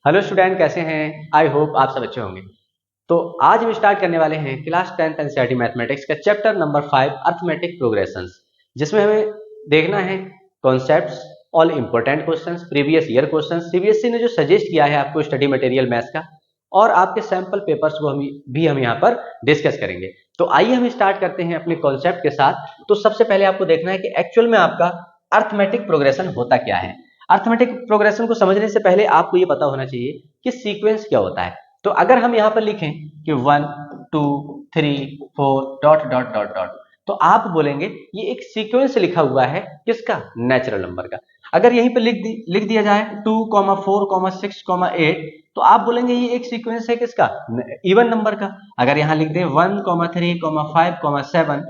Hello student, कैसे हैं? I hope आप सब अच्छे होंगे। तो आज हम स्टार्ट करने वाले हैं क्लास 10th एनसीईआरटी मैथमेटिक्स का चैप्टर नंबर 5 अर्थमेटिक प्रोग्रेशंस, जिसमें हमें देखना है concepts, all important questions, previous year questions, CBSE ने जो सजेस्ट किया है आपको स्टडी मटेरियल मैथ्स का, और आपके सैंपल पेपर्स को हम यहाँ पर डिस्कस करेंगे। तो आइए हम स्टार्ट करते हैं अपने कॉन्सेप्ट के साथ। तो सबसे पहले आपको देखना है कि एक्चुअल में आपका अर्थमेटिक प्रोग्रेशन होता क्या है। अर्थमेटिक प्रोग्रेशन को समझने से पहले आपको ये पता होना चाहिए कि सीक्वेंस क्या होता है। तो अगर हम यहाँ पर लिखें कि 1 2 3 4 डॉट डॉट डॉट डॉट, तो आप बोलेंगे ये एक सीक्वेंस लिखा हुआ है किसका? नेचुरल नंबर का। अगर यहीं पर लिख दिया जाए 2, 4, 6, 8, तो आप बोलेंगे ये एक सीक्वेंस है किसका? इवन नंबर का। अगर यहाँ लिख दें 1, 3, 5, 7,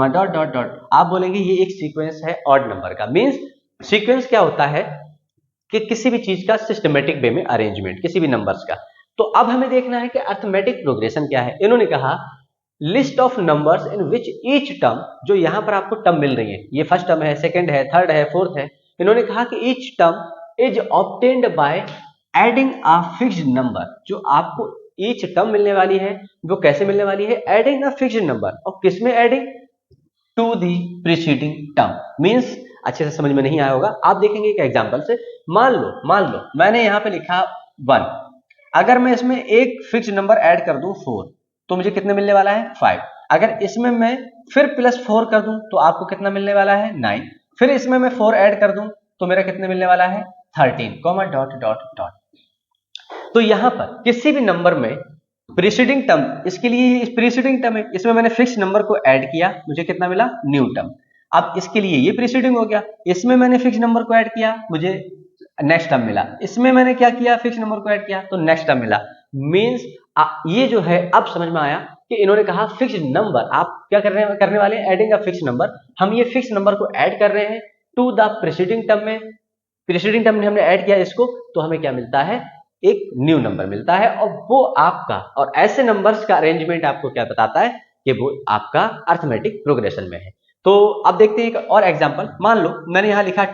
डॉट डॉट डॉट, आप बोलेंगे ये एक सीक्वेंस है ऑड नंबर का। मींस सीक्वेंस क्या होता है कि किसी भी चीज का सिस्टमेटिक वे में अरेंजमेंट, किसी भी नंबर्स का। तो अब हमें देखना है कि अर्थमेटिक प्रोग्रेशन क्या है। इन्होंने कहा list of numbers in which each term, जो यहां पर आपको टर्म मिल रही है, ये फर्स्ट टर्म है, सेकंड है, थर्ड है, फोर्थ है। इन्होंने कहा कि each term is obtained by adding a fixed number. जो आपको ईच टर्म मिलने वाली है वो कैसे मिलने वाली है? Adding a fixed number. और किसमें adding? To the preceding term. Means अच्छे से समझ में नहीं आया होगा, आप देखेंगे एक एग्जांपल से। मान लो मैंने यहां पे लिखा 1, अगर मैं इसमें एक फिक्स नंबर ऐड कर दूं 4, तो मुझे कितने मिलने वाला है? 5। अगर इसमें मैं फिर +4 कर दूं तो आपको कितना मिलने वाला है? 9। फिर इसमें मैं 4 ऐड कर दूं तो मेरा कितने मिलने वाला है? 13, डॉट डॉट डॉट। तो यहां पर किसी भी नंबर में प्रीसीडिंग टर्म, इसके लिए प्रीसीडिंग टर्म है, इसमें मैंने फिक्स नंबर को ऐड किया, मुझे कितना मिला? New term. अब इसके लिए ये प्रीसीडिंग हो गया, इसमें मैंने फिक्स नंबर को ऐड किया, मुझे नेक्स्ट टर्म मिला। इसमें मैंने क्या किया? फिक्स नंबर को ऐड किया तो नेक्स्ट टर्म मिला। मींस ये जो है अब समझ में आया कि इन्होंने कहा फिक्स नंबर, आप क्या करने वाले हैं? Adding a fix number. हम ये फिक्स नंबर को ऐड कर रहे हैं टू द प्रीसीडिंग टर्म में। प्रीसीडिंग टर्म में हमने ऐड किया इसको, तो हमें क्या मिलता है? एक न्यू नंबर मिलता है। और वो आपका, और ऐसे नंबर्स का अरेंजमेंट आपको क्या बताता है कि वो आपका अर्थमेटिक प्रोग्रेशन में है। तो अब देखते हैं एक और एग्जांपल। मान लो मैंने यहां लिखा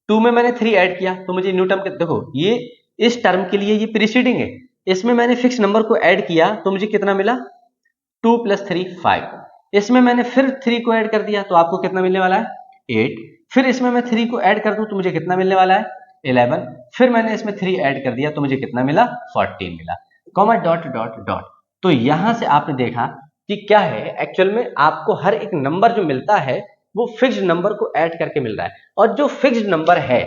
2 में मैंने 3 ऐड किया तो मुझे न्यू टर्म, देखो ये इस टर्म के लिए ये प्रीसीडिंग है, इसमें मैंने फिक्स नंबर को ऐड किया तो मुझे कितना मिला? 2 + 3 5। इसमें मैंने फिर 3 को ऐड कर दिया तो आपको कितना मिलने वाला है? 8। फिर इसमें मैं 3 को ऐड कर दूं तो मुझे कितना मिलने वाला है? 11। फिर मैंने इसमें 3 ऐड कर दिया तो मुझे कितना मिला? 14 मिला, डॉट डॉट डॉट। तो यहां से आपने देखा कि क्या है, एक्चुअल में आपको हर एक नंबर जो मिलता है वो फिक्स्ड नंबर को ऐड करके मिल रहा है। और जो फिक्स्ड नंबर है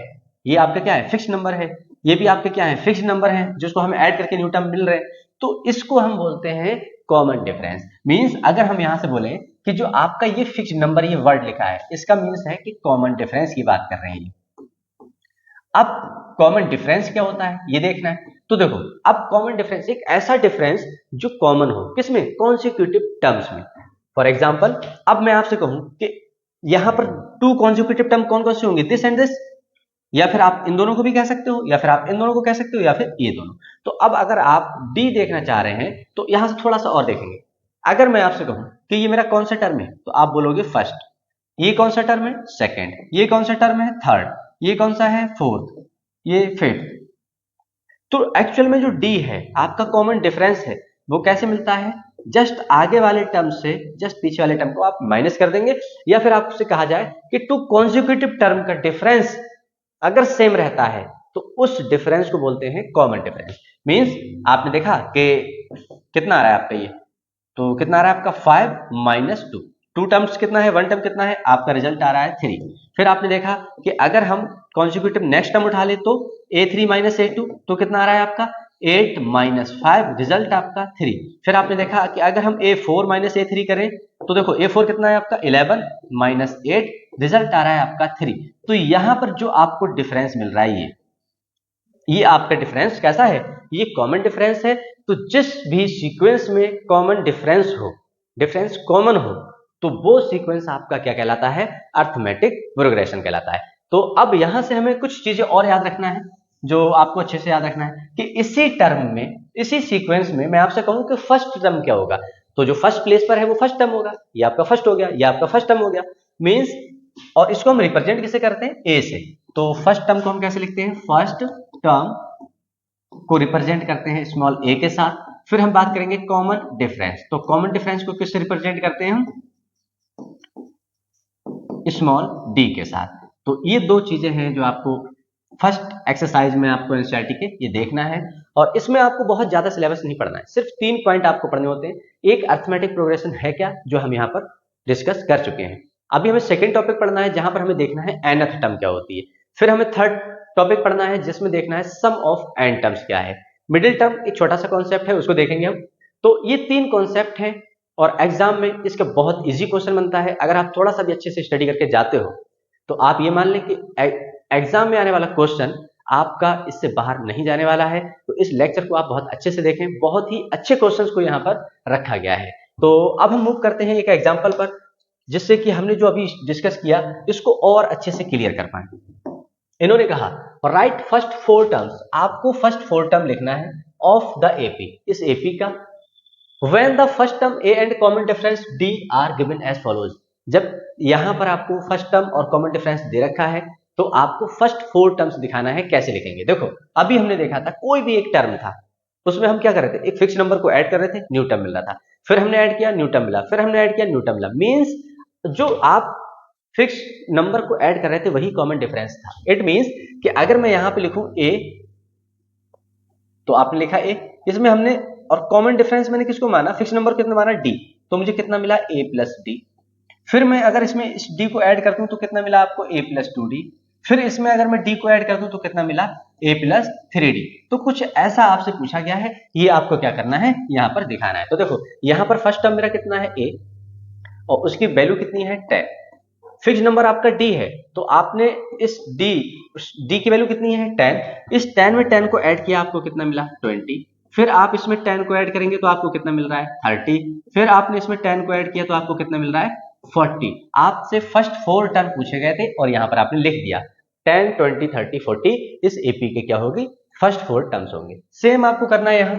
ये आपका क्या है? फिक्स्ड नंबर है। ये भी आपके क्या है? फिक्स्ड नंबर है, जिसको हम ऐड करके न्यू टर्म मिल रहे हैं। तो इसको हम बोलते हैं कॉमन डिफरेंस। मींस अगर हम यहां से बोले कि जो आपका ये फिक्स्ड नंबर, ये वर्ड लिखा है, इसका मींस है कि कॉमन डिफरेंस की बात कर रहे हैं। अब कॉमन डिफरेंस क्या होता है ये देखना है। तो देखो, अब कॉमन डिफरेंस एक ऐसा डिफरेंस जो कॉमन हो, किसमें? कॉन्सिक्यूटिव टर्म्स में। फॉर एग्जांपल, अब मैं आपसे कहूं कि यहां पर 2 कॉन्सिक्यूटिव टर्म कौन कौन से होंगे? दिस एंड दिस, या फिर आप इन दोनों को भी कह सकते हो, या फिर आप इन दोनों को कह सकते हो, या फिर ये दोनों। तो अब अगर आप डी देखना चाह रहे हैं तो यहां से थोड़ा सा और देखेंगे। अगर मैं आपसे कहूं कि ये मेरा कौन सा टर्म है, तो आप बोलोगे फर्स्ट। ये कौन सा टर्म है? सेकंड। ये कौन सा टर्म है? थर्ड। ये कौन सा है? फोर्थ। ये फिफ्थ। तो एक्चुअल में जो डी है आपका कॉमन डिफरेंस है, वो कैसे मिलता है? जस्ट आगे वाले टर्म से जस्ट पीछे वाले टर्म को आप माइनस कर देंगे, या फिर आपसे कहा जाए कि 2 कॉन्जिक्यूटिव टर्म का डिफरेंस अगर सेम रहता है तो उस डिफरेंस को बोलते हैं कॉमन डिफरेंस। मींस आपने देखा कि कितना आ रहा है आपका ये, तो कितना आ रहा है आपका? 5 - 2। 2 टर्म्स कितना है? 1 टर्म कितना है? आपका रिजल्ट आ रहा है 3। फिर आपने देखा कि अगर हम कॉन्सिक्यूटिव नेक्स्ट टर्म उठा ले तो a3 - a2, तो कितना आ रहा है आपका? 8 - 5, रिजल्ट आपका 3। फिर आपने देखा कि अगर हम a4 - a3 करें तो देखो a4 कितना है आपका? 11 - 8, रिजल्ट आ रहा है आपका 3। तो यहां पर जो आपको डिफरेंस मिल रहा है ये आपका डिफरेंस कैसा है? ये कॉमन डिफरेंस है। तो जिस भी सीक्वेंस में कॉमन डिफरेंस हो, डिफरेंस कॉमन हो, तो वो सीक्वेंस आपका क्या कहलाता है? अर्थमेटिक प्रोग्रेशन कहलाता है। तो अब यहां से हमें कुछ चीजें और याद रखना है, जो आपको अच्छे से याद रखना है कि इसी टर्म में, इसी सीक्वेंस में मैं आपसे कहूं कि फर्स्ट टर्म क्या होगा, तो जो फर्स्ट प्लेस पर है वो फर्स्ट टर्म होगा। ये आपका फर्स्ट हो गया, ये आपका फर्स्ट टर्म हो गया। मींस, और इसको हम रिप्रेजेंट किसे करते हैं? ए से। तो फर्स्ट टर्म को हम कैसे लिखते हैं? फर्स्ट टर्म को रिप्रेजेंट करते हैं स्मॉल a के साथ। फिर हम बात करेंगे कॉमन डिफरेंस, तो कॉमन डिफरेंस को किससे रिप्रेजेंट करते हैं हम? स्मॉल d के साथ। तो ये दो चीजें हैं जो आपको फर्स्ट एक्सरसाइज में आपको एनसीईआरटी के ये देखना है, और इसमें आपको बहुत ज्यादा सिलेबस नहीं पढ़ना है, सिर्फ 3 पॉइंट आपको पढ़ने होते हैं। एक अरिथमेटिक प्रोग्रेशन है क्या, जो हम यहाँ पर डिस्कस कर चुके हैं। अभी हमें सेकंड टॉपिक पढ़ना है जहां पर हमें देखना है nth टर्म क्या होती है। फिर हमें थर्ड टॉपिक पढ़ना है जिसमें देखना है सम ऑफ n टर्म्स क्या है। मिडिल टर्म एक छोटा सा कॉन्सेप्ट है, उसको देखेंगे हम। तो ये 3 कॉन्सेप्ट हैं और एग्जाम में इसका बहुत इजी क्वेश्चन बनता है। अगर आप थोड़ा सा भी अच्छे से स्टडी करके जाते हो तो आप ये मान लें कि एग्जाम में आने वाला क्वेश्चन आपका इससे बाहर नहीं जाने वाला है। तो इस लेक्चर को आप बहुत अच्छे से देखें, बहुत ही अच्छे क्वेश्चंस को यहाँ पर रखा गया है। तो अब हम मूव करते हैं एक एग्जाम्पल पर, जिससे कि हमने जो अभी डिस्कस किया इसको और अच्छे से क्लियर कर पाए। इन्होंने कहा राइट फर्स्ट 4 टर्म्स, आपको फर्स्ट 4 टर्म लिखना है ऑफ द एपी, इस एपी का। When the first term a and common difference d are given as follows, जब यहां पर आपको फर्स्ट टर्म और कॉमन डिफरेंस दे रखा है तो आपको फर्स्ट 4 टर्म्स दिखाना है। कैसे लिखेंगे? देखो अभी हमने देखा था कोई भी एक टर्म था, उसमें हम क्या कर रहे थे, एक फिक्स नंबर को ऐड कर रहे थे, न्यू टर्म मिल रहा था। फिर हमने ऐड किया, न्यू टर्म मिला, फिर हमने ऐड किया, न्यू टर्म मिला। मींस जो आप फिक्स नंबर को ऐड कर रहे थे वही कॉमन डिफरेंस था। इट मींस कि अगर मैं यहां पे लिखूं a, तो आपने लिखा a, इसमें हमने और कॉमन डिफरेंस मैंने किसको माना, फिक्स नंबर कितना माना, d, तो मुझे कितना मिला a प्लस डी। फिर मैं अगर इसमें इस d को ऐड करता हूं तो कितना मिला आपको a प्लस 2d। फिर इसमें अगर मैं d को ऐड कर दूं तो कितना मिला a प्लस 3d। तो कुछ ऐसा आपसे पूछा गया है, ये आपको क्या करना है यहां पर दिखाना है। तो देखो यहां पर फर्स्ट टर्म मेरा कितना है a और उसकी वैल्यू कितनी है 10। फिक्स नंबर आपका d है तो आपने इस d की वैल्यू कितनी है 10, इस 10 में 10 को ऐड किया आपको कितना मिला 20। फिर आप इसमें 10 को ऐड करेंगे तो आपको कितना मिल रहा है 30। फिर आपने इसमें 10 को ऐड किया तो आपको कितना मिल रहा है 40। आपसे फर्स्ट 4 टर्म पूछे गए थे और यहां पर आपने लिख दिया 10, 20, 30, 40, इस एपी के क्या होगी फर्स्ट 4 टर्म्स होंगे। सेम आपको करना है यहां।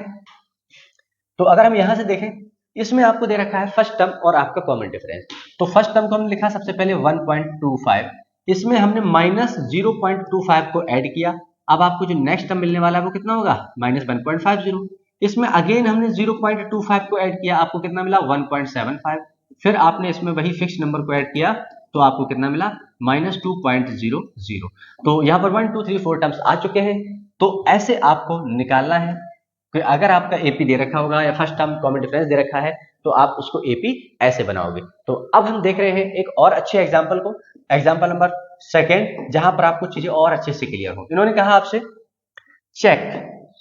तो अगर हम यहां से देखें, इसमें आपको दे रखा है फर्स्ट टर्म और आपका कॉमन डिफरेंस। तो फर्स्ट टर्म को हमने लिखा सबसे पहले 1.25, इसमें हमने माइनस 0.25 को ऐड किया। अब आपको जो नेक्स्ट टर्म मिलने वाला है वो कितना होगा माइनस 1.50। इसमें अगेन हमने 0.25 को ऐड किया, आपको कितना मिला 1.75। फिर आपने इसमें वही फिक्स नंबर को ऐड किया तो आपको कितना मिला माइनस 2.00। तो यहाँ पर 1, 2, 3, 4 टर्म्स आ चुके हैं। तो ऐसे आपको निकालना है कि अगर आपका एपी दे रखा होगा या फर्स्ट टर्म कॉमन डिफरेंस दे रखा है तो आप उसको एपी ऐसे बनाओगे। तो अब हम देख रहे हैं एक और अच्छे एग्जांपल को, एग्जांपल नंबर 2, जहां पर आपको चीजें और अच्छे से क्लियर हो। इन्होंने कहा आपसे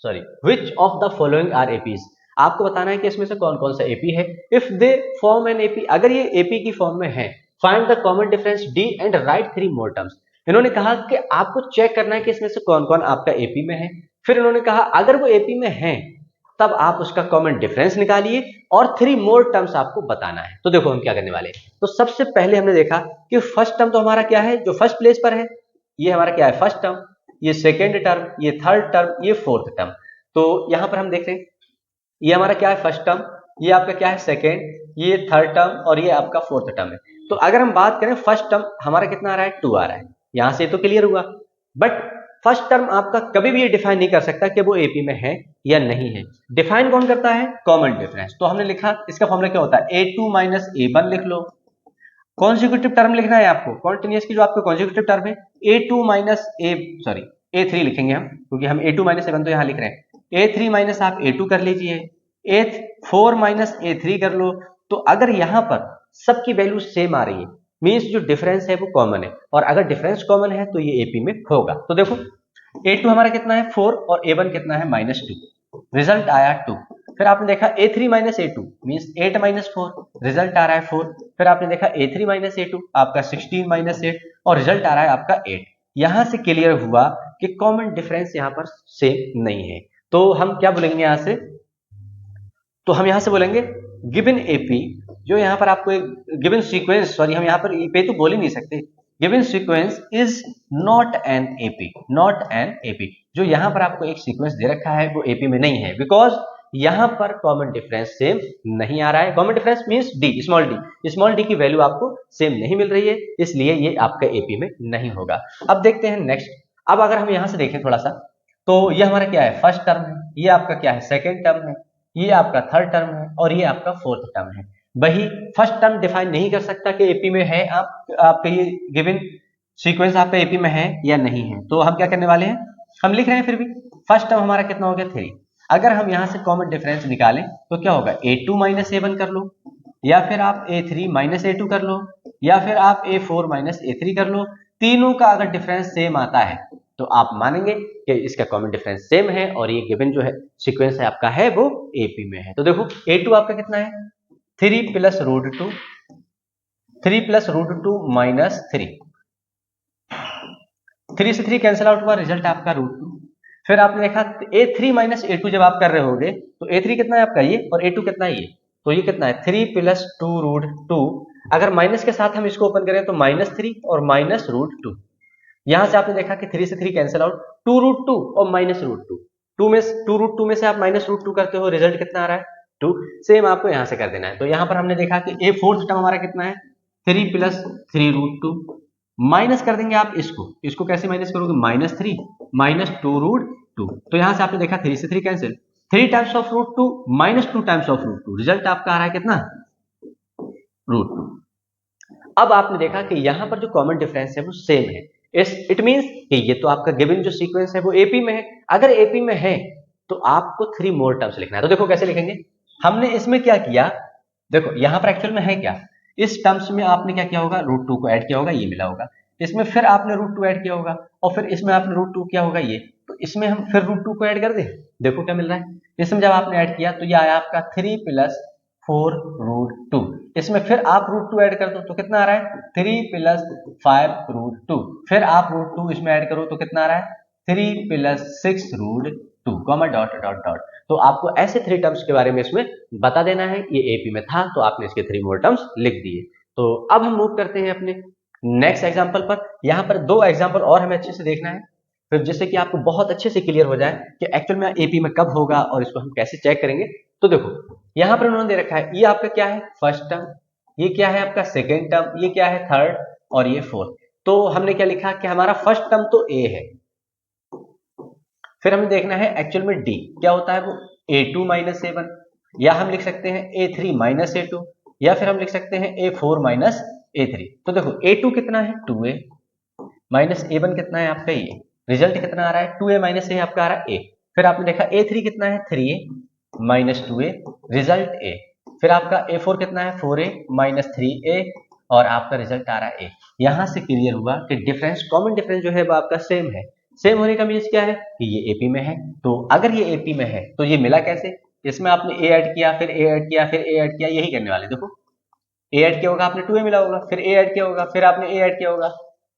which of the following are APs, आपको बताना है कि इसमें से कौन कौन सा एपी है। If they form an AP, अगर ये एपी की फॉर्म में है, find the common difference D and right 3 more terms. इन्होंने कहा कि आपको चेक करना है कि इसमें से कौन कौन आपका एपी में है। फिर इन्होंने कहा अगर वो एपी में है तब आप उसका कॉमन डिफरेंस निकालिए और 3 मोर टर्म्स आपको बताना है। तो देखो हम क्या करने वाले हैं। तो सबसे पहले हमने देखा कि फर्स्ट टर्म तो हमारा क्या है जो फर्स्ट प्लेस पर है, ये हमारा क्या है फर्स्ट टर्म, ये सेकेंड टर्म, ये थर्ड टर्म, ये फोर्थ टर्म। तो यहां पर हम देख रहे हैं ये हमारा क्या है फर्स्ट टर्म, ये आपका क्या है सेकेंड, ये थर्ड टर्म और ये आपका फोर्थ टर्म है। तो अगर हम बात करें फर्स्ट टर्म हमारा कितना आ रहा है 2 आ रहा है, यहां से तो क्लियर हुआ। बट फर्स्ट टर्म आपका कभी भी ये डिफाइन नहीं कर सकता कि वो एपी में है या नहीं है। डिफाइन कौन करता है कॉमन डिफरेंस। तो हमने लिखा इसका फॉर्मूला क्या होता है a2 माइनस a1 लिख लो। कॉन्जिक्यूटिव टर्म लिखना है आपको, कॉन्टिन्यूअस की जो आपको कॉन्जिक्यूटिव टर्म है a2 माइनस a3 लिखेंगे हम, क्योंकि हम a2 माइनस a1 तो यहां लिख रहे हैं। a3 माइनस आप a2 कर लीजिए, a4 माइनस a3 कर लो। तो अगर यहां पर सबकी वैल्यू सेम आ रही है मीन्स जो डिफरेंस है वो कॉमन है, और अगर डिफरेंस कॉमन है तो ये एपी में होगा। तो देखो a2 हमारा कितना है 4 और a1 कितना है -2, रिजल्ट आया 2। फिर आपने देखा a3 minus a2 means 8 minus 4, result आ रहा है 4। फिर आपने देखा a3 माइनस a2 आपका 16 माइनस 8 और रिजल्ट आ रहा है आपका 8। यहां से क्लियर हुआ कि कॉमन डिफरेंस यहां पर सेम नहीं है। तो हम क्या बोलेंगे यहां से, तो हम यहां से बोलेंगे गिवन एपी, जो यहां पर आपको एक गिवन सीक्वेंस, हम यहां पर एपी तो बोल ही नहीं सकते, given sequence is not an AP, not an AP. जो यहां पर आपको एक सीक्वेंस दे रखा है वो एपी में नहीं है, बिकॉज यहां पर कॉमन डिफरेंस सेम नहीं आ रहा है। Common difference means D, small D की वैल्यू आपको सेम नहीं मिल रही है, इसलिए ये आपका एपी में नहीं होगा। अब देखते हैं नेक्स्ट। अब अगर हम यहां से देखें थोड़ा सा, तो ये हमारा क्या है, फर्स्ट टर्म है, ये आपका क्या है, सेकेंड टर्म है, ये आपका थर्ड टर्म है और ये आपका फोर्थ टर्म है। वही फर्स्ट टर्म डिफाइन नहीं कर सकता कि एपी में है आपका ये गिवन सीक्वेंस आपका एपी में है या नहीं है। तो हम क्या करने वाले हैं, हम लिख रहे हैं फिर भी फर्स्ट टर्म हमारा कितना हो गया 3। अगर हम यहां से कॉमन डिफरेंस निकालें तो क्या होगा, a2 माइनस a1 कर लो, या फिर आप a3 माइनस a2 कर लो, या फिर आप a4 माइनस a3 कर लो। तीनों का अगर डिफरेंस सेम आता है तो आप मानेंगे कि इसका कॉमन डिफरेंस सेम है और ये गिवन जो है सीक्वेंस है आपका है वो एपी में है। तो देखो a2 आपका कितना है, 3 plus root 2, 3 plus root 2 minus 3, 3 से 3 कैंसिल आउट हुआ, रिजल्ट आपका रूट 2। फिर आपने देखा a3 माइनस a2 जब आप कर रहे होगे तो a3 कितना है आपका ये और a2 कितना है ये, तो ये कितना है 3 प्लस 2 रूट 2। अगर माइनस के साथ हम इसको ओपन करें तो माइनस 3 और माइनस रूट 2। यहां से आपने देखा कि 3 से 3 कैंसिल आउट, 2 रूट 2 और माइनस रूट 2, 2 रूट 2 में से आप माइनस रूट 2 करते हो, रिजल्ट कितना आ रहा है 2। सेम आपको यहां से कर देना है। तो यहां पर हमने देखा कि a फोर्थ टर्म हमारा कितना है 3 प्लस 3 रूट 2, माइनस कर देंगे आप इसको कैसे माइनस करोगे, माइनस 3 माइनस 2 रूट 2। तो यहां से आपने देखा 3 से 3 cancel, 3 times of root 2 minus 2 times of root 2, result आपका आ रहा है कितना, रूट 2। अब आपने देखा कि यहां पर जो कॉमन डिफरेंस है वो सेम है, इट मींस कि ये तो आपका गिवन जो सीक्वेंस है वो एपी में है। अगर एपी में है तो आपको 3 मोर टर्म्स लिखना है। तो देखो कैसे लिखेंगे, हमने इसमें क्या किया, देखो यहां पर एक्चुअल में है क्या, इस टर्म्स में आपने क्या किया होगा, रूट 2 को ऐड किया होगा, ये मिला होगा, इसमें फिर आपने रूट 2 ऐड किया होगा और फिर इसमें आपने रूट 2 किया होगा ये, तो इसमें हम फिर रूट 2 को ऐड कर दें, देखो क्या मिल रहा है। इसमें जब आपने ऐड किया तो ये आया आपका 3 प्लस 4 रूट 2, इसमें फिर आप रूट 2 ऐड कर दो तो कितना आ रहा है 3 प्लस 5 रूट 2, फिर आप रूट 2 इसमें ऐड करो तो कितना आ रहा है 3 plus 6 root 2, comma dot dot dot. तो आपको ऐसे 3 टर्म्स के बारे में इसमें बता देना है, ये एपी में था तो आपने इसके 3 मोर टर्म्स लिख दिए। तो अब हम मूव करते हैं अपने नेक्स्ट एग्जाम्पल पर। यहाँ पर 2 एग्जाम्पल और हमें अच्छे से देखना है, फिर जिससे कि आपको बहुत अच्छे से क्लियर हो जाए कि एक्चुअल में एपी में कब होगा और इसको हम कैसे चेक करेंगे। तो देखो यहाँ पर उन्होंने दे रखा है, ये आपका क्या है फर्स्ट टर्म, ये क्या है आपका सेकेंड टर्म, ये क्या है थर्ड और ये फोर्थ। तो हमने क्या लिखा कि हमारा फर्स्ट टर्म तो ए है, फिर हमें देखना है एक्चुअल में डी क्या होता है, वो a2 माइनस a1, या हम लिख सकते हैं a3 माइनस a2, या फिर हम लिख सकते हैं a4 माइनस a3। तो देखो a2 कितना है 2a माइनस a1 कितना है आपका ये, रिजल्ट कितना आ रहा है 2a माइनस a आपका आ रहा है a। फिर आपने देखा a3 कितना है 3a minus 2a, result a। फिर आपका a4 कितना है 4a माइनस 3a और आपका रिजल्ट आ रहा है a। यहां से क्लियर हुआ कि डिफरेंस, कॉमन डिफरेंस जो है वो आपका सेम है। सेम होने का मीन्स क्या है कि ये एपी में है। तो अगर ये एपी में है तो ये मिला कैसे, इसमें आपने ए ऐड किया, फिर ए ऐड किया, फिर ए ऐड किया, यही करने वाले। देखो ए ऐड किया होगा आपने 2a मिला होगा, फिर ए ऐड किया होगा, फिर आपने ए ऐड किया होगा,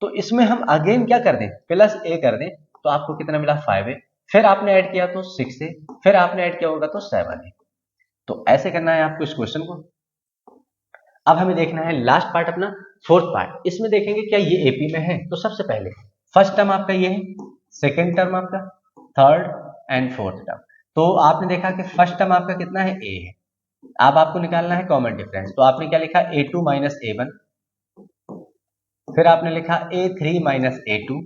तो इसमें हम अगेन क्या कर दें प्लस ए कर दें, तो आपको कितना मिला 5a, फिर आपने ऐड किया तो 6a, फिर आपने ऐड किया होगा तो 7a। तो ऐसे करना है आपको इस क्वेश्चन को। अब हमें देखना है लास्ट पार्ट अपना फोर्थ पार्ट, इसमें देखेंगे क्या ये एपी में है। तो सबसे पहले फर्स्ट टर्म आपका ये है, सेकेंड टर्म आपका, थर्ड एंड फोर्थ टर्म। तो आपने देखा कि फर्स्ट टर्म आपका कितना है ए है, अब आपको निकालना है कॉमन डिफरेंस। तो आपने क्या लिखा a2 माइनस a1, फिर आपने लिखा a3 माइनस a2,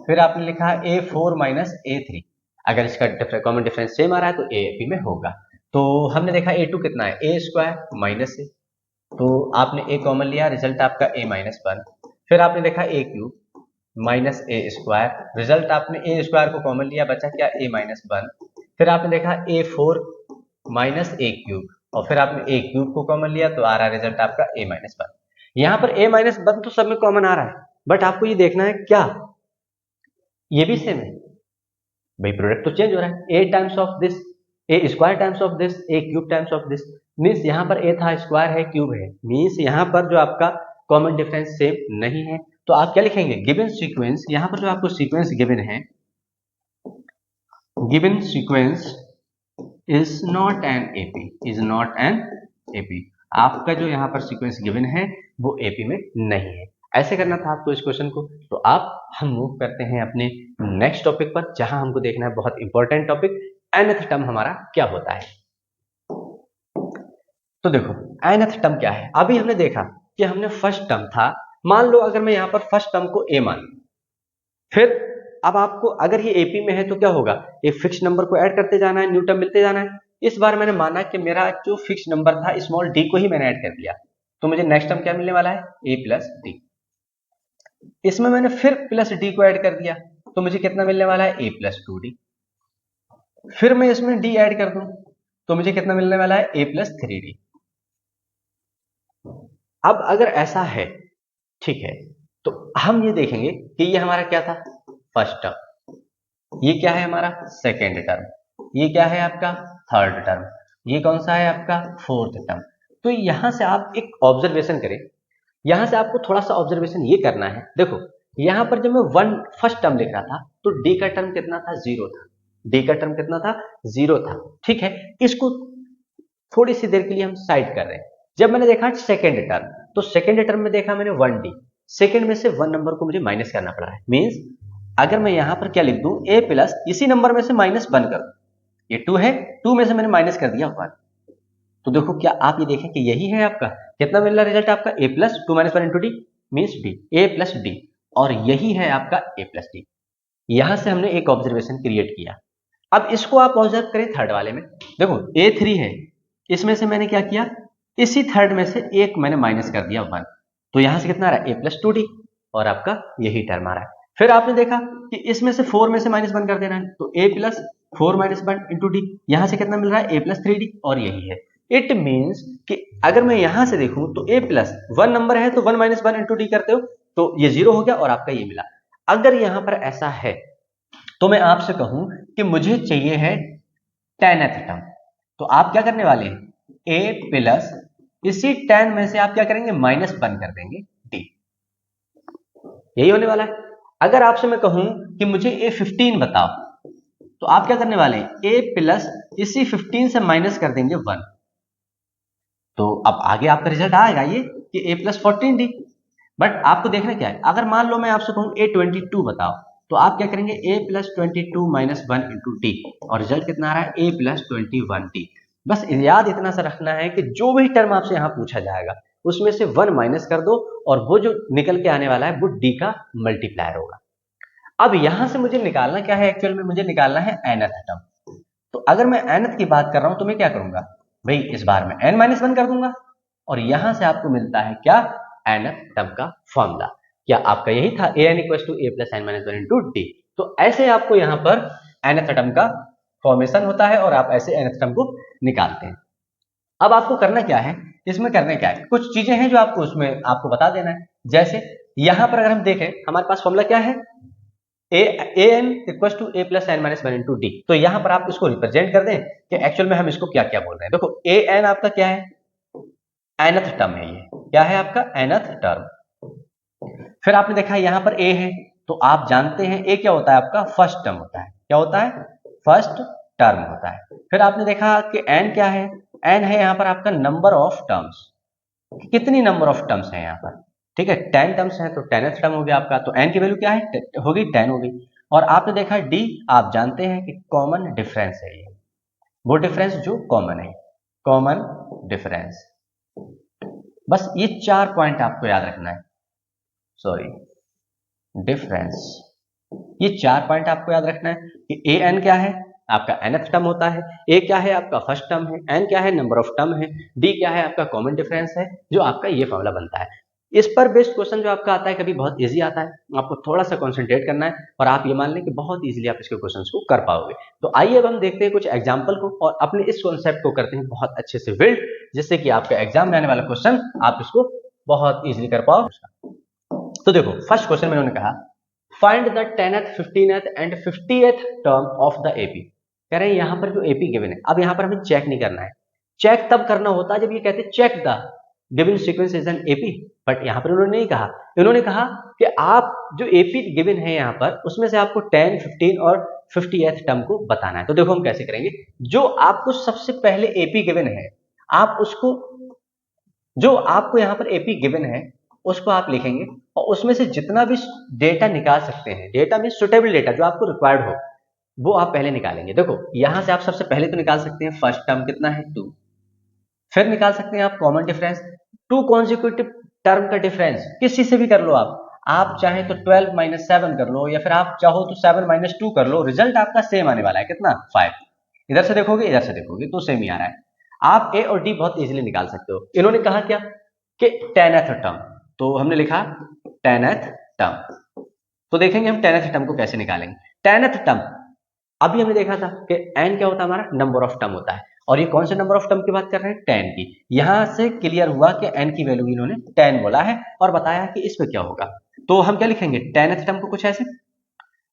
फिर आपने लिखा a4 माइनस a3। अगर इसका कॉमन डिफरेंस सेम आ रहा है तो ए एपी में होगा। तो हमने देखा a2 कितना है a स्क्वायर माइनस a, तो आपने a कॉमन लिया, रिजल्ट आपका a माइनस 1। फिर आपने देखा a cube minus a square, result आपने a स्क्वायर को कॉमन लिया, बचा क्या a माइनस 1। फिर आपने देखा a4 माइनस a क्यूब और फिर आपने a क्यूब को कॉमन लिया तो आ रहा है रिजल्ट आपका a माइनस 1। यहाँ पर a माइनस 1 तो सब में कॉमन आ रहा है, बट आपको ये देखना है क्या ये भी सेम है, भाई प्रोडक्ट तो चेंज हो रहा है, a times of this, a square times of this, a cube times of this. Means यहाँ पर a था स्क्वायर है क्यूब है, मीन्स यहाँ पर जो आपका कॉमन डिफरेंस सेम नहीं है। तो आप क्या लिखेंगे गिवन सीक्वेंस, यहाँ पर जो आपको सीक्वेंस गिवन है, given sequence is not an AP, is not an AP. आपका जो यहाँ पर सीक्वेंस गिवन है वो एपी में नहीं है। ऐसे करना था आपको इस क्वेश्चन को। तो आप हम मूव करते हैं अपने नेक्स्ट टॉपिक पर, जहां हमको देखना है बहुत इंपॉर्टेंट टॉपिक, nth टर्म हमारा क्या होता है। तो देखो nth टर्म क्या है, अभी हमने देखा कि हमने फर्स्ट टर्म था, मान लो अगर मैं यहां पर फर्स्ट टर्म को a मान, फिर अब आपको अगर ये एपी में है तो क्या होगा, एक फिक्स नंबर को ऐड करते जाना है, न्यू टर्म मिलते जाना है। इस बार मैंने माना कि मेरा जो फिक्स नंबर था स्मॉल डी को ही मैंने ऐड कर दिया, तो मुझे नेक्स्ट टर्म क्या मिलने वाला है, ए प्लस डी। इसमें मैंने फिर प्लस डी को ऐड कर दिया, तो मुझे कितना मिलने वाला है, ए प्लस टू डी। फिर मैं इसमें डी ऐड कर दूं तो मुझे कितना मिलने वाला है, ए प्लस थ्री डी। अब अगर ऐसा है, ठीक है, तो हम ये देखेंगे कि ये हमारा क्या था, फर्स्ट टर्म, ये क्या है हमारा सेकेंड टर्म, ये क्या है आपका थर्ड टर्म, ये कौन सा है आपका फोर्थ टर्म। तो यहां से आप एक ऑब्जर्वेशन करें, यहां से आपको थोड़ा सा ऑब्जर्वेशन ये करना है। देखो यहां पर जब मैं वन फर्स्ट टर्म लिख रहा था तो डी का टर्म कितना था, जीरो था, डी का टर्म कितना था, जीरो था, ठीक है। इसको थोड़ी सी देर के लिए हम साइड कर रहे हैं। जब मैंने देखा सेकेंड टर्म, तो सेकेंड टर्म में देखा मैंने वन डी, सेकेंड में से वन नंबर को मुझे माइनस करना पड़ रहा है। मींस अगर मैं यहां पर क्या लिख दूं, ए प्लस इसी नंबर में से माइनस वन कर दूं, ये टू है, टू में से मैंने माइनस कर दिया वन। तो देखो क्या आप ये देखें कि यही है आपका, कितना मिल रहा रिजल्ट आपका, A plus two minus one into D means D, A plus D, और यही है आपका ए प्लस डी। यहां से हमने एक ऑब्जर्वेशन क्रिएट किया। अब इसको आप ऑब्जर्व करें थर्ड वाले में, देखो ए थ्री है, इसमें से मैंने क्या किया, इसी थर्ड में से एक मैंने माइनस कर दिया वन, तो यहां से कितना आ रहा है, ए प्लस टू डी, और आपका यही टर्म आ रहा है। फिर आपने देखा कि इसमें से फोर में से माइनस वन कर देना है, तो A plus four minus one into D, यहां से कितना मिल रहा है, ए प्लस थ्री डी, और यही है। इट मीन्स कि अगर मैं यहां से देखूं तो ए प्लस वन नंबर है तो one minus one into D करते हो तो ये जीरो हो गया और आपका ये मिला। अगर यहां पर ऐसा है तो मैं आपसे कहूं कि मुझे चाहिए है टेनथ टर्म, तो आप क्या करने वाले हैं, ए प्लस इसी 10 में से आप क्या करेंगे, माइनस वन कर देंगे डी, यही होने वाला है। अगर आपसे मैं कहूं कि मुझे ए 15 बताओ, तो आप क्या करने वाले हैं, ए प्लस इसी 15 से माइनस कर देंगे वन, तो अब आगे आपका रिजल्ट आएगा ये कि ए प्लस 14 डी। बट आपको देखना क्या है, अगर मान लो मैं आपसे कहूं ए 22 बताओ, तो आप क्या करेंगे, A plus 22 minus one into D, और रिजल्ट कितना आ रहा है, ए प्लस 21 डी। बस याद इतना सा रखना है कि जो भी टर्म आपसे यहाँ पूछा जाएगा उसमें से वन माइनस कर दो, और वो जो निकल के आने वाला है वो डी का मल्टीप्लायर होगा। अब यहां से मुझे निकालना क्या है, एक्चुअल में मुझे निकालना है nth टर्म। तो अगर मैं nth की बात कर रहा हूं तो मैं क्या करूंगा भाई, इस बार में n माइनस वन कर दूंगा, और यहां से आपको मिलता है क्या, nth टर्म का फॉर्मूला। क्या आपका यही था, an equal to A plus N minus one into d. तो ऐसे आपको यहाँ पर nth टर्म का फॉर्मेशन होता है और आप ऐसे nth टर्म को निकालते हैं। अब आपको करना क्या है, इसमें करना क्या है, कुछ चीजें हैं जो आपको उसमें आपको बता देना है। जैसे यहां पर अगर हम देखें, हमारे पास फॉर्मूला क्या है, an equal to A plus N minus one into d. तो यहां पर आप इसको रिप्रेजेंट कर दें कि एक्चुअल में हम इसको क्या क्या बोल रहे हैं। देखो an आपका क्या है, nth टर्म है, ये क्या है आपका nth टर्म। फिर आपने देखा यहां पर a है, तो आप जानते हैं a क्या होता है आपका, फर्स्ट टर्म होता है, क्या होता है, फर्स्ट टर्म होता है। फिर आपने देखा कि n क्या है, n है यहाँ पर आपका नंबर ऑफ टर्म्स, कितनी नंबर ऑफ टर्म्स है यहाँ पर, ठीक है, 10 टर्म्स हैं तो 10th टर्म हो गया आपका, तो n की वैल्यू क्या है, होगी 10 होगी। और आपने देखा d, आप जानते हैं कि कॉमन डिफरेंस है, ये वो डिफरेंस जो कॉमन है, कॉमन डिफरेंस। बस ये 4 पॉइंट आपको याद रखना है, सॉरी डिफरेंस, ये 4 पॉइंट आपको याद रखना है कि ए एन क्या है, आपका nth टर्म होता है, ए क्या है आपका फर्स्ट टर्म है, एन क्या है नंबर ऑफ टर्म है, डी क्या है आपका कॉमन डिफरेंस है, जो आपका ये फॉर्मूला बनता है। इस पर बेस्ड क्वेश्चन जो आपका आता है कभी बहुत इजी आता है, आपको थोड़ा सा कंसंट्रेट करना है और आप ये मान लें कि बहुत इजीली आप इसके क्वेश्चंस को कर पाओगे। तो आइए अब हम देखते हैं कुछ एग्जांपल को और अपने इस कॉन्सेप्ट को करते हैं बहुत अच्छे से बिल्ड, जिससे कि आपका एग्जाम में आने वाला क्वेश्चन आप इसको बहुत इजीली कर पाओ। तो देखो फर्स्ट क्वेश्चन में उन्होंने कहा find the 10th 15th and 50th term of the AP. कह रहे हैं यहाँ पर जो एपी गिवन है, अब यहाँ पर हमें चेक नहीं करना है, चेक तब करना होता है जब ये कहते हैं check the given sequence is an AP, but यहाँ पर उन्होंने नहीं कहा। इन्होंने कहा कि आप जो एपी गिवन है यहाँ पर उसमें से आपको 10, 15 और 50th टर्म को बताना है। तो देखो हम कैसे करेंगे, जो आपको सबसे पहले एपी गिवन है आप उसको, जो आपको यहाँ पर एपी गिवन है उसको आप लिखेंगे और उसमें से जितना भी डेटा निकाल सकते हैं, डेटा में सुटेबल डेटा जो आपको रिक्वायर्ड हो वो आप पहले निकालेंगे। देखो यहां से आप सबसे पहले तो निकाल सकते हैं फर्स्ट टर्म कितना है 2, फिर निकाल सकते हैं आप कॉमन डिफरेंस, 2 कॉन्जिक्यूटिव टर्म का डिफरेंस किसी से भी कर लो आप, आप चाहें तो 12 माइनस 7 कर लो, या फिर आप चाहो तो 7 माइनस 2 कर लो, रिजल्ट आपका सेम आने वाला है। कितना? 5। इधर से देखोगे इधर से देखोगे तो सेम ही आ रहा है। आप ए और डी बहुत इजीली निकाल सकते हो। इन्होंने कहा क्या कि 10th टर्म, तो हमने लिखा 10th टर्म। तो देखेंगे हम 10th टर्म को कैसे निकालेंगे। 10th टर्म अभी हमने देखा था कि n क्या होता है, हमारा नंबर ऑफ टर्म होता है, और ये कौन से नंबर ऑफ टर्म की बात कर रहे हैं? 10 की। यहां से क्लियर हुआ कि n की वैल्यू इन्होंने 10 बोला है और बताया कि इस पे क्या होगा। तो हम क्या लिखेंगे? 10th टर्म को कुछ ऐसे,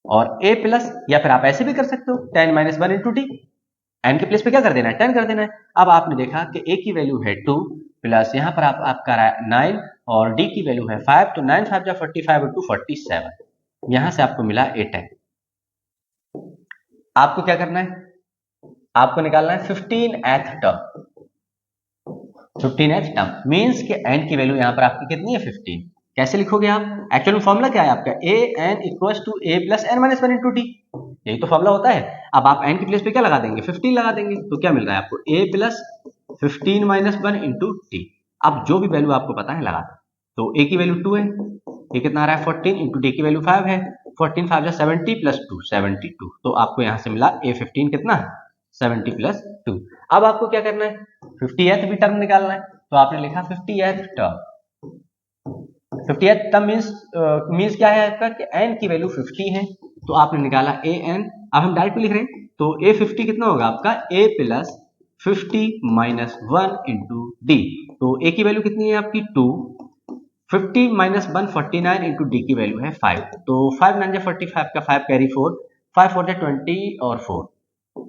और a प्लस, या फिर आप ऐसे भी कर सकते हो 10 माइनस 1 इंटू डी। एन के प्लेस पे क्या कर देना है? 10 कर देना है। अब आपने देखा कि a की वैल्यू है 2 प्लस यहाँ पर आपका रहा है 9 और d की वैल्यू है 5, तो 9 5 जा 45 इंटू 47, यहां से आपको मिला 8n। आपको क्या करना है? आपको निकालना है 15th term. 15th term means कि n की वैल्यू यहां पर आपकी कितनी है? 15। कैसे लिखोगे आप? एक्चुअल में फॉर्मूला क्या है आपका? a n equals to a plus n minus 1 into d, यही तो फॉर्मूला होता है। अब आप n की प्लेस पे क्या लगा देंगे? 15 लगा देंगे, तो क्या मिल रहा है आपको? a plus 15 minus 1 into D. अब जो भी वैल्यू आपको पता है लगा दो। तो a की वैल्यू 2 है, ये कितना आ रहा है? 14 इंटू डी की वैल्यू 5 है, 14 5 70 प्लस 2 72, तो आपको यहां से मिला a15 कितना? 70 प्लस 2। अब आपको क्या करना है? 50th भी टर्म निकालना है, तो आपने लिखा 50th term. 50th term means क्या है आपका कि n की वैल्यू 50 है, तो आपने निकाला an। अब हम डायरेक्ट लिख रहे हैं, तो a50 कितना होगा आपका? a plus 50 minus 1 into d. तो a की वैल्यू कितनी है आपकी? 2, 50 माइनस 1 49 इंटू डी की वैल्यू है 5, तो 5 9 45 का 5 कैरी 4, 5 4 20 और 4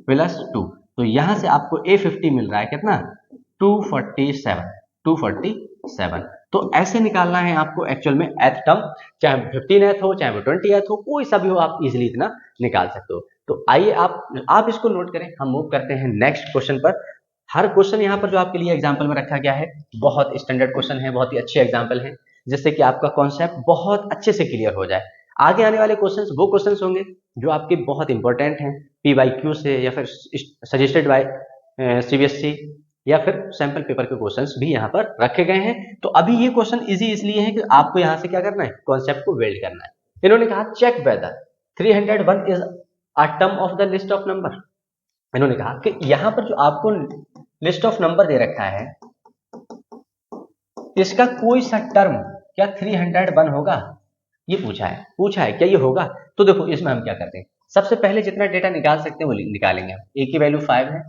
प्लस 2, तो यहां से आपको A50 मिल रहा है कितना? 247, 247। तो ऐसे निकालना है आपको एक्चुअल में एथ टर्म, चाहे 15th हो चाहे वो 20th हो, कोई सा भी हो, आप इजीली इतना निकाल सकते हो। तो आइए आप इसको नोट करें, हम मूव करते हैं नेक्स्ट क्वेश्चन पर। हर क्वेश्चन यहाँ पर जो आपके लिए एग्जाम्पल में रखा गया है बहुत स्टैंडर्ड क्वेश्चन है, बहुत ही अच्छे एग्जाम्पल हैं, जिससे कि आपका कॉन्सेप्ट बहुत अच्छे से क्लियर हो जाए। आगे आने वाले क्वेश्चंस वो क्वेश्चंस होंगे जो आपके बहुत इंपॉर्टेंट हैं, PYQ से या फिर सजेस्टेड बाय CBSE या फिर सैंपल पेपर के क्वेश्चंस भी यहाँ पर रखे गए हैं। तो अभी ये क्वेश्चन इजी इसलिए है कि आपको यहाँ से क्या करना है? कॉन्सेप्ट को वेल्ड करना है। इन्होंने कहा check whether 301 is a term of the list of number. इन्होंने कहा कि यहाँ पर जो आपको लिस्ट ऑफ नंबर दे रखा है, इसका कोई सा टर्म क्या 301 होगा? ये पूछा है क्या ये होगा? तो देखो इसमें हम क्या करते हैं, सबसे पहले जितना डेटा निकाल सकते हैं वो निकालेंगे। ए की वैल्यू 5 है,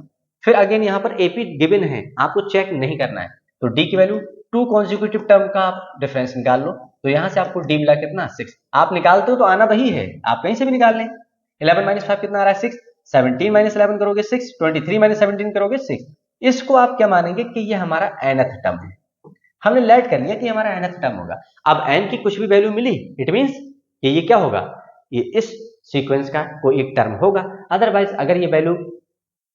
फिर अगेन यहाँ पर एपी गिवन है, आपको चेक नहीं करना है, तो डी की वैल्यू 2 कॉन्जिक्यूटिव टर्म का आप डिफरेंस निकाल लो, तो यहाँ से आपको डी मिला कितना? 6। आप निकालते हो तो आना वही है, आप कहीं से भी निकाल लें। 11 माइनस 5 कितना आ रहा है? 6। 17 माइनस 11 करोगे 6, 23 माइनस 17 करोगे 6। इसको आप क्या मानेंगे कि ये हमारा nth टर्म है। हमने लेट कर लिया कि हमारा nth टर्म होगा। अब n की कुछ भी वैल्यू मिली, इट मींस ये क्या होगा? ये इस सीक्वेंस का कोई एक टर्म होगा। अदरवाइज अगर ये वैल्यू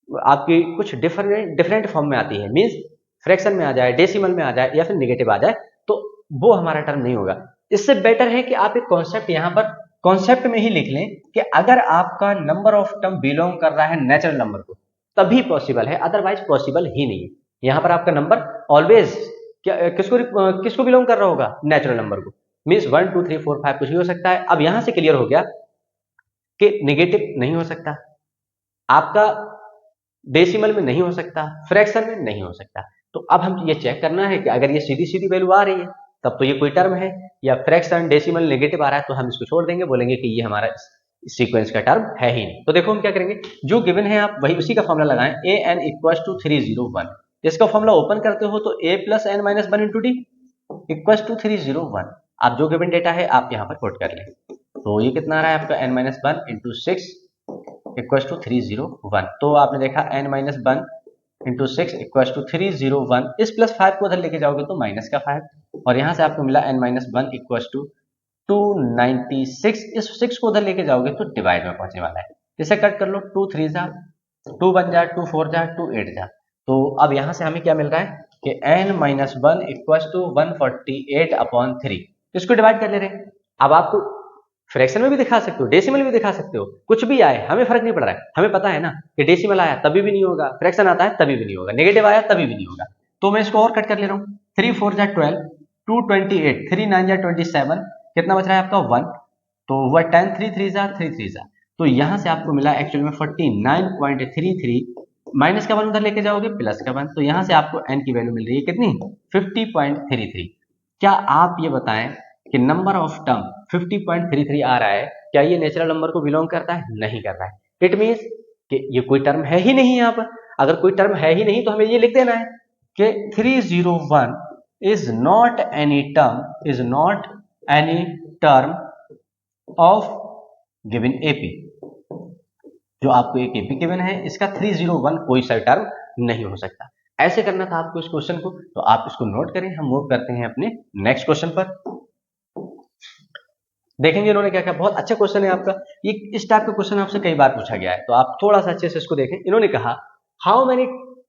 आपकी कुछ डिफरेंट फॉर्म में आती है, मींस फ्रैक्शन में आ जाए, डेसिमल में आ जाए या फिर नेगेटिव आ जाए, तो वो हमारा टर्म नहीं होगा। इससे बेटर है कि आप एक कॉन्सेप्ट यहाँ पर कॉन्सेप्ट में ही लिख लें कि अगर आपका नंबर ऑफ टर्म बिलोंग कर रहा है नेचुरल नंबर को, तभी पॉसिबल है, अदरवाइज पॉसिबल ही नहीं है। यहाँ पर आपका नंबर ऑलवेज किसको बिलोंग कर रहा होगा? नेचुरल नंबर को। मींस 1 2 3 4 5 कुछ भी हो सकता है। अब यहां से क्लियर हो गया कि नेगेटिव नहीं हो सकता, आपका डेसिमल में नहीं हो सकता, फ्रैक्शन में नहीं हो सकता। तो अब हम ये चेक करना है कि अगर ये सीधी सीधी वैल्यू आ रही है तब तो ये कोई टर्म है, या फ्रैक्शन डेसिमल नेगेटिव आ रहा है तो हम इसको छोड़ देंगे, बोलेंगे कि ये हमारा सीक्वेंस का टर्म है ही नहीं। तो देखो हम क्या करेंगे, जो गिवन है आप वही उसी का फॉर्मूला लगाएं, an इक्वल्स टू 301। इसका फॉर्मूला ओपन करते हो तो a plus n minus 1 into d equals to 301। आप जो गिवन डेटा है आप यहाँ पर पुट कर लें, तो ये कितना आ रहा है आपका n minus 1 into 6 equals to 301। तो आपने देखा n minus 1 into 6 equals to 301। इस प्लस 5 को उधर लेके जाओगे तो माइनस का 5, और यहाँ से आपको मिला n माइनस 1 इक्वल्स टू 296। इस 6 को उधर लेके जाओगे तो डिवाइड में पहुंचने वाला है, इसे कट कर लो, 2 3 जा 2 1 जा 2 4 जा 2 8 जा। तो अब यहां से हमें क्या मिल रहा है कि n minus 1 equals to 148 upon 3। इसको डिवाइड कर ले रहे हैं। अब आपको फ्रैक्शन में भी दिखा सकते हो, डेसिमल भी दिखा सकते हो, कुछ भी आए हमें फर्क नहीं पड़ रहा है। हमें पता है ना कि डेसिमल आया तभी भी नहीं होगा, फ्रैक्शन आता है तभी भी नहीं होगा, नेगेटिव आया तभी भी नहीं होगा। तो मैं इसको और कट कर ले रहा हूँ, 3 4 जा 12, 2 28, 3 9 जा 27, कितना बच रहा है आपका 1, तो हुआ 10 3 3 जा 3 3 जा, तो यहां से आपको मिला एक्चुअल में 49.33, माइनस का 1 उधर लेके जाओगे प्लस का 1, तो यहां से आपको n की वैल्यू मिल रही है कितनी 50.33। क्या आप ये बताएं कि नंबर ऑफ टर्म 50.33 आ रहा है, क्या ये नेचुरल नंबर को बिलोंग करता है? नहीं करता है। इट मीन्स कि ये कोई टर्म है ही नहीं यहाँ पर। अगर कोई टर्म है ही नहीं तो हमें ये लिख देना है कि 301 is not any term of given AP. जो आपको एक एपी गिवन है इसका 301 कोई सा टर्म नहीं हो सकता। ऐसे करना था आपको इस क्वेश्चन को, तो आप इसको नोट करें। हम मूव करते हैं अपने नेक्स्ट क्वेश्चन पर। देखेंगे इन्होंने क्या क्या, बहुत अच्छा क्वेश्चन है आपका ये। इस टाइप का क्वेश्चन आपसे कई बार पूछा गया है, तो आप थोड़ा सा अच्छे से इसको देखें। इन्होंने कहा हाउ मेनी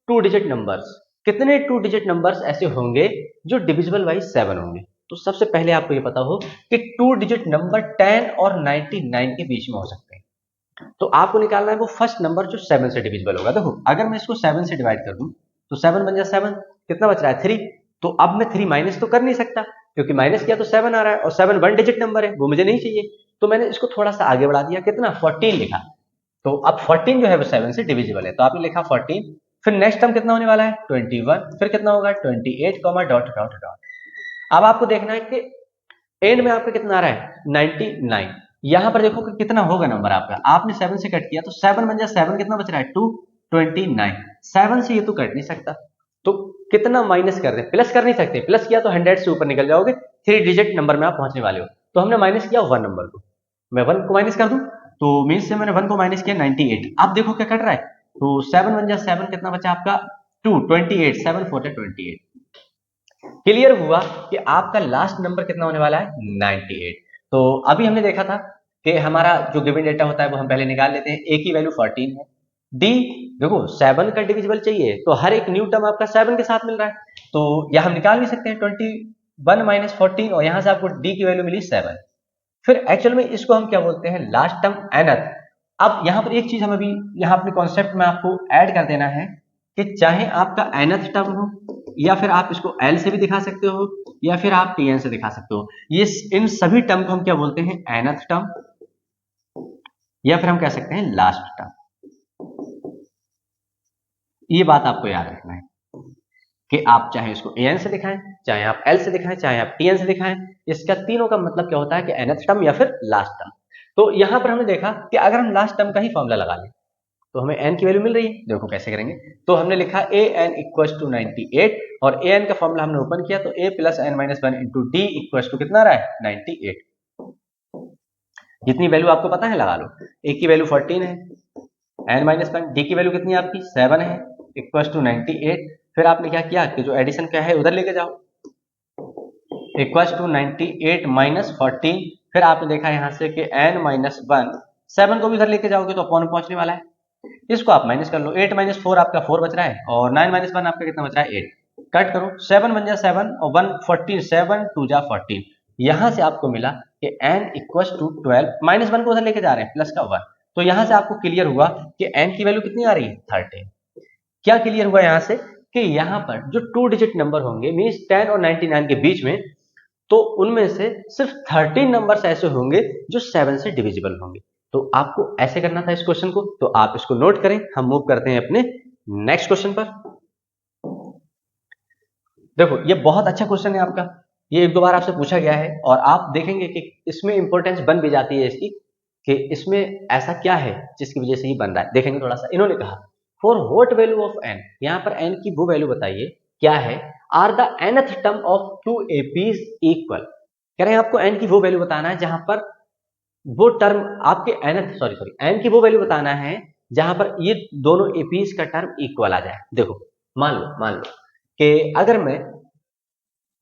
2 डिजिट नंबर्स, कितने 2 डिजिट नंबर्स ऐसे होंगे जो डिविजिबल बाई 7 होंगे। तो सबसे पहले आपको ये पता हो कि 2 डिजिट नंबर 10 और 99 के बीच में हो सकते हैं। तो आपको निकालना है वो फर्स्ट नंबर जो 7 से डिविजिबल होगा। देखो अगर मैं इसको 7 से डिवाइड कर दूं तो 7 बन जाए 7, कितना बच रहा है 3। तो अब मैं 3 माइनस तो कर नहीं सकता, क्योंकि माइनस किया तो 7 आ रहा है और 7 1 डिजिट नंबर है, वो मुझे नहीं चाहिए। तो मैंने इसको थोड़ा सा आगे बढ़ा दिया, कितना 14 लिखा। तो अब 14 जो है वो 7 से डिविजिबल है, तो आपने लिखा 14। फिर नेक्स्ट टर्म कितना होने वाला है 21, फिर कितना होगा 28 कॉमा डॉट डॉट डॉट। अब आपको देखना है कि एंड में आपका कितना आ रहा है 99। यहां पर देखो कि कितना होगा नंबर आपका, आपने 7 से कट किया तो 7 बन जाए 7, कितना बच रहा है 229। 7 से ये तो कट नहीं सकता, तो कितना माइनस कर दे, प्लस कर नहीं सकते, प्लस किया तो 100 से ऊपर निकल जाओगे, 3 डिजिट नंबर में आप पहुंचने वाले हो। तो हमने माइनस किया 1 नंबर को, मैं 1 को माइनस कर दूं तो मीन्स से मैंने 1 को माइनस किया 98। अब देखो क्या कट रहा है, तो 7 बन जाए 7, कितना बचा आपका 228, 7 4 28। क्लियर हुआ कि आपका लास्ट नंबर कितना होने वाला है 98। तो अभी हमने देखा था कि हमारा जो गिवन डेटा होता है वो हम पहले निकाल लेते हैं। ए की वैल्यू 14 है, डी देखो 7 का डिविजिबल चाहिए तो हर एक न्यू टर्म आपका 7 के साथ मिल रहा है, तो यह हम निकाल भी सकते हैं 21 माइनस 14, और यहां से आपको डी की वैल्यू मिली 7। फिर एक्चुअल में इसको हम क्या बोलते हैं लास्ट टर्म nth। अब यहां पर एक चीज हम अभी यहां अपने कॉन्सेप्ट में आपको ऐड कर देना है कि चाहे आपका nth टर्म हो या फिर आप इसको L से भी दिखा सकते हो या फिर आप Tn से दिखा सकते हो, ये इन सभी टर्म को हम क्या बोलते हैं nth टर्म, या फिर हम कह सकते हैं लास्ट टर्म। ये बात आपको याद रखना है कि आप चाहे इसको an से दिखाएं, चाहे आप L से दिखाएं, चाहे आप Tn से दिखाएं, इसका तीनों का मतलब क्या होता है कि nth टर्म या फिर लास्ट टर्म। तो यहां पर हमने देखा कि अगर हम लास्ट टर्म का ही फॉर्मूला लगा लें तो हमें n की वैल्यू मिल रही है। देखो कैसे करेंगे, तो हमने लिखा an इक्वल टू 98 और an का फॉर्मूला हमने ओपन किया तो a plus n minus 1 into D equal to कितना रहा है 98। जितनी वैल्यू आपको पता है लगा लो। a की वैल्यू 14 है, n माइनस 1, डी की वैल्यू कितनी है आपकी 7 है, इक्वल टू 98। फिर आपने क्या किया कि जो एडिशन क्या है उधर लेके जाओ, इक्वल टू 98 माइनस 14। फिर आपने देखा यहां से कि n माइनस 1, 7 को भी इधर लेके जाओगे तो अपॉन पहुंचने वाला है, इसको आप माइनस कर लो। 8 माइनस 4 आपका 4 बच रहा है और 9 माइनस 1 आपका कितना बच रहा है 8। कट करो, 7 बन जाए 7 और 1 14, 7 2 जा 14। यहां से आपको मिला कि n इक्वल टू 12, माइनस 1 को उधर लेके जा रहे हैं प्लस का 1, तो यहां से आपको क्लियर हुआ कि n की वैल्यू कितनी आ रही है 13। क्या क्लियर हुआ यहां से कि यहां पर जो 2 डिजिट नंबर होंगे मींस 10 और 99 के बीच में, तो उनमें से सिर्फ 13 नंबर्स ऐसे होंगे जो 7 से डिविजिबल होंगे। तो आपको ऐसे करना था इस क्वेश्चन को, तो आप इसको नोट करें। हम मूव करते हैं अपने नेक्स्ट क्वेश्चन पर। देखो ये बहुत अच्छा क्वेश्चन है आपका, ये एक दो बार आपसे पूछा गया है और आप देखेंगे कि इसमें इंपॉर्टेंस बन भी जाती है इसकी कि इसमें ऐसा क्या है जिसकी वजह से ये बन रहा है। देखेंगे थोड़ा सा, इन्होंने कहा for what value of n, यहां पर n की वो वैल्यू बताइए क्या है, are the nth term of 2 APs equal. कह रहे हैं आपको n की वो वैल्यू बताना है जहां पर वो टर्म आपके n की वो वैल्यू बताना है जहां पर ये दोनों एपीज का टर्म इक्वल आ जाए। देखो मान लो कि अगर मैं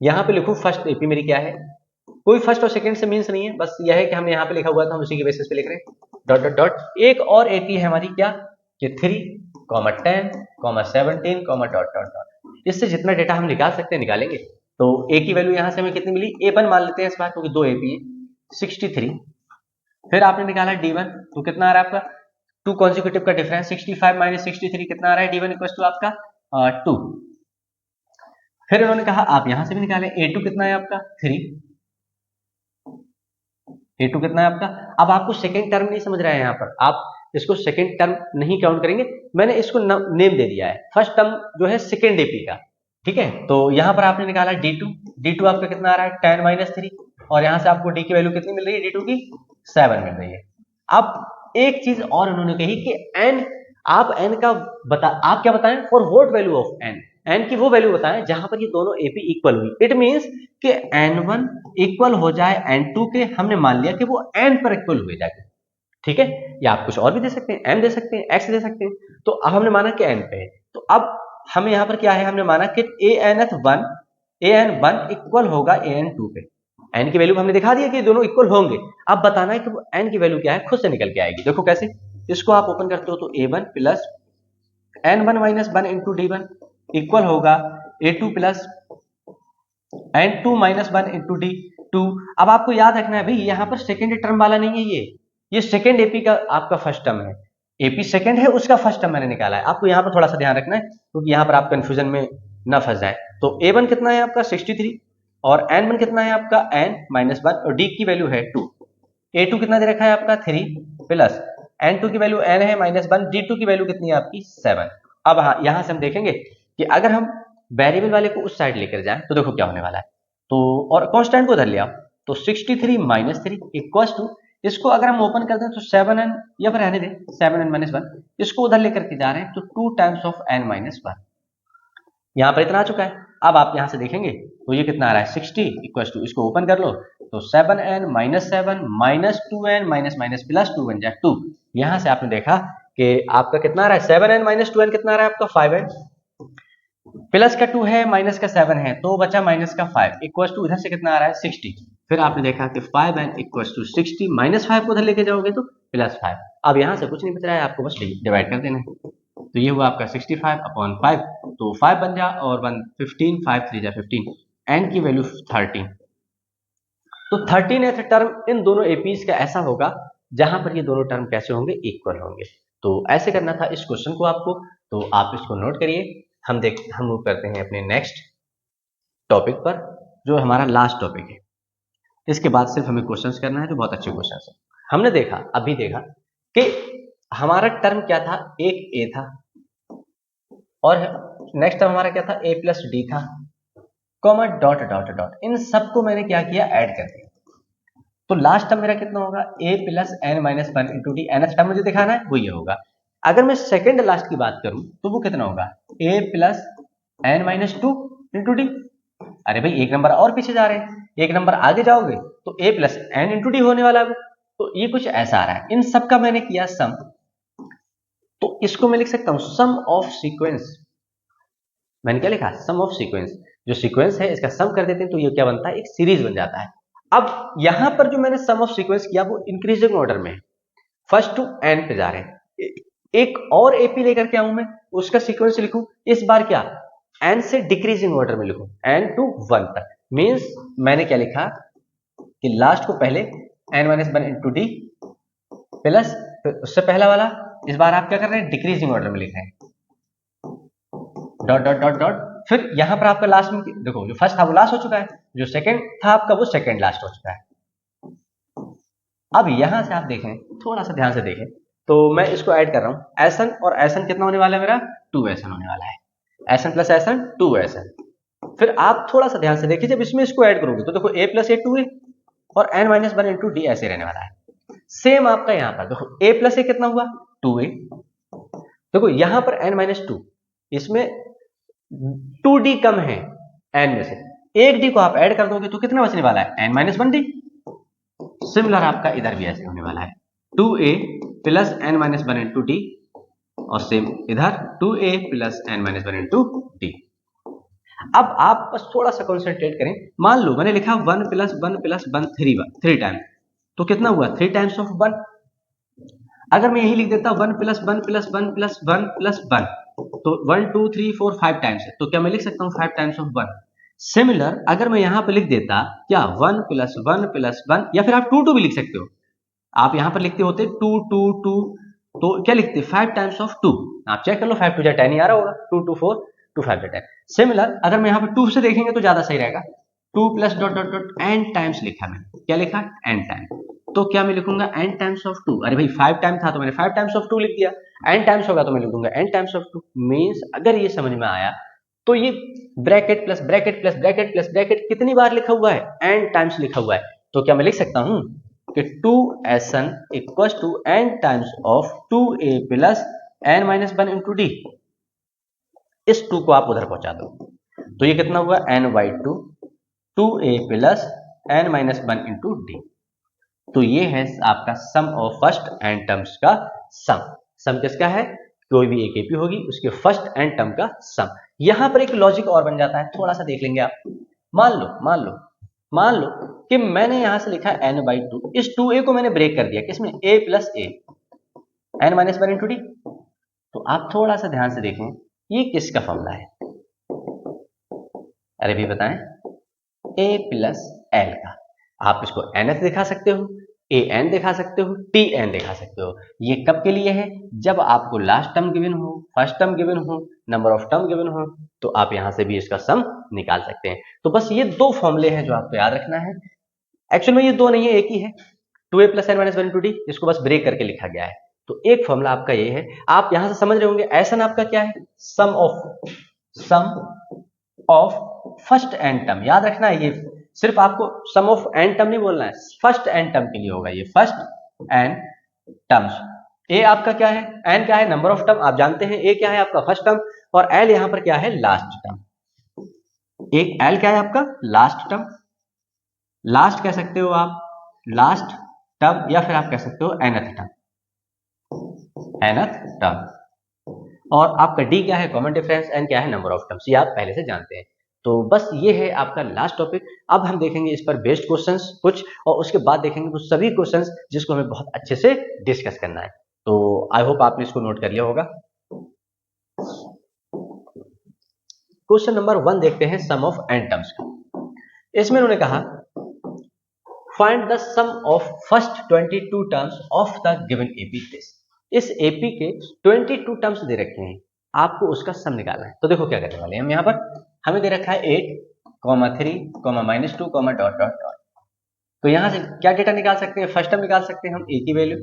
यहां पे लिखूं फर्स्ट एपी मेरी क्या है, कोई फर्स्ट और सेकंड से मीन्स नहीं है, बस यह है कि हमने यहां पे लिखा हुआ था हम उसी के बेसिस पे लिख रहे हैं डॉट डॉट डॉट। एक और एपी है हमारी क्या कि 3, 10, 17, डॉट डॉट डॉट। इससे जितना डेटा हम निकाल सकते हैं निकालेंगे। तो ए की वैल्यू यहां से हमें कितनी मिली, A1 मान लेते हैं इस बार क्योंकि दो एपी है 63। फिर आपने निकाला D1, तो कितना आ रहा है आपका 2 कॉन्जिक्यूटिव का डिफरेंस 65 माइनस 63 कितना आ रहा है D1 इक्वल टू आपका 2। फिर उन्होंने कहा आप यहां से भी निकालें A2 कितना है आपका 3, A2 कितना है आपका। अब आपको सेकेंड टर्म नहीं समझ रहा है, यहाँ पर आप इसको सेकेंड टर्म नहीं काउंट करेंगे, मैंने इसको नेम दे दिया है। फर्स्ट टर्म जो है सेकेंड एपी का, ठीक है। तो यहाँ पर आपने निकाला D2 आपका कितना आ रहा है 10 - 3, और यहाँ से आपको D की वैल्यू कितनी मिल रही है, D2 की 7 मिल रही है। अब एक चीज और उन्होंने कही कि n, आप n का आप क्या बताएं, for what value of n की वो वैल्यू बताएं जहां पर ये दोनों एपी इक्वल हुई। इट मींस कि n1 इक्वल हो जाए n2 के, हमने मान लिया कि वो n पर इक्वल हुए जाके, ठीक है। या आप कुछ और भी दे सकते हैं, m दे सकते हैं, x दे सकते हैं। तो अब हमने माना कि n पे है, तो अब हमें यहाँ पर क्या है, हमने माना कि an1 इक्वल होगा an2 पे। n की वैल्यू हमने दिखा दिया कि दोनों इक्वल होंगे। अब बताना है कि वो n की वैल्यू क्या है, खुद से निकल के आएगी। देखो कैसे, इसको आप ओपन करते हो तो a1 plus n1 minus 1 into d1 equal होगा a2 plus n2 minus 1 into d2। अब आपको याद रखना है भाई, यहाँ पर सेकेंड टर्म वाला नहीं है, ये सेकेंड एपी का आपका फर्स्ट टर्म है। एपी सेकेंड है, उसका फर्स्ट टर्म मैंने निकाला है। आपको यहाँ पर थोड़ा सा ध्यान रखना है, क्योंकि यहाँ पर आप कंफ्यूजन में ना फंस जाए। तो a1 कितना है आपका 63, और n1 कितना है आपका n माइनस 1, और d की वैल्यू है 2। a2 कितना दे रखा है आपका 3, प्लस n2 की वैल्यू n है माइनस 1, d2 की वैल्यू कितनी है आपकी 7। अब हाँ, यहाँ से हम देखेंगे कि अगर हम वेरिएबल वाले को उस साइड लेकर जाएं तो देखो क्या होने वाला है। तो और कांस्टेंट को उधर ले आओ, तो 63 माइनस 3 इक्वल्स टू, इसको अगर हम ओपन करते हैं तो 7n, या फिर रहने दें 7n माइनस 1, इसको उधर लेकर के जा रहे हैं तो 2 टाइम्स ऑफ n माइनस 1, यहाँ पर इतना आ चुका है। अब आप यहाँ से देखेंगे तो ये कितना आ रहा है 60 इक्वल्स टू, इसको ओपन कर लो तो 7n minus 7 minus 2n minus minus plus 2 बन जाए 2। यहाँ से आपने देखा कि आपका कितना आ रहा है 7n माइनस 2n कितना आ रहा है आपका 5n, प्लस का 2 है माइनस का 7 है, तो बचा माइनस का 5 इक्वल्स टू इधर से कितना आ रहा है 60। फिर आपने देखा कि 5n इक्वल्स टू 60, माइनस 5 को उधर लेके जाओगे तो प्लस 5। अब यहाँ से कुछ नहीं बच रहा है, आपको बस डिवाइड कर देना है। तो ये हुआ आपका 65/5, तो 5 बन जा और 1 15, 5 3 जा 15, n की वैल्यू 13। तो 13th टर्म इन दोनों एपीज का ऐसा होगा जहां पर ये दोनों टर्म कैसे होंगे, इक्वल होंगे। तो ऐसे करना था इस क्वेश्चन को आपको, तो आप इसको नोट करिए। हम मूव करते हैं अपने नेक्स्ट टॉपिक पर, जो हमारा लास्ट टॉपिक है। इसके बाद सिर्फ हमें क्वेश्चंस करना है, जो बहुत अच्छे क्वेश्चंस हैं। हमने अभी देखा कि हमारा टर्म क्या था, एक ए था, और नेक्स्ट टर्म हमारा क्या था, ए प्लस डी था, कॉमा डॉट डॉट डॉट। इन सबको मैंने क्या किया, ऐड कर दिया। तो लास्ट टर्म मेरा कितना होगा, a plus N minus 1 into d. nth term मुझे दिखाना है, वो ये होगा। अगर मैं सेकेंड लास्ट की बात करूं तो वो कितना होगा, a plus N minus 2 into d. अरे भाई एक नंबर और पीछे जा रहे हैं, एक नंबर आगे जाओगे तो a plus n into d होने वाला है। तो ये कुछ ऐसा आ रहा है। इन सब का मैंने किया सम, तो इसको मैं लिख सकता हूं सम ऑफ सीक्वेंस। मैंने क्या लिखा, सम ऑफ सीक्वेंस। जो सीक्वेंस है इसका सम कर देते हैं तो ये क्या बनता है, एक सीरीज बन जाता है। अब यहां पर जो मैंने सम ऑफ सीक्वेंस किया वो इंक्रीजिंग ऑर्डर में है, फर्स्ट टू एन पे जा रहे हैं। एक और एपी लेकर के आऊं मैं, उसका सीक्वेंस लिखूं, इस बार क्या एन से डिक्रीजिंग ऑर्डर में लिखूं, एन टू 1 तक। मींस मैंने क्या लिखा कि लास्ट को पहले n minus 1 into d plus, उससे पहला वाला इस बार आप क्या कर रहे हैं, डिक्रीजिंग ऑर्डर में लिख रहे हैं, डॉट डॉट डॉट डॉट। फिर यहां पर आपका लास्ट में देखो, जो फर्स्ट था वो लास्ट हो चुका है, जो सेकंड था आपका वो सेकंड लास्ट हो चुका है। अब यहां से आप देखें, थोड़ा सा ध्यान से देखें, तो मैं इसको ऐड कर रहा हूं, एसन और एसन कितना होने वाला है मेरा, 2 होने वाला है, एसन प्लस एसन 2 फिर आप थोड़ा सा ध्यान से देखिए, जब इसमें इसको ऐड करोगे तो देखो a प्लस ए 2 और n माइनस 1 इंटू डी ऐसे रहने वाला है। सेम आपका यहां पर देखो a प्लस ए कितना हुआ 2a, देखो यहां पर n माइनस 2, इसमें 2d कम है n में से, एक d को आप ऐड कर दोगे तो कितना बचने वाला है, n माइनस 1d। सिमिलर आपका इधर भी ऐसे होने वाला है, 2a plus n minus 1 into D, और सेम इधर 2a plus n minus 1 into D. अब आप बस थोड़ा सा कंसंट्रेट करें। मान लो मैंने लिखा 1 प्लस 1 प्लस 1 3 टाइम, तो कितना हुआ 3 टाइम्स ऑफ 1। अगर मैं यही लिख देता 1 प्लस 1 प्लस 1 प्लस 1 प्लस 1, तो 1 2 3 4 5 टाइम्स है, तो क्या मैं लिख सकता हूँ 5 टाइम्स ऑफ 1। सिमिलर अगर मैं यहां पर लिख देता क्या 1 प्लस 1 प्लस 1, या फिर आप 2 2 भी लिख सकते हो, आप यहां पर लिखते होते 2 2 2, तो क्या लिखते 5 टाइम्स ऑफ 2। आप चेक कर लो, 5 2 10 ही आ रहा होगा, 2 2 4 2 5 10। सिमिलर अगर मैं यहां पर 2 से देखेंगे तो ज्यादा सही रहेगा, 2 plus dot dot dot n times लिखा मैंने, क्या लिखा n टाइम। तो क्या मैं लिखूंगा n टाइम्स ऑफ 2। अरे भाई 5 टाइम था तो मैंने 5 टाइम्स ऑफ 2 लिख दिया। n टाइम्स होगा तो मैं लिखूंगा n टाइम्स ऑफ 2। मींस अगर ये समझ में आया तो ये bracket plus bracket plus bracket plus bracket कितनी बार लिखा हुआ है? n टाइम्स लिखा हुआ है। तो क्या मैं लिख सकता हूं कि 2SN equals to n times of 2a plus n minus 1 into d. इस 2 को आप उधर पहुंचा दो तो ये कितना हुआ n/2 2a plus n minus 1 into d. तो ये है आपका सम ऑफ फर्स्ट एंड टर्म्स का सम किसका है? कोई भी एक एपी होगी उसके फर्स्ट एंड टर्म का सम। यहां पर एक लॉजिक और बन जाता है, थोड़ा सा देख लेंगे आप। मान लो कि मैंने यहां से लिखा n/2, इस 2a को मैंने ब्रेक कर दिया किसमें? a plus a n minus 1 into d. तो आप थोड़ा सा ध्यान से देखें ये किसका फॉर्मूला है? अरे भी बताएं, a प्लस l का। आप इसको nth दिखा सकते हो, an दिखा सकते हो, tn दिखा सकते हो। ये कब के लिए है? जब आपको लास्ट टर्म गिवन हो, फर्स्ट टर्म गिवन हो, नंबर ऑफ टर्म गिवन हो, तो आप यहां से भी इसका सम निकाल सकते हैं। तो बस ये दो फॉर्मूले हैं जो आपको याद रखना है। एक्चुअल में ये दो नहीं है, एक ही है, 2a plus n minus 1 into D. इसको बस ब्रेक करके लिखा गया है। तो एक फॉर्मूला आपका ये है, आप यहां से समझ रहे होंगे। ऐसा आपका क्या है? Sum of first and term. याद रखना है, ये सिर्फ आपको सम ऑफ एंड टर्म नहीं बोलना है, फर्स्ट एंड टर्म के लिए होगा ये, फर्स्ट एंड टर्म्स। ए आपका क्या है? एन क्या है? Number of term. आप जानते हैं ए क्या है आपका? First term. और एल यहां पर क्या है? Last term. एक एल क्या है आपका? Last term. लास्ट कह सकते हो आप, लास्ट टर्म, या फिर आप कह सकते हो एनथ टर्म। और आपका डी क्या है? Common difference. एन क्या है? Number of terms. ये आप पहले से जानते हैं। तो बस ये है आपका लास्ट टॉपिक। अब हम देखेंगे इस पर बेस्ड क्वेश्चंस कुछ, और उसके बाद देखेंगे कुछ सभी क्वेश्चंस जिसको हमें बहुत अच्छे से डिस्कस करना है। तो आई होप आपने इसको नोट कर लिया होगा। क्वेश्चन नंबर 1 देखते हैं, सम ऑफ एन टर्म्स का। इसमें उन्होंने कहा find the sum of first 22 terms of the given AP test. इस एपी के 22 टर्म्स दे रखे हैं, आपको उसका सम निकालना है। तो देखो क्या करने वाले हैं हम। यहाँ पर हमें दे रखा है 8, 3, -2, डॉट डॉट डॉट। तो यहां से क्या डेटा निकाल सकते हैं? फर्स्ट टर्म निकाल सकते हैं हम, ए की वैल्यू,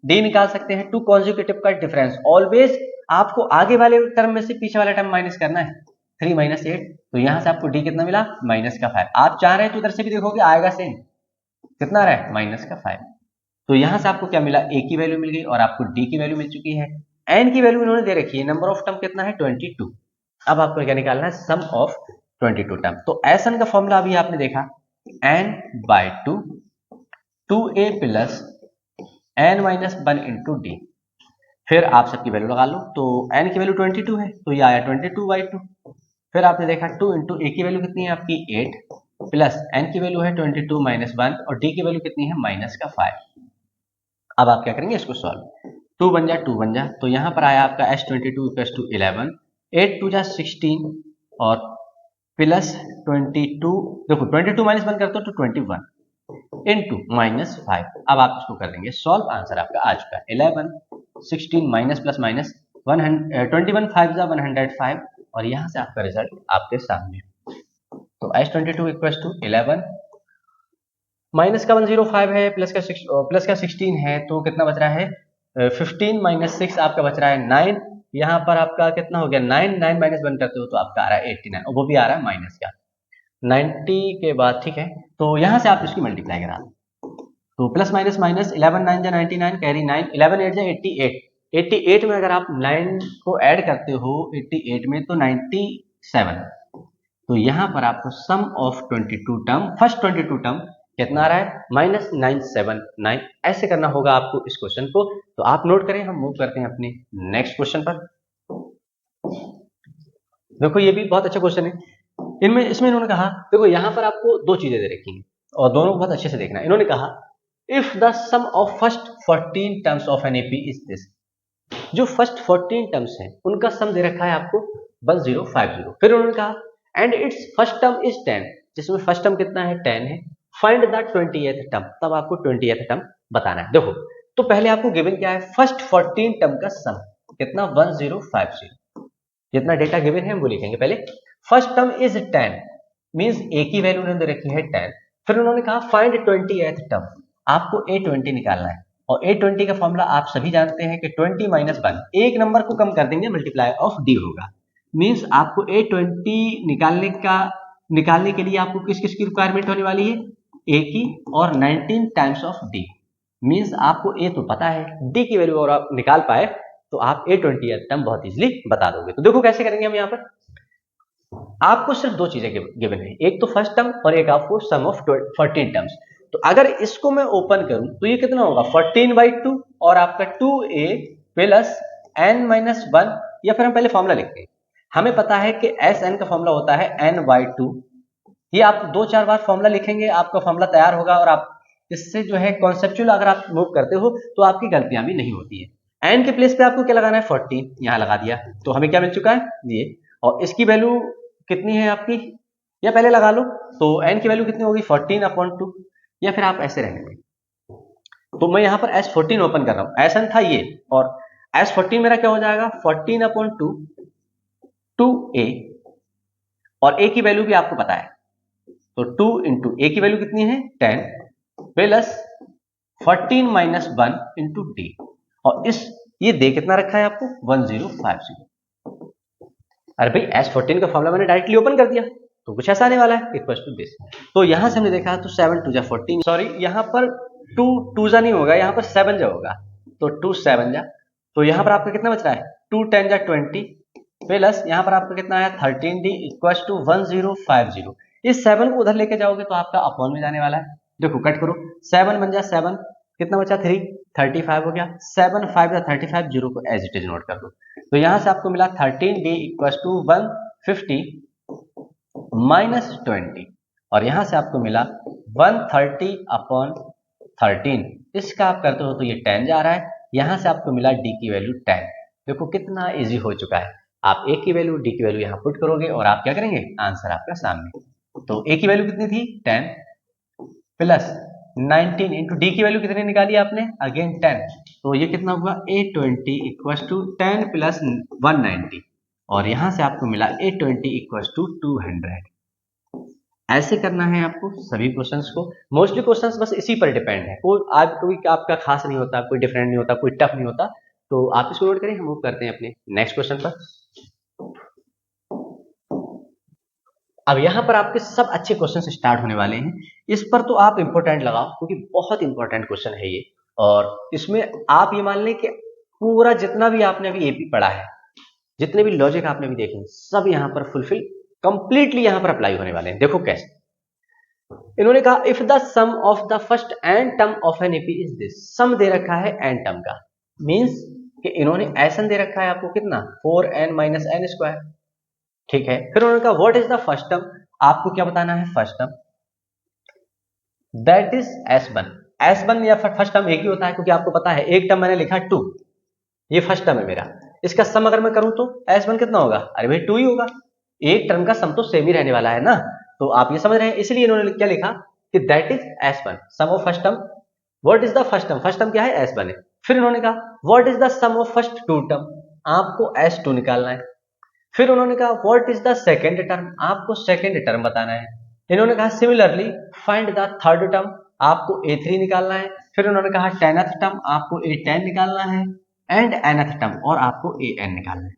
डी निकाल सकते हैं, 2 कॉन्जिक्यूटिव का डिफरेंस। ऑलवेज आपको आगे वाले टर्म में से पीछे वाला टर्म माइनस करना है। 3 - 8, तो यहां से आपको डी कितना मिला? -5। आप चाह रहे हैं तो इधर से भी देखोगे आएगा सेम, कितना आ रहा है? -5। तो यहां से आपको क्या मिला? ए की वैल्यू मिल गई और आपको डी की वैल्यू मिल चुकी है। एन की वैल्यू इन्होंने दे रखी है, नंबर ऑफ टर्म कितना है? 22। अब आपको क्या निकालना है? Sum of 22 term. तो एसन का फॉर्मूला अभी आपने देखा, n/2 2a plus n minus 1 into D. फिर आप सबकी वैल्यू लगा लो। तो n की वैल्यू 22 है तो ये आया 22/2। फिर आपने देखा 2 इंटू ए की वैल्यू कितनी है आपकी? 8 प्लस n की वैल्यू है 22 - 1 और d की वैल्यू कितनी है? -5। अब आप क्या करेंगे? इसको सॉल्व। 2 बन जा 2 बन जा, तो यहां पर आया आपका s22 = 11, 8 2 जा 16 और प्लस 22। देखो 22 - 1 करते हो तो 21 इंटू -5। अब आप इसको कर देंगे सॉल्व, आंसर आपका आ चुका है 11, 16 माइनस प्लस माइनस 21 5 जा 105 और यहां से आपका रिजल्ट आपके सामने। तो s22 = 11, माइनस का 105 है, प्लस का 16 है, तो कितना बच रहा है? 15 - 6 आपका बच रहा है 9। यहाँ पर आपका कितना हो गया? 9 9 -1 करते हो तो आपका आ रहा है 89 और वो भी आ रहा है माइनस का 90 के बाद। ठीक है, तो यहाँ से आप इसकी मल्टीप्लाई करा दो। तो प्लस माइनस माइनस 11 9 जा 99, कैरी 9, 11 8 जा 88। 88 में अगर आप 9 को ऐड करते हो 88 में तो 97। तो यहाँ पर आपको सम ऑफ 22 टर्म, फर्स्ट 22 टर्म कितना आ रहा है? -979। ऐसे करना होगा आपको इस क्वेश्चन को। तो आप नोट करें, हम मूव करते हैं अपने नेक्स्ट क्वेश्चन पर। देखो ये भी बहुत अच्छा क्वेश्चन है। इसमें इन्होंने कहा, देखो यहाँ पर आपको दो चीजें दे रखी हैं और दोनों बहुत अच्छे से देखना। इन्होंने कहा if the sum of first 14 terms of an AP is this. जो फर्स्ट 14 टर्म्स हैं उनका सम दे रखा है आपको 1050। फिर उन्होंने कहा and it's first term is 10, जिसमें फर्स्ट टर्म कितना है? 10 है। फाइंड द 20th टर्म, तब आपको 20th टर्म बताना है। देखो तो पहले आपको गिवन क्या है? फर्स्ट 14 टर्म का सम कितना? 1050। जितना डेटा गिवन है हम वो लिखेंगे। पहले फर्स्ट टर्म इज 10, मींस ए की वैल्यू उन्होंने दे रखी है 10। फिर उन्होंने कहा फाइंड 20th टर्म, आपको A20 निकालना है और A20 का फॉर्मूला आप सभी जानते हैं कि 20 माइनस 1, एक नंबर को कम कर देंगे मल्टीप्लाई ऑफ D होगा। मीन्स आपको A20 निकालने के लिए आपको किस किस की रिक्वायरमेंट होने वाली है, A की और 19 टाइम्स ऑफ D। मीन्स आपको A तो पता है, D की वैल्यू और आप निकाल पाए तो आप A20 टर्म बहुत इजीली बता दोगे। तो देखो कैसे करेंगे हम यहाँ पर। आपको सिर्फ दो चीजें गिवन है, एक तो फर्स्ट टर्म और एक आपको सम ऑफ 14 टर्म्स। तो अगर इसको मैं ओपन करूं तो ये कितना होगा 14/2 और आपका 2a प्लस n-1, या फिर हम पहले फॉर्मूला लिखते हैं। हमें पता है कि Sn का फॉर्मूला होता है n/2। ये आप 2-4 बार फॉर्मूला लिखेंगे, आपका फॉर्मूला तैयार होगा और आप इससे जो है कॉन्सेप्चुअल अगर आप मूव करते हो तो आपकी गलतियां भी नहीं होती है। n के प्लेस पे आपको क्या लगाना है 14, यहां लगा दिया तो हमें क्या मिल चुका है ये। और इसकी वैल्यू कितनी है आपकी, या पहले लगा लो तो n की वैल्यू कितनी होगी 14/2, या फिर आप ऐसे रहने दें। तो मैं यहां पर S14 ओपन कर रहा हूं, Sn था ये और S14 मेरा क्या हो जाएगा 14/2 2a, और a की वैल्यू भी आपको पता है तो 2 इंटू a की वैल्यू कितनी है 10 प्लस 14 माइनस 1 इंटू d, और इस ये दे कितना रखा है आपको 1050। अरे भाई S14 का फॉर्मूला मैंने डायरेक्टली ओपन कर दिया तो कुछ ऐसा आने वाला है इक्वल टू दिस। तो यहां से हमने देखा तो 7 2 जा 14, सॉरी यहां पर 2 2 जा नहीं होगा, यहां पर 7 जा होगा तो 2 7 जा, तो यहां पर आपका कितना बच रहा है 2 10 जा 20 प्लस यहां पर आपका कितना आया 13d इक्वल टू 1050। इस 7 को उधर लेके जाओगे तो आपका अपॉन में जाने वाला है। देखो कट करो, 7 बन जा 7, कितना बचा 3 35 हो गया, 7 5 जा 35, जीरो को एज इट इज नोट कर दो। तो यहां से आपको मिला 13d इक्वल टू 150 माइनस 20, और यहां से आपको मिला 130/13। इसका आप करते हो तो ये 10 जा रहा है, यहां से आपको मिला d की वैल्यू 10। देखो कितना इजी हो चुका है। आप a की वैल्यू d की वैल्यू यहां पुट करोगे और आप क्या करेंगे आंसर आपका सामने। तो a की वैल्यू कितनी थी 10 प्लस 19 इंटू डी की वैल्यू कितनी निकाली आपने अगेन 10, तो ये कितना हुआ A20 इक्वल टू 10 प्लस 190, और यहां से आपको मिला A20 इक्वल टू 200। ऐसे करना है आपको सभी क्वेश्चंस को। मोस्टली क्वेश्चंस बस इसी पर डिपेंड है, कोई आपका खास नहीं होता, कोई डिफरेंट नहीं होता, कोई टफ नहीं होता। तो आप इसको नोट करें, हम मूव करते हैं अपने नेक्स्ट क्वेश्चन पर। अब यहाँ पर आपके सब अच्छे क्वेश्चन स्टार्ट होने वाले हैं, इस पर तो आप इंपॉर्टेंट लगाओ क्योंकि बहुत इंपॉर्टेंट क्वेश्चन है ये। और इसमें आप ये मान लें कि पूरा जितना भी आपने अभी एपी पढ़ा है, जितने भी लॉजिक आपने अभी देखे सब यहाँ पर फुलफिल कंप्लीटली यहाँ पर अप्लाई होने वाले हैं। देखो कैसे इन्होंने कहा if the sum of the first N term of an AP is this, sum दे रखा है एन टर्म का, मींस कि इन्होंने एसन दे रखा है आपको कितना 4n माइनस एन स्क्वायर, ठीक है। फिर उन्होंने कहा what is the first term, आपको क्या बताना है first term, that is S1। S1 या फर्स्ट टर्म एक ही होता है क्योंकि आपको पता है एक टर्म मैंने लिखा 2, ये फर्स्ट टर्म है मेरा, इसका सम अगर मैं करूं तो S1 कितना होगा, अरे भाई 2 ही होगा, एक टर्म का सम तो सेम ही रहने वाला है ना। तो आप ये समझ रहे हैं, इसलिए इन्होंने क्या लिखा कि that is S1 sum of first term, what is the first term, first term क्या है S1 है। फिर इन्होंने कहा what is the sum of first two term, आपको S2 निकालना है। फिर उन्होंने कहा what is the second term, आपको सेकंड टर्म बताना है। इन्होंने कहा similarly find the third term, आपको A3 निकालना है। फिर उन्होंने कहा टेनथ टर्म, आपको A10 निकालना है, एंड nth टर्म और आपको AN निकालना है।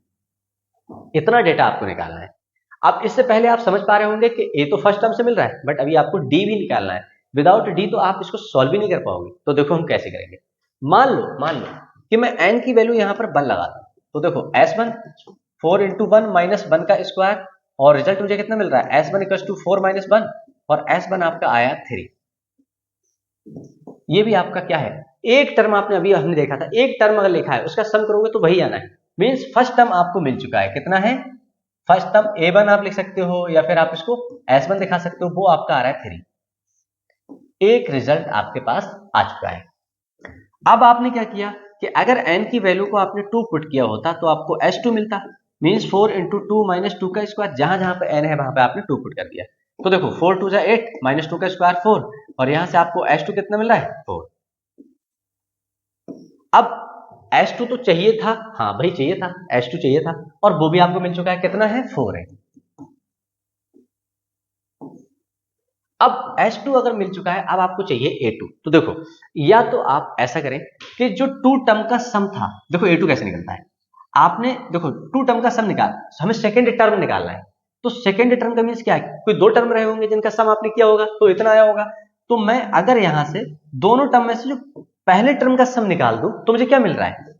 इतना डेटा आपको निकालना है। अब इससे पहले आप समझ पा रहे होंगे कि A तो फर्स्ट टर्म से मिल रहा है, बट अभी आपको D भी निकालना है। विदाउट D तो आप इसको सॉल्व भी नहीं कर पाओगे। तो देखो हम कैसे करेंगे। मान लो कि मैं n की वैल्यू यहां पर 1 लगा दूं, तो देखो S1 4 इंटू 1 माइनस 1 का स्क्वायर, और रिजल्ट मुझे कितना मिल रहा है S1 इक्वल टू 4 माइनस 1, और S1 आपका आया 3। ये भी आपका क्या है, एक टर्म आपने अभी हमने देखा था, एक टर्म अगर लिखा है उसका सम करोगे तो वही आना है। मींस फर्स्ट टर्म आपको मिल चुका है, कितना है फर्स्ट टर्म A1 आप लिख सकते हो या फिर आप इसको S1 दिखा सकते हो, वो आपका आ रहा है 3। एक रिजल्ट आपके पास आ चुका है। अब आपने क्या किया कि अगर n की वैल्यू को आपने 2 पुट किया होता तो आपको S2 मिलता, मींस 4 इंटू 2 माइनस 2 का स्क्वायर, जहां जहां पे n है वहां पे आपने 2 पुट कर दिया। तो देखो 4 2 जा 8 माइनस 2 का स्क्वायर 4, और यहां से आपको S2 कितना मिल रहा है 4। अब S2 तो चाहिए था, हाँ भाई चाहिए था, S2 चाहिए था, और वो भी आपको मिल चुका है, कितना है 4 है। अब H2 अगर मिल चुका है, अब आपको चाहिए A2। तो देखो, या तो आप ऐसा करें कि जो टू टर्म का सम था, देखो A2 कैसे निकलता है, आपने देखो टू टर्म का सम निकाल, हमें सेकेंड टर्म निकालना है। तो सेकेंड टर्म का मीन्स क्या है, कोई दो टर्म रहे होंगे जिनका सम आपने किया होगा, तो इतना आया होगा। तो मैं अगर यहां से दोनों टर्म में से जो पहले टर्म का सम निकाल दूं, तो मुझे क्या मिल रहा है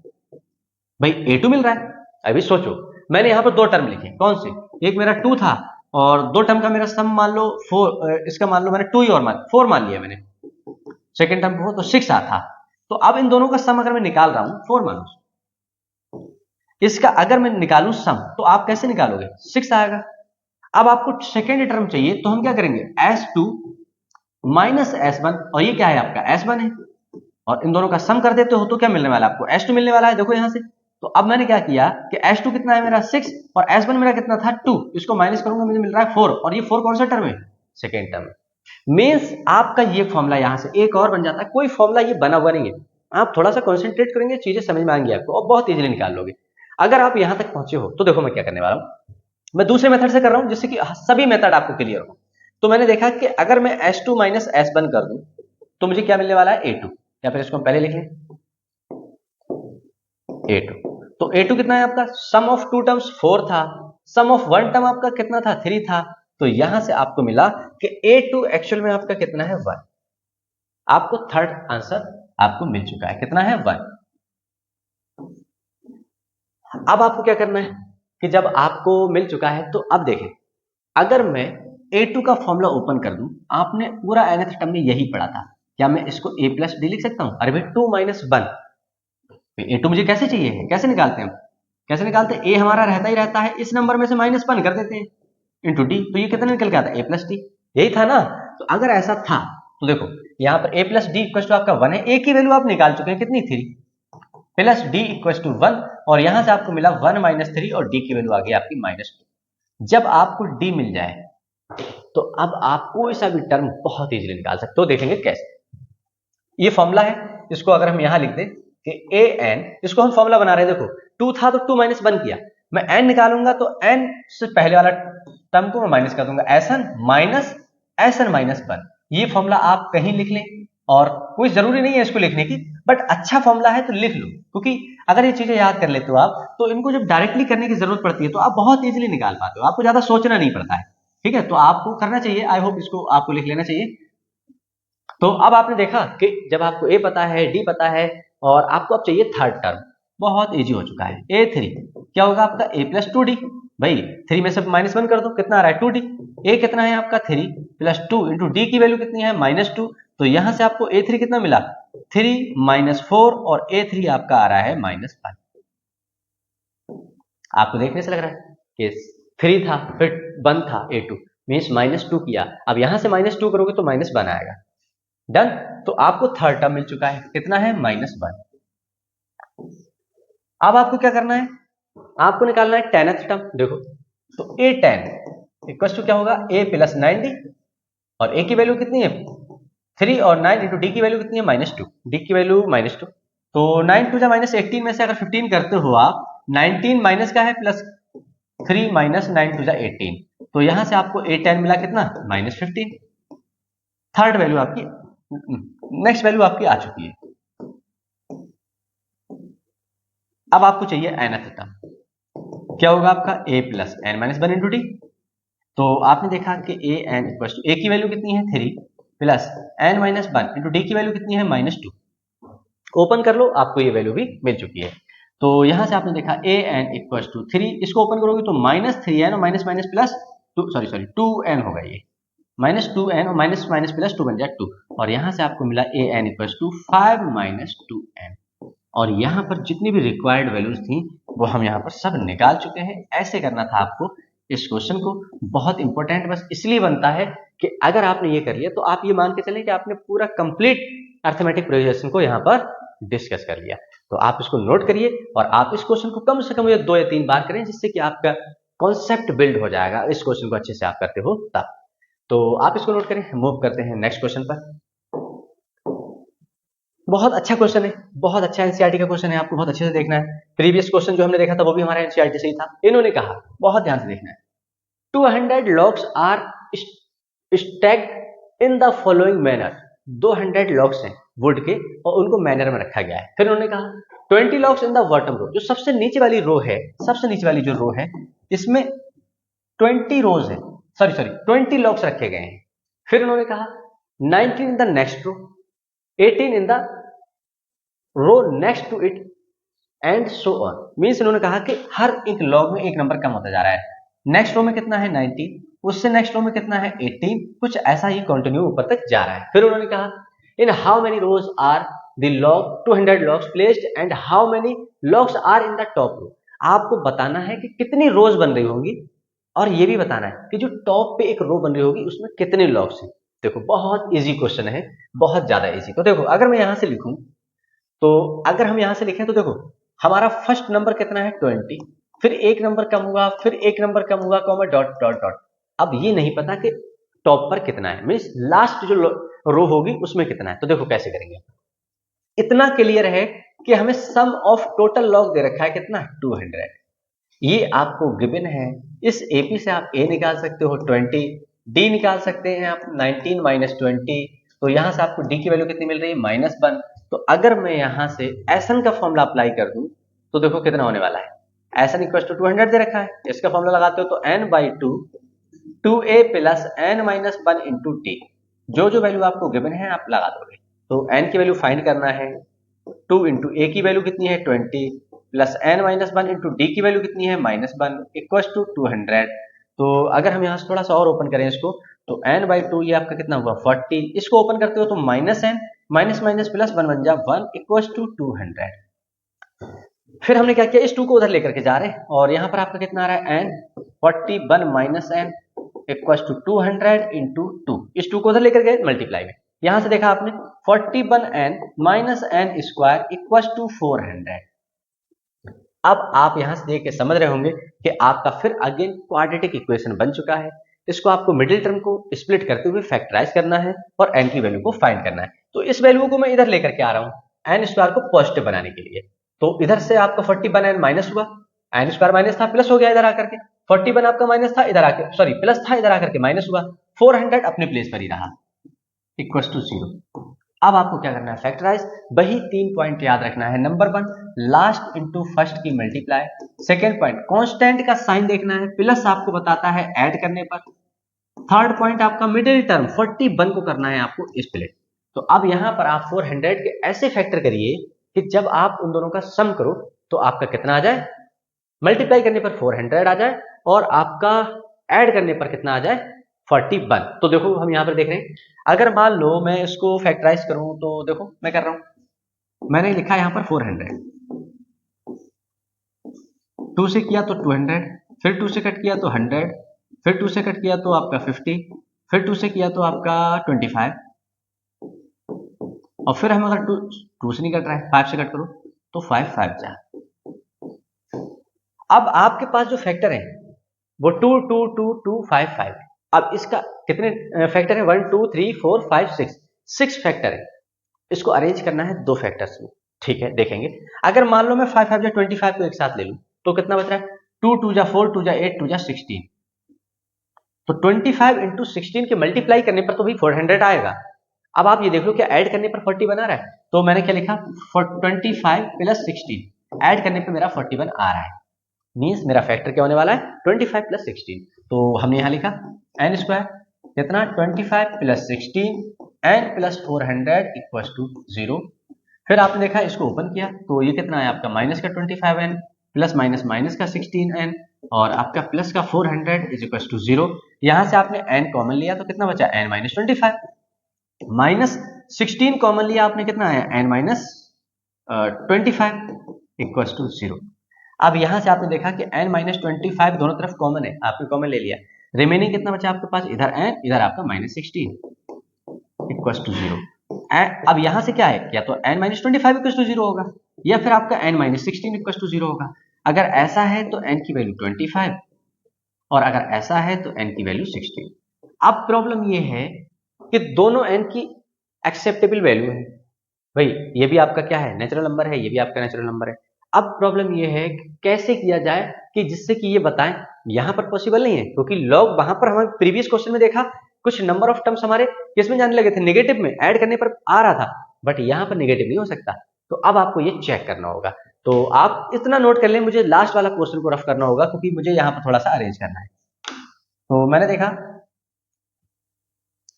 भाई, A2 मिल रहा है। अभी सोचो, मैंने यहां पर दो टर्म लिखे, कौन से, एक मेरा 2 था और दो टर्म का मेरा सम मान लो 4, इसका मान लो मैंने 2 ही और 4 मान लिया मैंने, सेकेंड टर्म को तो 6 आ था। तो अब इन दोनों का सम अगर मैं निकाल रहा हूं 4 मानो, इसका अगर मैं निकालूं सम, तो आप कैसे निकालोगे, 6 आएगा। अब आपको सेकेंड टर्म चाहिए, तो हम क्या करेंगे, S2 माइनस S1, और ये क्या है आपका S1 है, और इन दोनों का सम कर देते हो तो क्या मिलने वाला है आपको, S2 मिलने वाला है। देखो यहां से, तो अब मैंने क्या किया कि S2 कितना है मेरा 6 और S1 मेरा कितना था 2, इसको माइनस करूंगा मुझे मिल रहा है 4, और ये 4 कौन सा टर्म है, सेकेंड टर्म। मीन्स आपका ये फॉर्मूला यहां से एक और बन जाता है, कोई फॉर्मूला ये बना हुआ नहीं है, आप थोड़ा सा कॉन्सेंट्रेट करेंगे चीजें समझ में आएंगी आपको और बहुत इजीली निकाल लोगे। अगर आप यहां तक पहुंचे हो तो देखो मैं क्या करने वाला हूं, मैं दूसरे मेथड से कर रहा हूं जिससे कि सभी मेथड आपको क्लियर हो। तो मैंने देखा कि अगर मैं S2 माइनस S1 कर दूं तो मुझे क्या मिलने वाला है, A2, या फिर इसको हम पहले लिख लें A2। तो A2 कितना है आपका, सम ऑफ टू टर्म्स 4 था, सम ऑफ वन टर्म आपका कितना था, 3 था। तो यहां से आपको मिला कि A2 एक्चुअल में आपका कितना है, 1। आपको थर्ड आंसर आपको मिल चुका है, कितना है, 1। अब आपको क्या करना है कि जब आपको मिल चुका है तो अब देखें, अगर मैं A2 का फॉर्मूला ओपन कर दूं, आपने पूरा nth टर्म में यही पढ़ा था, क्या मैं इसको a प्लस डी लिख सकता हूं, अरे भाई 2 माइनस 1, A2 मुझे कैसे चाहिए, कैसे निकालते हैं हम, कैसे निकालते हैं, A हमारा रहता ही रहता है, इस नंबर में से माइनस 1 कर देते हैं इंटू डी, तो ये कितना निकल के आता है, a प्लस डी, यही था ना। तो अगर ऐसा था तो देखो यहाँ पर a plus d equal to आपका 1 है, a की वैल्यू आप निकाल चुके हैं कितनी, 3, प्लस डी इक्वल टू 1, और यहां से आपको मिला 1 माइनस 3 और डी की वैल्यू आ गई आपकी -2। जब आपको डी मिल जाए तो अब आप कोई सा भी टर्म बहुत इजीली निकाल सकते हो, देखेंगे कैसे। ये फॉर्मूला है, इसको अगर हम यहां लिख दें कि ए एन, इसको हम फॉर्मूला बना रहे हैं, देखो 2 था तो 2 माइनस 1 किया, मैं एन निकालूंगा तो एन से पहले वाला टर्म को मैं माइनस कर दूंगा, एस एन माइनस 1। ये फॉर्मूला आप कहीं लिख लें, और कोई जरूरी नहीं है इसको लिखने की, बट अच्छा फॉर्मूला है तो लिख लो, क्योंकि अगर ये चीजें याद कर लेते हो आप, तो इनको जब डायरेक्टली करने की जरूरत पड़ती है तो आप बहुत इजीली निकाल पाते हो, आपको ज्यादा सोचना नहीं पड़ता है। ठीक है, तो आपको करना चाहिए, आई होप इसको आपको लिख लेना चाहिए। तो अब आपने देखा कि जब आपको ए पता है, डी पता है, और आपको अब चाहिए थर्ड टर्म, बहुत इजी हो चुका है, A3 क्या होगा आपका, a प्लस 2 डी, भाई 3 में से -1 कर दो, कितना आ रहा है 2d, a कितना है आपका 3 प्लस 2 इंटू डी की वैल्यू कितनी है, -2। तो यहां से आपको A3 कितना मिला, 3 -4, और A3 आपका आ रहा है -5। आपको देखने से लग रहा है कि 3 था फिर 1 था, A2 मीन्स -2 किया, अब यहां से -2 करोगे तो -1 आएगा, डन। तो आपको थर्ड टर्म मिल चुका है, कितना है, -1। अब आपको क्या करना है, आपको निकालना है टेनथ टर्म, देखो तो A10 इक्वल टू क्या होगा, a प्लस 9d, और a की वैल्यू कितनी है 3, और 9 इंटू डी की वैल्यू कितनी है -2, डी की वैल्यू -2। तो 9 टू जा -18 में से अगर 15 करते हो आप, 19 माइनस का है प्लस 3 माइनस 9 टू जा 18, तो यहां से आपको A10 मिला कितना, -15। थर्ड वैल्यू आपकी, नेक्स्ट वैल्यू आपकी आ चुकी है। अब आपको चाहिए nth टर्म, क्या होगा आपका a plus N minus 1 into d. तो आपने देखा कि a N equal to, a की वैल्यू कितनी है 3 plus N minus 1 into d की वैल्यू कितनी है -2। ओपन कर लो, आपको ये वैल्यू भी मिल चुकी है। तो यहां से आपने देखा ए एन इक्वल टू 3, इसको ओपन करोगे तो -3n और minus minus plus 2, sorry 2n होगा, ये -2n और माइनस माइनस प्लस 2 बन जाए 2, और यहां से आपको मिला A N equal to 5 minus 2n। और यहाँ पर जितनी भी रिक्वायर्ड वैल्यूज थी वो हम यहाँ पर सब निकाल चुके हैं। ऐसे करना था आपको इस क्वेश्चन को, बहुत इंपॉर्टेंट बस इसलिए बनता है कि अगर आपने ये कर लिया तो आप ये मान के चलें कि आपने पूरा कंप्लीट अर्थमेटिक प्रोग्रेशन को यहाँ पर डिस्कस कर लिया। तो आप इसको नोट करिए और आप इस क्वेश्चन को कम से कम 2 या 3 बार करें, जिससे कि आपका कॉन्सेप्ट बिल्ड हो जाएगा। इस क्वेश्चन को अच्छे से आप करते हो तब। तो आप इसको नोट करें, मूव करते हैं नेक्स्ट क्वेश्चन पर। बहुत अच्छा क्वेश्चन है, बहुत अच्छा एनसीईआरटी का क्वेश्चन है, आपको बहुत अच्छे से देखना है। प्रीवियस क्वेश्चन जो हमने देखा था वो भी हमारा एनसीईआरटी से ही था। इन्होंने कहा, बहुत ध्यान से देखना है, 200 logs are stacked in the following manner, 200 logs हैं वुड के और उनको मैनर में रखा गया है। फिर उन्होंने कहा 20 logs in the bottom row, जो सबसे नीचे वाली रो है, सबसे नीचे वाली जो रो है इसमें 20 रोज है, सॉरी 20 लॉक्स रखे गए हैं। फिर उन्होंने कहा 19 in the next row, 18 in the row next to it and so on. Means इन्होंने कहा कि हर एक लॉग में एक नंबर कम होता जा रहा है। नेक्स्ट रो में कितना है 19, उससे नेक्स्ट रो में कितना है 18, कुछ ऐसा ही कंटिन्यू ऊपर तक जा रहा है। फिर उन्होंने कहा in how many rows are the log 200 logs placed and how many logs are in the top row. आपको बताना है कि कितनी रोज बन रही होंगी और ये भी बताना है कि जो टॉप पे एक रो बन रही होगी उसमें कितने लॉग्स हैं। देखो बहुत इजी क्वेश्चन है, बहुत ज्यादा इजी। तो देखो अगर मैं यहां से लिखूं, तो अगर हम यहां से लिखें तो देखो हमारा फर्स्ट नंबर कितना है 20, फिर एक नंबर कम हुआ, फिर एक नंबर कम हुआ, कॉमा डॉट डॉट डॉट। अब ये नहीं पता कि टॉप पर कितना है, मीन्स लास्ट जो रो होगी उसमें कितना है। तो देखो कैसे करेंगे, इतना क्लियर है कि हमें सम ऑफ टोटल लॉग दे रखा है कितना 200, ये आपको गिवन है। इस एपी से आप ए निकाल सकते हो 20, डी निकाल सकते हैं आप 19 माइनस 20, तो यहां से आपको डी की वैल्यू कितनी मिल रही है -1। तो अगर मैं यहां से एसन का फॉर्मूला अप्लाई कर दूं तो देखो कितना होने वाला है, एसन इक्वल टू 200 दे रखा है, इसका फॉर्मूला लगाते हो तो n/2 2a plus n-1 into T, जो जो वैल्यू आपको गिवन है आप लगा दोगे। तो n की वैल्यू फाइंड करना है, 2 इंटू ए की वैल्यू कितनी है 20 प्लस n-1 इंटू डी की वैल्यू कितनी है -1 इक्वल टू 200। तो अगर हम यहाँ से थोड़ा सा और ओपन करें इसको तो n/2 ये आपका कितना हुआ 40, इसको ओपन करते हो तो -n माइनस माइनस प्लस 1 बन जा 1 इक्वल टू 200। फिर हमने क्या किया, इस 2 को उधर लेकर के जा रहे हैं और यहाँ पर आपका कितना आ रहा है n 41 minus n equal to 200 into 2, इस 2 को उधर लेकर गए मल्टीप्लाई में, यहां से देखा आपने 41n minus n square equal to 400। अब आप यहां से देख के समझ रहे होंगे कि आपका फिर अगेन क्वाड्रेटिक इक्वेशन बन चुका है। इसको आपको मिडिल टर्म को स्प्लिट करते हुए फैक्टराइज करना है और n की वैल्यू को फाइंड करना है। तो इस वैल्यू को मैं इधर लेकर के आ रहा हूं n स्क्वायर को पॉजिटिव बनाने के लिए। तो इधर से आपका 41n माइनस हुआ, n स्क्वायर माइनस था प्लस हो गया इधर आकर के, 41 आपका माइनस था इधर आके, सॉरी प्लस था इधर आकर के माइनस हुआ, 400 अपने प्लेस पर ही रहा इक्वल टू 0। अब आपको क्या करना है फैक्टराइज, वही 3 पॉइंट याद रखना है। नंबर 1 लास्ट इंटू फर्स्ट की मल्टीप्लाई, सेकेंड पॉइंट कांस्टेंट का साइन देखना है, प्लस आपको बताता है ऐड करने पर, थर्ड पॉइंट आपका मिडिल टर्म 41 को करना है आपको स्प्लिट। तो अब यहां पर आप 400 के ऐसे फैक्टर करिए कि जब आप उन दोनों का सम करो तो आपका कितना आ जाए, मल्टीप्लाई करने पर 400 आ जाए और आपका ऐड करने पर कितना आ जाए 41। तो देखो हम यहां पर देख रहे हैं, अगर मान लो मैं इसको फैक्टराइज करूं तो देखो मैं कर रहा हूं, मैंने लिखा यहां पर 400, 2 से किया तो 200, फिर 2 से कट किया तो 100, फिर 2 से कट किया तो आपका 50, फिर 2 से किया तो आपका 25, और फिर हम अगर 2 से नहीं कट रहा है 5 से कट करो तो 5 5 जा। अब आपके पास जो फैक्टर है वो 2 2 2 2 5 5। अब इसका कितने फैक्टर है 1 2 3 4 5 6 फैक्टर है, इसको अरेंज करना है 2 फैक्टर्स में। ठीक है देखेंगे, अगर मान लो मैं 5 5 या 25 को एक साथ ले लूं तो कितना बच रहा है 2 2 जा 4 2 जा 8 2 जा 16। तो 25 इंटू 16 के मल्टीप्लाई करने पर तो भी 400 आएगा। अब आप ये देख लो कि ऐड करने पर 40 बना रहा है, तो मैंने क्या लिखा 25 प्लस 16, ऐड करने पर मेरा 41 आ रहा है, मीन्स मेरा फैक्टर क्या होने वाला है 25 प्लस 16। तो हमने यहां लिखा n स्क्वायर कितना 25 plus 16 n plus 400 equal to 0। फिर आपने देखा इसको ओपन किया तो ये कितना है आपका माइनस का 25n प्लस माइनस माइनस का 16n और आपका प्लस का 400 इज इक्वल टू 0। यहां से आपने n कॉमन लिया तो कितना बचा n माइनस 25, माइनस 16 कॉमन लिया आपने कितना है n माइनस 25 इक्वल टू 0। अब यहां से आपने देखा कि n माइनस 25 दोनों तरफ कॉमन है, आपने कॉमन ले लिया, रिमेनिंग कितना बचा आपके पास, इधर n इधर आपका माइनस 16 इक्वल टू 0। अब यहां से क्या है, या तो n माइनस 25 इक्वल टू 0 होगा या फिर आपका n माइनस 16 इक्वल टू 0 होगा। अगर ऐसा है तो n की वैल्यू 25 और अगर ऐसा है तो n की वैल्यू 16। अब प्रॉब्लम ये है कि दोनों n की एक्सेप्टेबल वैल्यू है, भाई ये भी आपका क्या है नेचुरल नंबर है, ये भी आपका नेचुरल नंबर है। अब प्रॉब्लम ये है कि कैसे किया जाए कि जिससे कि ये बताएं, यहां पर पॉसिबल नहीं है क्योंकि लॉग वहां पर हमें प्रीवियस क्वेश्चन में देखा कुछ नंबर ऑफ टर्म्स हमारे किस में जाने लगे थे, नेगेटिव में, ऐड करने पर आ रहा था, बट यहाँ पर नेगेटिव नहीं हो सकता। तो अब आपको ये चेक करना होगा। तो आप इतना नोट कर लें, मुझे लास्ट वाला क्वेश्चन को रफ करना होगा क्योंकि मुझे यहाँ पर थोड़ा सा अरेंज करना है। तो मैंने देखा,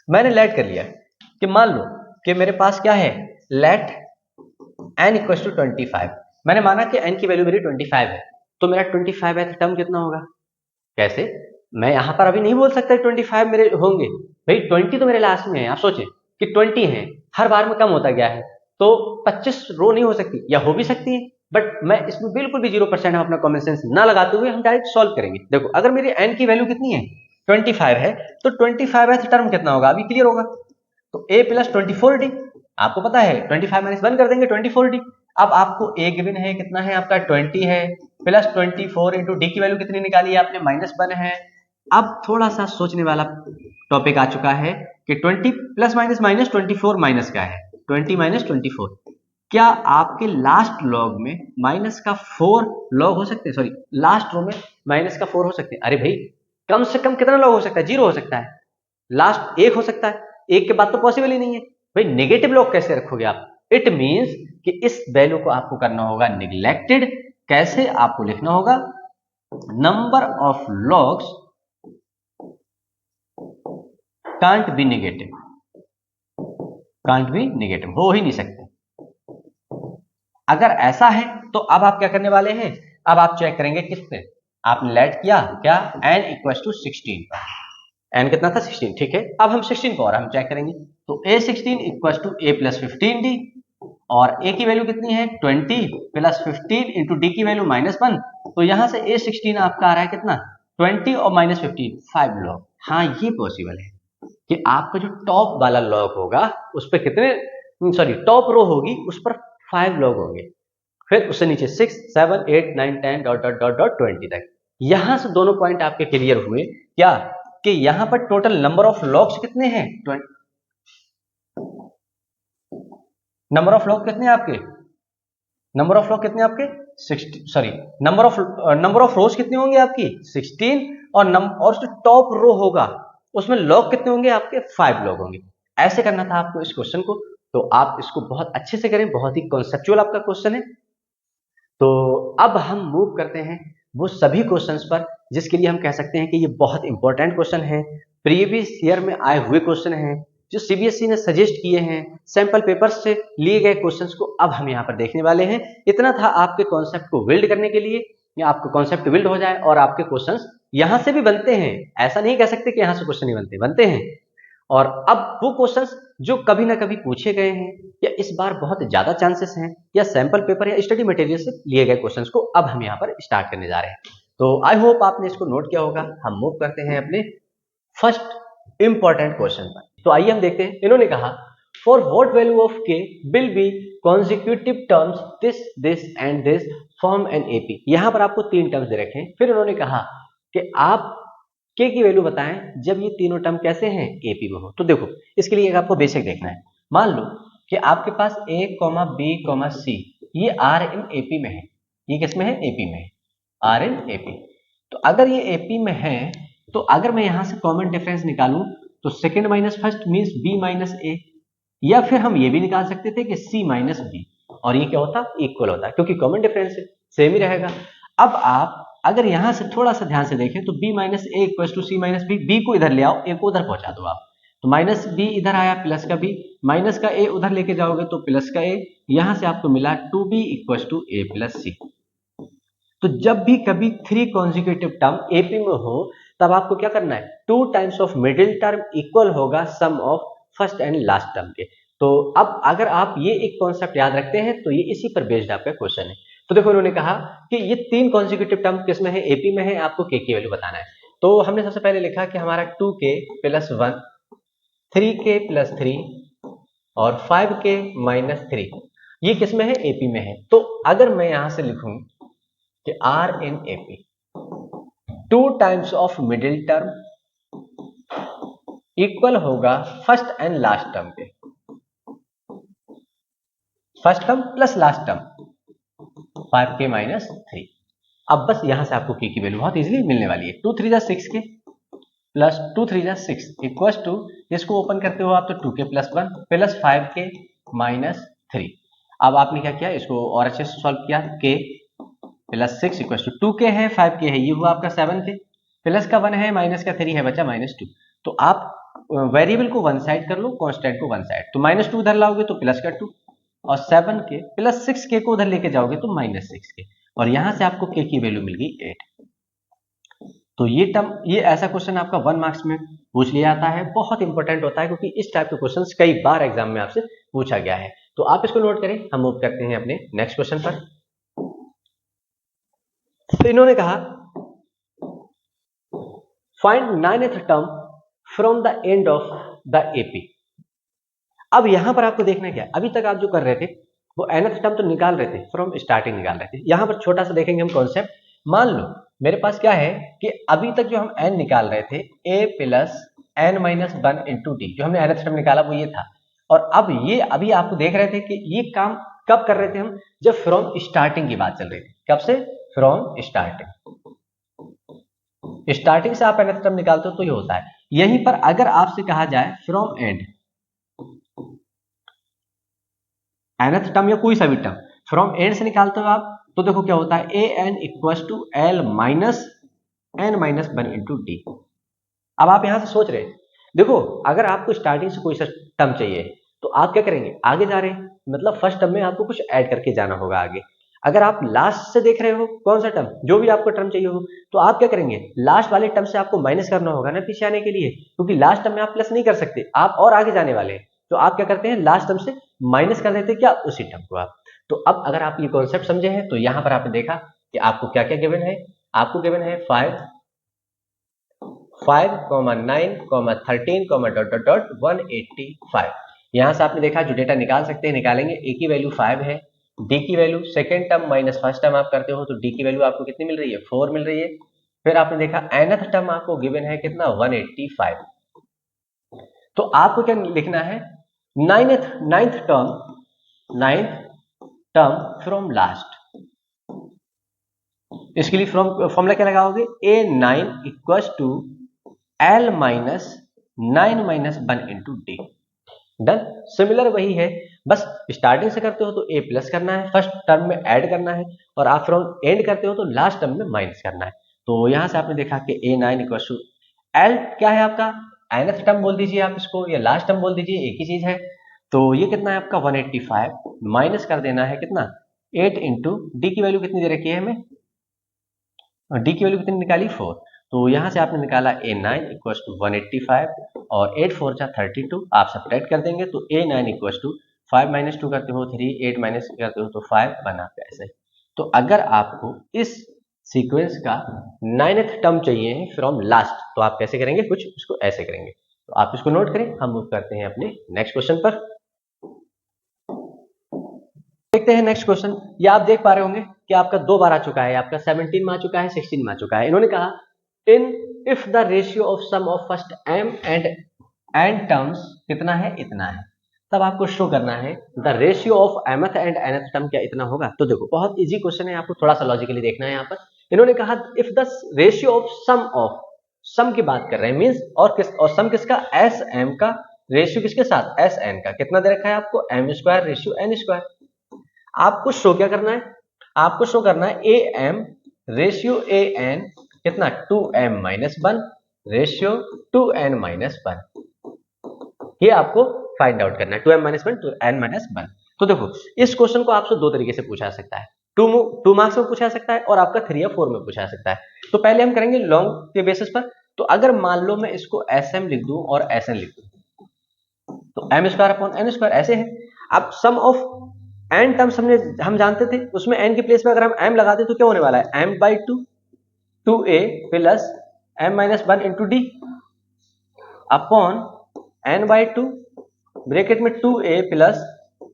मैंने लेट कर लिया कि मान लो कि मेरे पास क्या है, लेट n इक्वल टू 25। मैंने माना कि n की वैल्यू मेरी 25 है, तो मेरा 25 टर्म कितना होगा। कैसे, मैं यहां पर अभी नहीं बोल सकता 25 मेरे होंगे भाई, 20 तो मेरे लास्ट में है। आप सोचें कि 20 है, हर बार में कम होता गया है, तो 25 रो नहीं हो सकती, या हो भी सकती है, बट मैं इसमें बिल्कुल भी 0% हम अपना कॉमन सेंस ना लगाते हुए हम डायरेक्ट सॉल्व करेंगे। देखो, अगर मेरी n की वैल्यू कितनी है, 25 है, तो 25 टर्म कितना होगा, अभी क्लियर होगा। तो a प्लस 24d, आपको पता है 25 माइनस 1 कर देंगे 24d। अब आपको a गिवन है, कितना है आपका 20 है, प्लस 24 इंटू डी की वैल्यू कितनी निकाली है आपने, -1 है। अब थोड़ा सा सोचने वाला टॉपिक आ चुका है कि 20 प्लस माइनस माइनस 24 माइनस क्या है, 20 माइनस 24। क्या आपके लास्ट लॉग में माइनस का 4 लॉग हो सकते हैं, सॉरी लास्ट रो में माइनस का 4 हो सकते हैं। अरे भाई, कम से कम कितना लॉग हो सकता है, 0 हो सकता है, लास्ट 1 हो सकता है, 1 के बाद तो पॉसिबल ही नहीं है भाई। नेगेटिव लॉग कैसे रखोगे आप, इट मींस कि इस वैल्यू को आपको करना होगा निगलेक्टेड। कैसे, आपको लिखना होगा number of logs can't be negative, can't be negative, हो ही नहीं सकते। अगर ऐसा है तो अब आप क्या करने वाले हैं, अब आप चेक करेंगे किस पे, आपने लेट किया क्या, n इक्वल टू 16 पर, n कितना था 16, ठीक है। अब हम 16 को और हम चेक करेंगे, तो a16 equal to a plus 15d, और a की वैल्यू कितनी है 20 प्लस 15 इंटू डी की वैल्यू -1, तो यहां से a16 आपका आ रहा है कितना, 20 और -15, 5 लॉग। हाँ, ये पॉसिबल है कि आपका जो टॉप वाला लॉग होगा उस पर कितने, सॉरी टॉप रो होगी उस पर 5 लॉग होंगे, फिर उससे नीचे 6, 7, 8, 9, 10 डॉट डॉट डॉट डॉट 20 तक। यहां से दोनों पॉइंट आपके क्लियर हुए क्या, कि यहां पर टोटल नंबर ऑफ लॉग्स कितने हैं, नंबर ऑफ लॉग कितने आपके, नंबर ऑफ लॉग कितने आपके 60, सॉरी नंबर ऑफ रोज कितने होंगे आपकी 16, और जो टॉप रो होगा उसमें लॉग कितने होंगे आपके 5 लॉग होंगे। ऐसे करना था आपको इस क्वेश्चन को, तो आप इसको बहुत अच्छे से करें, बहुत ही कॉन्सेप्चुअल आपका क्वेश्चन है। तो अब हम मूव करते हैं वो सभी क्वेश्चंस पर जिसके लिए हम कह सकते हैं कि ये बहुत इंपॉर्टेंट क्वेश्चन है, प्रीवियस ईयर में आए हुए क्वेश्चन हैं, जो सीबीएसई ने सजेस्ट किए हैं, सैंपल पेपर्स से लिए गए क्वेश्चंस को अब हम यहाँ पर देखने वाले हैं। इतना था आपके कॉन्सेप्ट को बिल्ड करने के लिए, या आपका कॉन्सेप्ट बिल्ड हो जाए और आपके क्वेश्चंस यहाँ से भी बनते हैं। ऐसा नहीं कह सकते कि यहाँ से क्वेश्चन नहीं बनते, बनते हैं। और अब वो क्वेश्चंस जो कभी ना कभी पूछे गए हैं, या इस बार बहुत ज्यादा चांसेस हैं, या सैंपल पेपर या स्टडी मटेरियल से लिए गए क्वेश्चंस को अब हम यहाँ पर स्टार्ट करने जा रहे हैं। तो आई होप आपने इसको नोट किया होगा। हम मूव करते हैं अपने फर्स्ट इंपॉर्टेंट क्वेश्चन पर। तो आइए हम देखते हैं। इन्होंने कहा फॉर व्हाट वैल्यू ऑफ के will be consecutive terms this this and this form an AP. यहां पर आपको 3 टर्म्स दे रखे हैं। फिर उन्होंने कहा कि आप के की वैल्यू बताएं जब ये तीनों टर्म कैसे हैं, एपी में हो। तो देखो, इसके लिए आपको बेसिक देखना है। मान लो कि आपके पास a, b, c ये आर इन एपी में है। ये किस में है, एपी में है, आर इन एपी। तो अगर ये एपी में है, तो अगर मैं यहां से कॉमन डिफरेंस निकालूं तो second minus first means b minus a, या फिर हम ये भी निकाल सकते थे कि c माइनस b, और ये क्या होता, इक्वल होता, क्योंकि कॉमन डिफरेंस सेम ही रहेगा। अब आप अगर यहां से थोड़ा सा ध्यान से देखें तो b minus a equal to c minus b, b को इधर ले आओ, ए को उधर पहुंचा दो आप, तो माइनस बी इधर आया, प्लस का बी, माइनस का ए उधर लेके जाओगे तो प्लस का ए, यहां से आपको मिला 2b equal to A plus C. तो जब भी कभी 3 कॉन्जिक्यूटिव टर्म एपी में हो तब आपको क्या करना है, 2 times of middle term equal होगा sum of first and last term के। तो अब अगर आप ये एक कॉन्सेप्ट याद रखते हैं तो ये इसी पर बेस्ड आपका क्वेश्चन है। तो देखो, इन्होंने कहा कि ये 3 कॉन्जिक्यूटिव टर्म किस में है, एपी में है, आपको के की वैल्यू बताना है। तो हमने सबसे पहले लिखा कि हमारा 2k प्लस 1, 3k प्लस 3 और 5k माइनस 3 ये किस में है, एपी में है। तो अगर मैं यहां से लिखूं कि are in AP 2 times of middle term equal होगा फर्स्ट एंड लास्ट टर्म के, first term plus last term 5k minus 3। अब बस यहां से आपको के की वैल्यू बहुत इजीली मिलने वाली है। 2 3 जा 6k प्लस 2 3 जा 6 इक्वल टू, इसको ओपन करते हो आप तो 2k plus 1 plus 5k minus 3। अब आपने क्या किया, इसको और अच्छे से सॉल्व किया, k plus 6 equal to 2k है 5k है, ये हुआ आपका 7k, प्लस का 1 है माइनस का 3 है, बचा -2। तो आप वेरिएबल को वन साइड कर लो, कांस्टेंट को वन साइड, तो -2 उधर लाओगे तो प्लस का 2 और 7k प्लस 6k को उधर लेके जाओगे तो -6k, और यहां से आपको k की वैल्यू मिल गई 8। तो ये टर्म, ये ऐसा क्वेश्चन आपका 1 मार्क्स में पूछ लिया जाता है, बहुत इंपॉर्टेंट होता है क्योंकि इस टाइप के क्वेश्चंस कई बार एग्जाम में आपसे पूछा गया है। तो आप इसको नोट करें, हम मूव करते हैं अपने नेक्स्ट क्वेश्चन पर। तो इन्होंने कहा find 9th term from the end of the AP. अब यहां पर आपको देखना क्या है, अभी तक आप जो कर रहे थे वो nth टर्म तो निकाल रहे थे, फ्रॉम स्टार्टिंग निकाल रहे थे। यहां पर छोटा सा देखेंगे हम कॉन्सेप्ट। मान लो मेरे पास क्या है कि अभी तक जो हम n निकाल रहे थे a plus n minus 1 into D, जो हमने nth टर्म निकाला वो ये था। और अब ये अभी आपको देख रहे थे कि ये काम कब कर रहे थे हम, जब फ्रॉम स्टार्टिंग की बात चल रही थी। कब से? From starting. स्टार्टिंग से आप nth टर्म निकालते हो तो ये होता है। यहीं पर अगर आपसे कहा जाए फ्रॉम एंड, nth टर्म या कोई सा भी टर्म फ्रॉम एंड से निकालते हो आप, तो देखो क्या होता है, A N equal to L minus N minus 1 into D. अब आप यहां से सोच रहे हैं, देखो अगर आपको स्टार्टिंग से कोई सा टर्म चाहिए तो आप क्या करेंगे, आगे जा रहे हैं मतलब फर्स्ट टर्म में आपको कुछ ऐड करके जाना होगा आगे। अगर आप लास्ट से देख रहे हो कौन सा टर्म, जो भी आपको टर्म चाहिए हो, तो आप क्या करेंगे, लास्ट वाले टर्म से आपको माइनस करना होगा ना पीछे आने के लिए, क्योंकि लास्ट टर्म में आप प्लस नहीं कर सकते, आप और आगे जाने वाले हैं। तो आप क्या करते हैं, लास्ट टर्म से माइनस कर देते क्या, उसी टर्म को आप। तो अब अगर आप ये कॉन्सेप्ट समझे हैं तो यहां पर आपने देखा कि आपको क्या क्या गिवन है। आपको गिवन है 5, 9, 13, डॉट डॉट डॉट 185। यहां से आपने देखा जो डेटा निकाल सकते हैं निकालेंगे। ए की वैल्यू 5 है, डी की value second term minus first term आप करते हो तो डी की वैल्यू आपको कितनी मिल रही है, 4 मिल रही है। फिर आपने देखा nth टर्म आपको गिवन है कितना, 185। तो आपको क्या लिखना है, नाइन्थ टर्म फ्रॉम लास्ट। इसके लिए फॉर्मूला क्या लगाओगे, a9 equal to l minus 9 minus 1 into d. Done. Similar वही है, बस स्टार्टिंग से करते हो तो a प्लस करना है, फर्स्ट टर्म में ऐड करना है, और आप फ्रॉम एंड करते हो तो लास्ट टर्म में माइनस करना है। तो यहां से आपने देखा कि a9 इक्वल टू l क्या है आपका, nth टर्म बोल दीजिए आप इसको, या लास्ट टर्म बोल दीजिए, एक ही चीज है। तो ये कितना है आपका 185, माइनस कर देना है कितना, 8 इंटू डी की वैल्यू कितनी दे रखी है हमें, डी की वैल्यू कितनी निकाली, 4। तो यहां से आपने निकाला a9 इक्वल टू 185 और 8 4 जा 32, आप सब्ट्रैक्ट कर देंगे तो a9 इक्वल टू 5 माइनस 2 करते हो 3, 8 माइनस करते हो तो 5 बना कैसे। तो अगर आपको इस सीक्वेंस का 9th टर्म चाहिए फ्रॉम लास्ट तो आप कैसे करेंगे, कुछ उसको ऐसे करेंगे। तो आप इसको नोट करें, हम मूव करते हैं अपने नेक्स्ट क्वेश्चन पर। देखते हैं नेक्स्ट क्वेश्चन। ये आप देख पा रहे होंगे कि आपका 2 बार आ चुका है, आपका 17 में आ चुका है, 16 में आ चुका है। इन्होंने कहा इन if the ratio of sum of first m and n terms कितना है, इतना है, तब आपको शो करना है the ratio of mth and nth term क्या इतना होगा। तो देखो बहुत इजी क्वेश्चन है, आपको थोड़ा सा लॉजिकली देखना है। यहाँ पर इन्होंने कहा इफ द रेशियो ऑफ सम की बात कर रहे हैं, मींस और सम किसका, एस एम का, रेशियो किसके साथ, एस एन का। कितना दे रखा है आपको, M square ratio N square. आपको शो क्या करना है, आपको शो करना है A M ratio A N कितना, 2m minus 1 ratio 2n minus 1। ये आपको फाइंड आउट करना है, 2m minus 1 to n minus 1। तो देखो इस क्वेश्चन को आपसे दो तरीके से पूछा सकता है, 2 मार्क्स में पूछा सकता है और आपका 3 या 4 में पूछा सकता है। तो पहले हम करेंगे लॉन्ग के बेसिस पर। तो अगर मान लो मैं इसको sm लिख दूं और sn लिख दूं तो m square upon n square ऐसे है। अब सम ऑफ n टर्म्स हम जानते थे, उसमें n के प्लेस पे अगर हम m लगाते तो क्या होने वाला है, m by 2a plus m minus 1 into D upon n by 2 bracket में 2a plus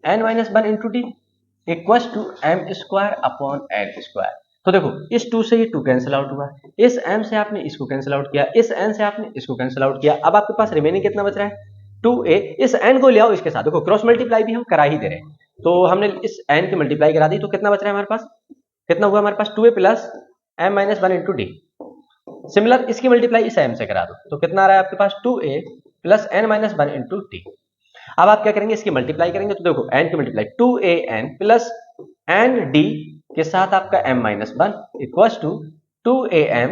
n minus 1 into D equal to m square upon n square. तो देखो इस 2 से ये 2 कैंसिल आउट हुआ, इस m से आपने इसको कैंसिल आउट किया, इस n से आपने इसको कैंसिल आउट किया। अब आपके पास रिमेनिंग कितना बच रहा है, 2a। इस n को ले आओ इसके साथ, देखो क्रॉस मल्टीप्लाई भी हम करा ही दे रहे हैं, तो हमने इस n की मल्टीप्लाई करा दी। तो कितना बच रहा है हमारे पास, कितना हुआ हमारे पास, 2a plus m minus 1 into D similar इसकी मल्टीप्लाई इस m से करा दो तो कितना आ रहा है आपके पास 2a plus n minus 1 into T. अब आप क्या करेंगे, इसकी मल्टीप्लाई करेंगे तो देखो n की multiply 2an plus n d के साथ आपका m minus 1 equals to 2am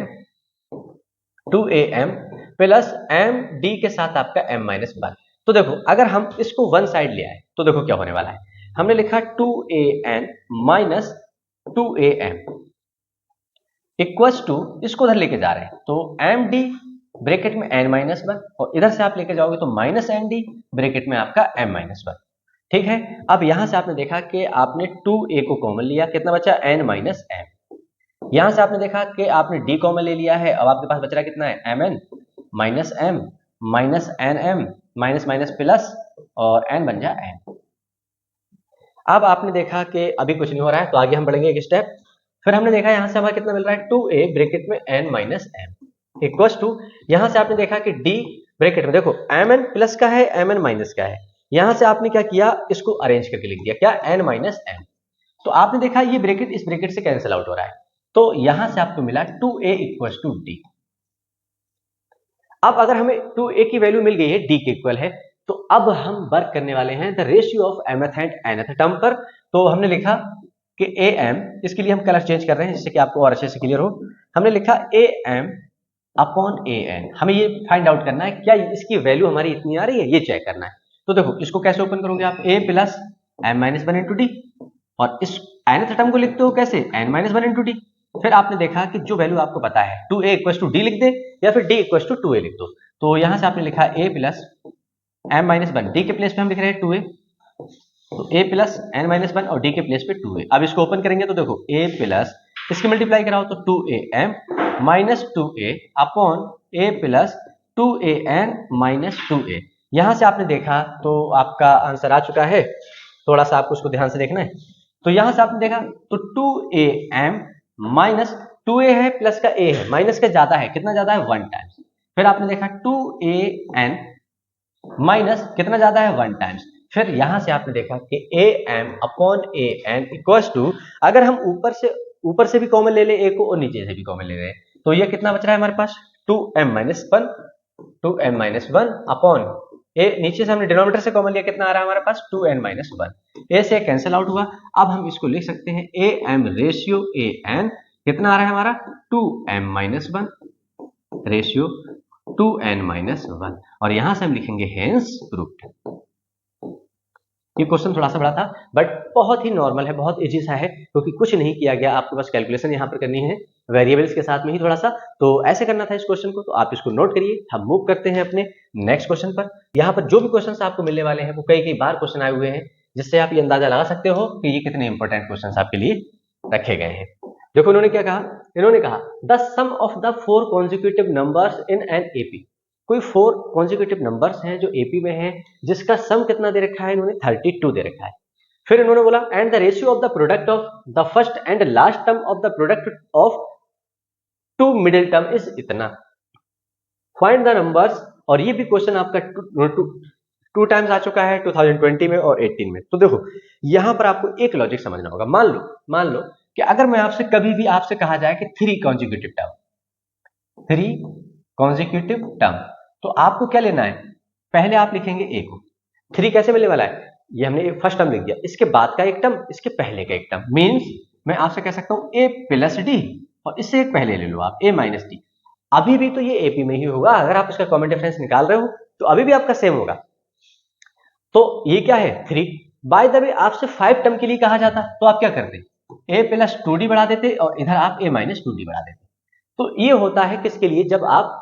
plus m d के साथ आपका m माइनस 1। तो देखो अगर हम इसको वन साइड ले आए तो देखो क्या होने वाला है, हमने लिखा 2an minus 2am equals to, इसको उधर लेके जा रहे हैं तो एम डी ब्रैकेट में n माइनस 1 और इधर से आप लेके जाओगे तो माइनस एन डी ब्रैकेट में आपका m माइनस 1। ठीक है, अब यहां से आपने देखा कि आपने 2a को कॉमन लिया, कितना बचा n माइनस m। यहां से आपने देखा कि आपने d कॉमन ले लिया है, अब आपके पास बच रहा कितना है mn minus m minus nm minus minus plus और n बन जा n। अब आपने देखा कि अभी कुछ नहीं हो रहा है तो आगे हम बढ़ेंगे एक स्टेप। फिर हमने देखा यहां से हमारा कितना मिल रहा है 2a ब्रैकेट में n minus m equals to, यहां से आपने देखा कि d ब्रैकेट में देखो mn प्लस का है mn माइनस का है, यहां से आपने क्या किया इसको अरेंज करके लिख दिया क्या n माइनस m। तो आपने देखा ये ब्रैकेट इस ब्रैकेट से कैंसिल आउट हो रहा है तो यहां से आपको मिला 2a इक्वल्स टू d। अब अगर हमें 2a की वैल्यू मिल गई है d के इक्वल है तो अब हम वर्क करने वाले हैं the ratio of mth and nth term पर। तो हमने लिखा कि am, इसके लिए हम कलर चेंज कर रहे हैं जिससे कि आपको और अच्छे से क्लियर हो। हमने लिखा am अपॉन an, हमें ये फाइंड आउट करना है क्या इसकी वैल्यू हमारी इतनी आ रही है, ये चेक करना है। तो देखो इसको कैसे ओपन करोगे आप, a plus m minus 1 into D और इस nth टर्म को लिखते हो कैसे n माइनस 1 इंटू डी। फिर आपने देखा कि जो वैल्यू आपको पता है 2a इक्वल्स टू डी लिख दे या फिर d इक्वल्स टू 2a लिख दो। तो यहां से आपने लिखा a plus m minus 1, D के प्लेस पे हम लिख रहे हैं 2a तो a प्लस n माइनस 1 और d के प्लेस पे 2a। अब इसको ओपन करेंगे तो देखो a प्लस इसकी मल्टीप्लाई कराओ तो 2am minus 2a upon a plus 2an minus 2a। यहां से आपने देखा तो आपका आंसर आ चुका है, थोड़ा सा आपको उसको ध्यान से देखना है। तो यहां से आपने देखा तो 2am माइनस 2a है प्लस का a है, माइनस का ज्यादा है, कितना ज्यादा है 1 टाइम्स। फिर आपने देखा 2an माइनस कितना ज्यादा है 1 टाइम्स। फिर यहां से आपने देखा कि am upon an equals to, अगर हम ऊपर से भी कॉमन ले ले a को और नीचे से भी कॉमन ले रहे तो ये कितना बच रहा है हमारे पास 2m माइनस 1 अपॉन a, नीचे से हमने डिनोमिनेटर से कॉमन लिया, कितना आ रहा है हमारे पास 2n माइनस 1। a से कैंसिल आउट हुआ। अब हम इसको लिख सकते हैं am रेशियो an, कितना आ रहा है हमारा 2m minus 1 ratio 2n minus 1 और यहां से हम लिखेंगे हेंस प्रूव्ड। ये क्वेश्चन थोड़ा सा बड़ा था बट बहुत ही नॉर्मल है, बहुत इजी सा है क्योंकि कुछ नहीं किया गया, आपको बस कैलकुलेशन यहाँ पर करनी है वेरिएबल्स के साथ में ही थोड़ा सा, तो ऐसे करना था इस क्वेश्चन को। तो आप इसको नोट करिए, हम मूव करते हैं अपने नेक्स्ट क्वेश्चन पर। यहाँ पर जो भी क्वेश्चन आपको मिलने वाले हैं वो कई बार क्वेश्चन आए हुए हैं, जिससे आप ये अंदाजा लगा सकते हो कि ये कितने इंपॉर्टेंट क्वेश्चन आपके लिए रखे गए हैं। देखो इन्होंने क्या कहा, इन्होंने कहा the sum of the 4 consecutive numbers in an AP. कोई 4 कॉन्जिक्यूटिव नंबर्स हैं जो एपी में हैं, जिसका सम कितना दे रखा है, इन्होंने 32 दे रखा है। फिर इन्होंने बोला and the ratio of the product of the first and last term of the product of 2 middle term is इतना, फाइंड द नंबर्स। और ये भी क्वेश्चन आपका 2 टाइम्स आ चुका है 2020 में और 18 में। तो देखो यहां पर आपको एक लॉजिक समझना होगा। मान लो कि अगर मैं आपसे कभी भी आपसे कहा जाए कि 3 कॉन्जिक्यूटिव टर्म, तो आपको क्या लेना है, पहले आप लिखेंगे a को। 3 कैसे मिलने वाला है, ये हमने फर्स्ट टर्म लिख दिया, इसके बाद का एक टर्म, इसके पहले का एक टर्म, मींस मैं आपसे कह सकता हूं a प्लस डी और इससे एक पहले ले लो आप a माइनस डी। अभी भी तो ये एपी में ही होगा, अगर आप इसका कॉमन डिफरेंस निकाल रहे हो तो अभी भी आपका सेम होगा। तो ये क्या है 3। बाय द वे आपसे 5 टर्म के लिए कहा जाता तो आप क्या करते, a प्लस 2d बढ़ा देते और इधर आप a माइनस 2d बढ़ा देते। तो ये होता है किसके लिए, जब आप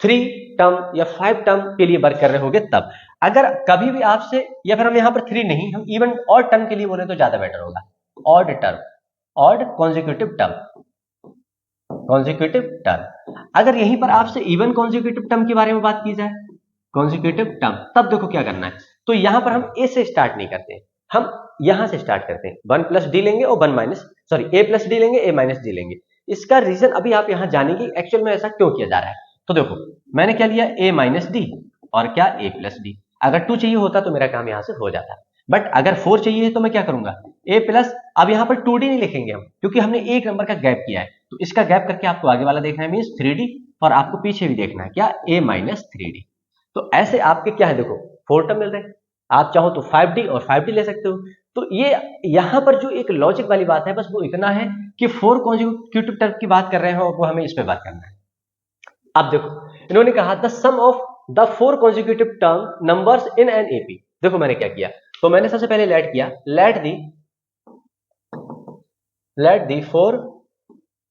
3 टर्म या 5 टर्म के लिए वर्क कर रहे होगे तब। अगर कभी भी आपसे, या फिर हम यहाँ पर 3 नहीं, हम इवन ऑड टर्म के लिए बोले तो ज्यादा बेटर होगा, ऑड कॉन्जिक्यूटिव टर्म। अगर यहीं पर आपसे इवन कॉन्जिक्यूटिव टर्म के बारे में बात की जाए, कॉन्जिक्यूटिव टर्म, तब देखो क्या करना है। तो यहां पर हम a से स्टार्ट नहीं करते, हम यहां से स्टार्ट करते हैं, 1 प्लस डी लेंगे और a प्लस डी लेंगे, a माइनस डी लेंगे। इसका रीजन अभी आप यहां जानेंगे एक्चुअल में ऐसा क्यों किया जा रहा है। तो देखो मैंने क्या लिया, a माइनस डी और क्या a प्लस डी। अगर 2 चाहिए होता तो मेरा काम यहां से हो जाता। बट अगर 4 चाहिए तो मैं क्या करूंगा, a प्लस, अब यहाँ पर 2d नहीं लिखेंगे हम, क्योंकि हमने एक नंबर का गैप किया है, तो इसका गैप करके आपको आगे वाला देखना है, मीन्स 3d, और आपको पीछे भी देखना है क्या, a माइनस 3d। तो ऐसे आपके क्या है, देखो 4 टर्म मिल रहे हैं, आप चाहो तो 5d और 5d ले सकते हो। तो ये यहाँ पर जो एक लॉजिक वाली बात है, बस वो इतना है कि 4 कॉन्जिक्यूटिव टर्म की बात कर रहे हो, वो हमें इस पे बात करना है। अब देखो इन्होंने कहा the sum of the 4 consecutive term numbers in an AP. देखो मैंने क्या किया, तो मैंने सबसे पहले लेट किया, लेट दी 4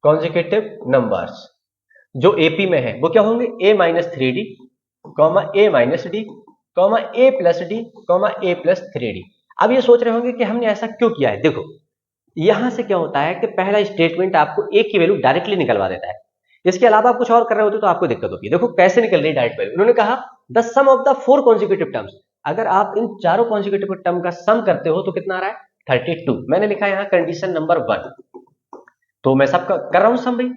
कॉन्जिक्यूटिव नंबर्स जो एपी में है वो क्या होंगे, a minus 3d, a minus D, a plus D, a plus 3d। अब ये सोच रहे होंगे कि हमने ऐसा क्यों किया है। देखो यहां से क्या होता है कि पहला स्टेटमेंट आपको a की वैल्यू डायरेक्टली निकलवा देता है, इसके अलावा आप कुछ और कर रहे होते तो आपको दिक्कत होती है। देखो कैसे निकल रही डायरेक्ट वैल्यू, उन्होंने कहा the sum of the 4 consecutive terms, अगर आप इन चारों कॉन्जिक्यूटिव टर्म का सम करते हो तो कितना आ रहा है, 32। मैंने लिखा है यहाँ कंडीशन नंबर 1, तो मैं सब कर रहा हूं सम भाई,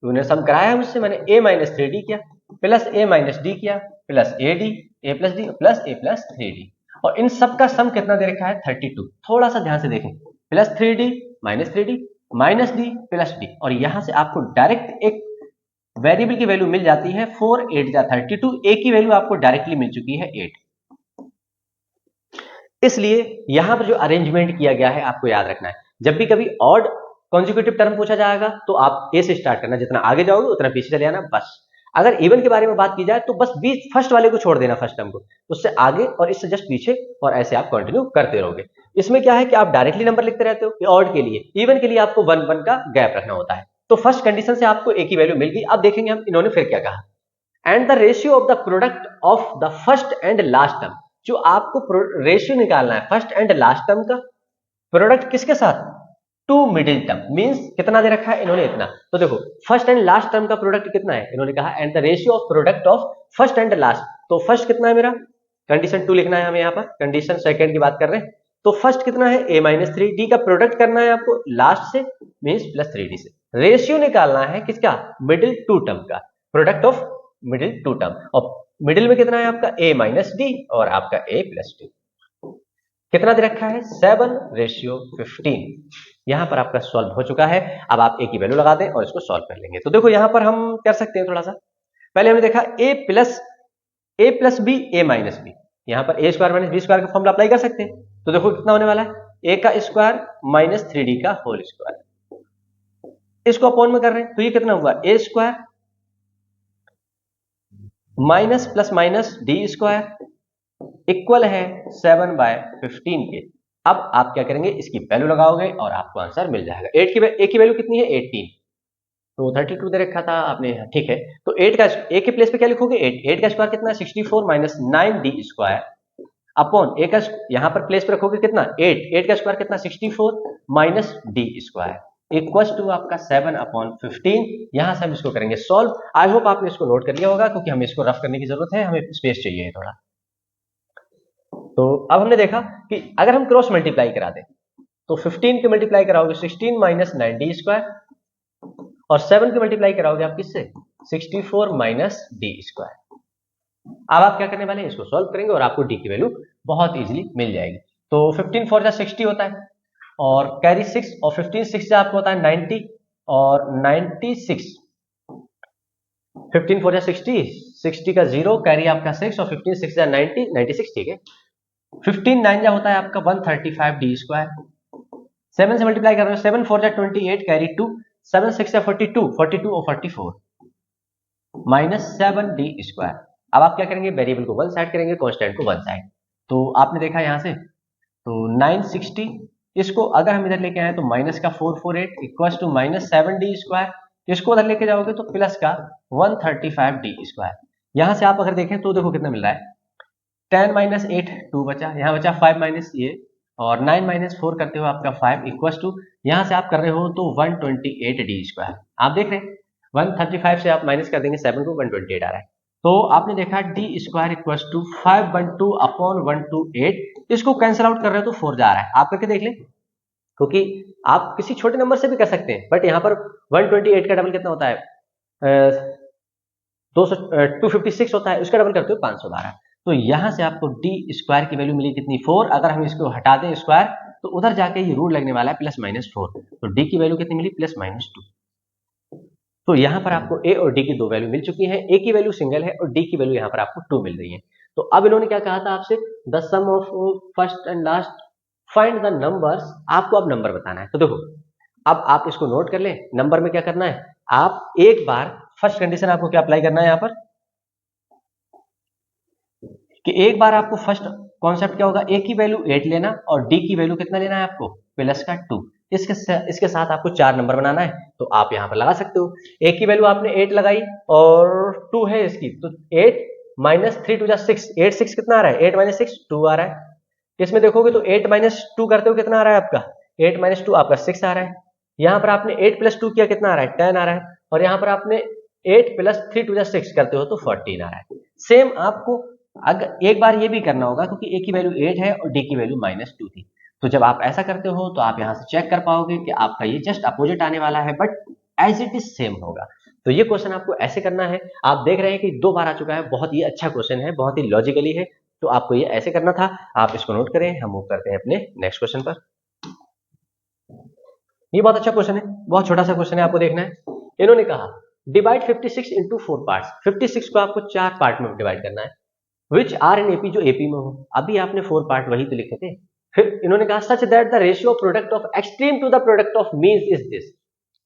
उन्हें सम कराया है मुझसे, मैंने a माइनस 3d किया प्लस a माइनस डी किया plus A D, a plus D plus a plus 3d, और इन सब का सम कितना दे रखा है, 32। थोड़ा सा ध्यान से देखें, plus 3d minus 3d minus D plus D, और यहां से आपको डायरेक्ट एक वेरिएबल की वैल्यू मिल जाती है 4 8 जा 32, a की वैल्यू आपको डायरेक्टली मिल चुकी है 8। इसलिए यहां पर जो अरेंजमेंट किया गया है आपको याद रखना है, जब भी कभी ऑड कॉन्जिक्यूटिव टर्म पूछा जाएगा तो आप ए से स्टार्ट करना, जितना आगे जाओगे उतना पीछे चले आना बस। अगर इवन के बारे में बात की जाए तो बस बीच फर्स्ट वाले को छोड़ देना, फर्स्ट टर्म को, उससे आगे और इससे जस्ट पीछे, और ऐसे आप कंटिन्यू करते रहोगे। इसमें क्या है कि आप डायरेक्टली नंबर लिखते रहते हो, ऑड के लिए, इवन के लिए आपको 1 1 का गैप रखना होता है। तो फर्स्ट कंडीशन से आपको ए की वैल्यू मिल गई। अब देखेंगे हम इन्होंने फिर क्या कहा, and the ratio of the product of the first and last term, जो आपको रेशियो निकालना है फर्स्ट एंड लास्ट टर्म का, प्रोडक्ट किसके साथ, टू मिडिल टर्म, मींस कितना दे रखा है इन्होंने, इतना। तो देखो फर्स्ट एंड लास्ट टर्म का प्रोडक्ट कितना है, इन्होंने कहा and the ratio of product of first and last. तो फर्स्ट कितना है मेरा, कंडीशन 2 लिखना है हमें यहाँ पर, कंडीशन सेकंड की बात कर रहे हैं। तो फर्स्ट कितना है, a माइनस 3d का प्रोडक्ट करना है आपको लास्ट से, मींस प्लस 3d से। रेशियो निकालना है किसका, मिडिल टू टर्म का, product of middle two term, और मिडिल में कितना है आपका a माइनस डी और आपका a प्लस डी। कितना दे रखा है, 7:15। यहां पर आपका सॉल्व हो चुका है। अब आप a की वैल्यू लगा दें और इसको सॉल्व कर लेंगे। तो देखो यहां पर हम कर सकते हैं थोड़ा सा, पहले हमने देखा a plus B a minus B, यहां पर a square minus B square का फॉर्मूला अप्लाई कर सकते हैं। तो देखो कितना होने वाला है, a का स्क्वायर माइनस 3d का होल स्क्वायर, इसको अपॉन में कर रहे हैं तो ये कितना हुआ, a square minus plus minus D square equal है 7/15 के। अब आप क्या करेंगे, इसकी वैल्यू लगाओगे और आपको आंसर मिल जाएगा। ए की वैल्यू कितनी है, 18, तो 32 दे रखा था आपने, ठीक है। तो 8 का ए के प्लेस पे क्या लिखोगे, 8 का स्क्वायर कितना है, 64 माइनस 9d स्क्वायर अपॉन ए का यहां पर प्लेस पे रखोगे कितना, 8 का स्क्वायर कितना, 64 minus D square equal to आपका 7/15। यहां से हम इसको करेंगे सॉल्व। आई होप आपने इसको नोट कर लिया होगा, क्योंकि हमें इसको रफ करने की जरूरत है, हमें स्पेस चाहिए थोड़ा। तो अब हमने देखा कि अगर हम क्रॉस मल्टीप्लाई करा दें तो 15 के मल्टीप्लाई कराओगे 16 माइनस 9d स्क्वायर, और 7 के मल्टीप्लाई कराओगे आप किससे, 64 माइनस डी स्क्वायर। अब आप क्या करने वाले हैं, इसको सॉल्व करेंगे और आपको डी की वैल्यू बहुत इजीली मिल जाएगी। तो 15 4 जा 60 होता है, और कैरी 6, और 15 6 जा आपको होता है 90, और 96, 15 4 जा 60, 60 का 0 कैरी आपका 6, और 15 6 जा 90, 96, ठीक है। 15 9 जा होता है आपका 135 डी स्क्वायर, 7 से मल्टीप्लाई कर रहे हो, 7 4 जा 28 कैरी 2, 7 6 जा 42, 42 और 44 माइनस 7 डी स्क्वायर। अब आप क्या करेंगे, वेरिएबल को वन साइड करेंगे, कांस्टेंट को वन साइड। तो आपने देखा यहां से, तो 960, इसको अगर हम इधर लेके आए तो माइनस का 448 equal to minus 7 D square, इसको उधर लेके जाओगे तो प्लस का 135 डी स्क्वायर। यहां से आप अगर देखें तो देखो कितना मिल रहा है, 10 माइनस 8 2 बचा, यहाँ बचा 5 माइनस ये, और 9 माइनस 4 करते हो आपका 5 इक्वल टू, यहाँ से आप कर रहे हो तो 128 डी स्क्वायर। आप देख रहे हैं 135 से आप माइनस कर देंगे 7 को, 128 आ रहा है। तो आपने देखा D square equal to 512 upon 128, इसको कैंसिल आउट कर रहे हो तो 4 जा रहा है। आप करके देख लें, क्योंकि आप किसी छोटे नंबर से भी कर सकते हैं, बट यहाँ पर 128 का डबल कितना होता है, 256 होता है, उसका डबल करते हो 512। तो यहाँ से आपको डी स्क्वायर की वैल्यू मिली कितनी 4। अगर हम इसको हटा दें स्क्वायर तो उधर जाके ये रूट लगने वाला है +-4, तो डी की वैल्यू कितनी मिली +-2। तो यहाँ पर आपको ए और डी की दो वैल्यू मिल चुकी है, ए की वैल्यू सिंगल है और डी की वैल्यू यहाँ पर आपको 2 मिल रही है। तो अब इन्होंने क्या कहा था आपसे, the sum of first and last find the numbers, आपको अब नंबर बताना है। तो देखो अब आप इसको नोट कर लें, नंबर में क्या करना है, आप एक बार फर्स्ट कंडीशन आपको क्या अप्लाई करना है यहाँ पर कि एक बार आपको फर्स्ट कॉन्सेप्ट क्या होगा, ए की वैल्यू 8 लेना और डी की वैल्यू कितना लेना है आपको +2। इसके साथ आपको 4 नंबर बनाना है, तो आप यहाँ पर लगा सकते हो। ए की वैल्यू आपने 8 लगाई और 2 है इसकी, तो 8 - 3 2 6, 8 6 कितना आ रहा है, 8 - 6 2 आ रहा है। इसमें देखोगे तो 8 - 2 करते हो कितना आ रहा है आपका, 8 - 2 आपका 6 आ रहा है। यहाँ पर आपने 8 + 2 किया कितना आ रहा है, 10 आ रहा है। और यहाँ पर आपने 8 + 3 2 6 करते हो तो 14 आ रहा है। सेम आपको अगर एक बार ये भी करना होगा क्योंकि ए की वैल्यू 8 है और डी की वैल्यू -2 थी। तो जब आप ऐसा करते हो तो आप यहाँ से चेक कर पाओगे कि आपका ये जस्ट अपोजिट आने वाला है, but as it is same होगा। तो ये क्वेश्चन आपको ऐसे करना है। आप देख रहे हैं कि 2 बार आ चुका है, बहुत ही अच्छा क्वेश्चन है, बहुत ही लॉजिकली है, तो आपको ये ऐसे करना था। आप इसको नोट करें, हम मूव करते हैं अपने नेक्स्ट क्वेश्चन पर। ये बहुत अच्छा क्वेश्चन है, बहुत छोटा सा क्वेश्चन है, आपको देखना है। इन्होंने कहा डिवाइड 56 इंटू 4 पार्ट्स, 56 को आपको 4 पार्ट में डिवाइड करना है, विच आर इन एपी, जो एपी में हो। अभी आपने 4 पार्ट वही तो लिखे थे। फिर इन्होंने कहा such that the ratio product of extreme to the product of means is this.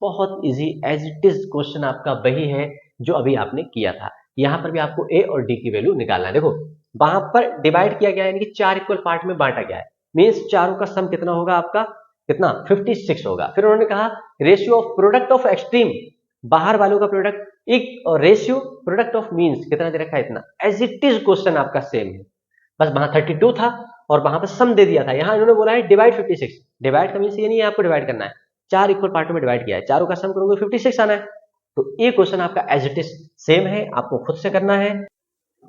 बहुत easy as it is question आपका वही है जो अभी आपने किया था। यहाँ पर भी आपको ए और डी की वैल्यू निकालना है। देखो वहां पर डिवाइड किया गया है, यानी कि 4 इक्वल पार्ट में बांटा गया है, मीन्स चारों का सम कितना होगा आपका, कितना 56 होगा। फिर उन्होंने कहा ratio of product of extreme, बाहर वालों का प्रोडक्ट, एक और रेशियो प्रोडक्ट ऑफ मीन्स कितना दे रखा है, इतना। एज इट इज क्वेश्चन आपका सेम है, बस वहां 32 था और वहां पर सम दे दिया था। यहां इन्होंने बोला है डिवाइड 56। डिवाइड का मीन्स ये नहीं है आपको डिवाइड करना है, 4 इक्वल पार्ट में डिवाइड किया है, चारों का सम करोगे 56 आना है। तो ये क्वेश्चन आपका एज इट इज सेम है, आपको खुद से करना है।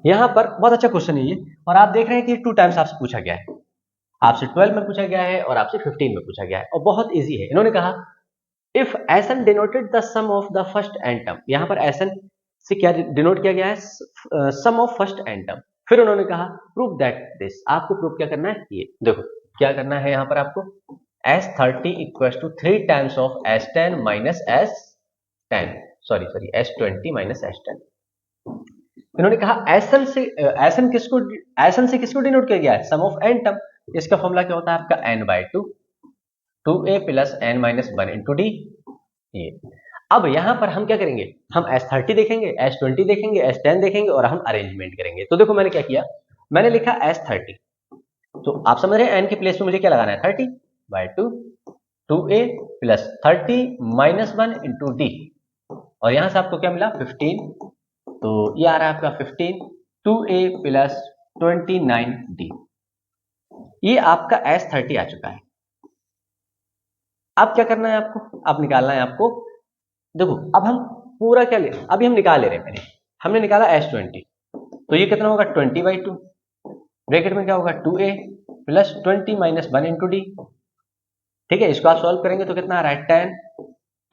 यहां पर बहुत अच्छा क्वेश्चन है ये, और आप देख रहे हैं कि 2 टाइम्स आपसे पूछा गया है, आपसे 12 में पूछा गया है और आपसे 15 में पूछा गया है, और बहुत ईजी है। इन्होंने कहा if S N denoted the sum of the first and term, यहां पर एसन से क्या डिनोट किया गया है, sum of first and term. फिर उन्होंने कहा प्रूव दैट दिस, आपको प्रूव क्या करना है, ये देखो क्या करना है। यहां पर आपको S30 equals to 3 times of S10 minus S10, sorry S20 minus S10। इन्होंने कहा एसन से किसको डिनोट किया गया है, सम ऑफ एन टर्म। इसका फॉर्मूला क्या होता है आपका n/2, 2a plus n minus 1 into D. ये अब यहां पर हम क्या करेंगे, हम S30 देखेंगे, S20 देखेंगे, S10 देखेंगे और हम अरेंजमेंट करेंगे। तो देखो मैंने क्या किया, मैंने लिखा S30, तो आप समझ रहे हैं n के प्लेस में मुझे क्या लगाना है, 30/2, 2a plus 30 minus 1 into D, और यहां से आपको क्या मिला 15, तो ये आ रहा है आपका 15, 2a प्लस 29d। ये आपका S30 आ चुका है। अब क्या करना है आपको, अब निकालना है आपको। देखो अब हम पूरा क्या ले, अभी हम निकाल ले रहे हैं, पहले हमने निकाला S20, तो ये कितना होगा 20/2, ब्रैकेट में क्या होगा 2a plus 20 minus 1 into D. ठीक है, इसको आप सॉल्व करेंगे तो कितना आ रहा है 10,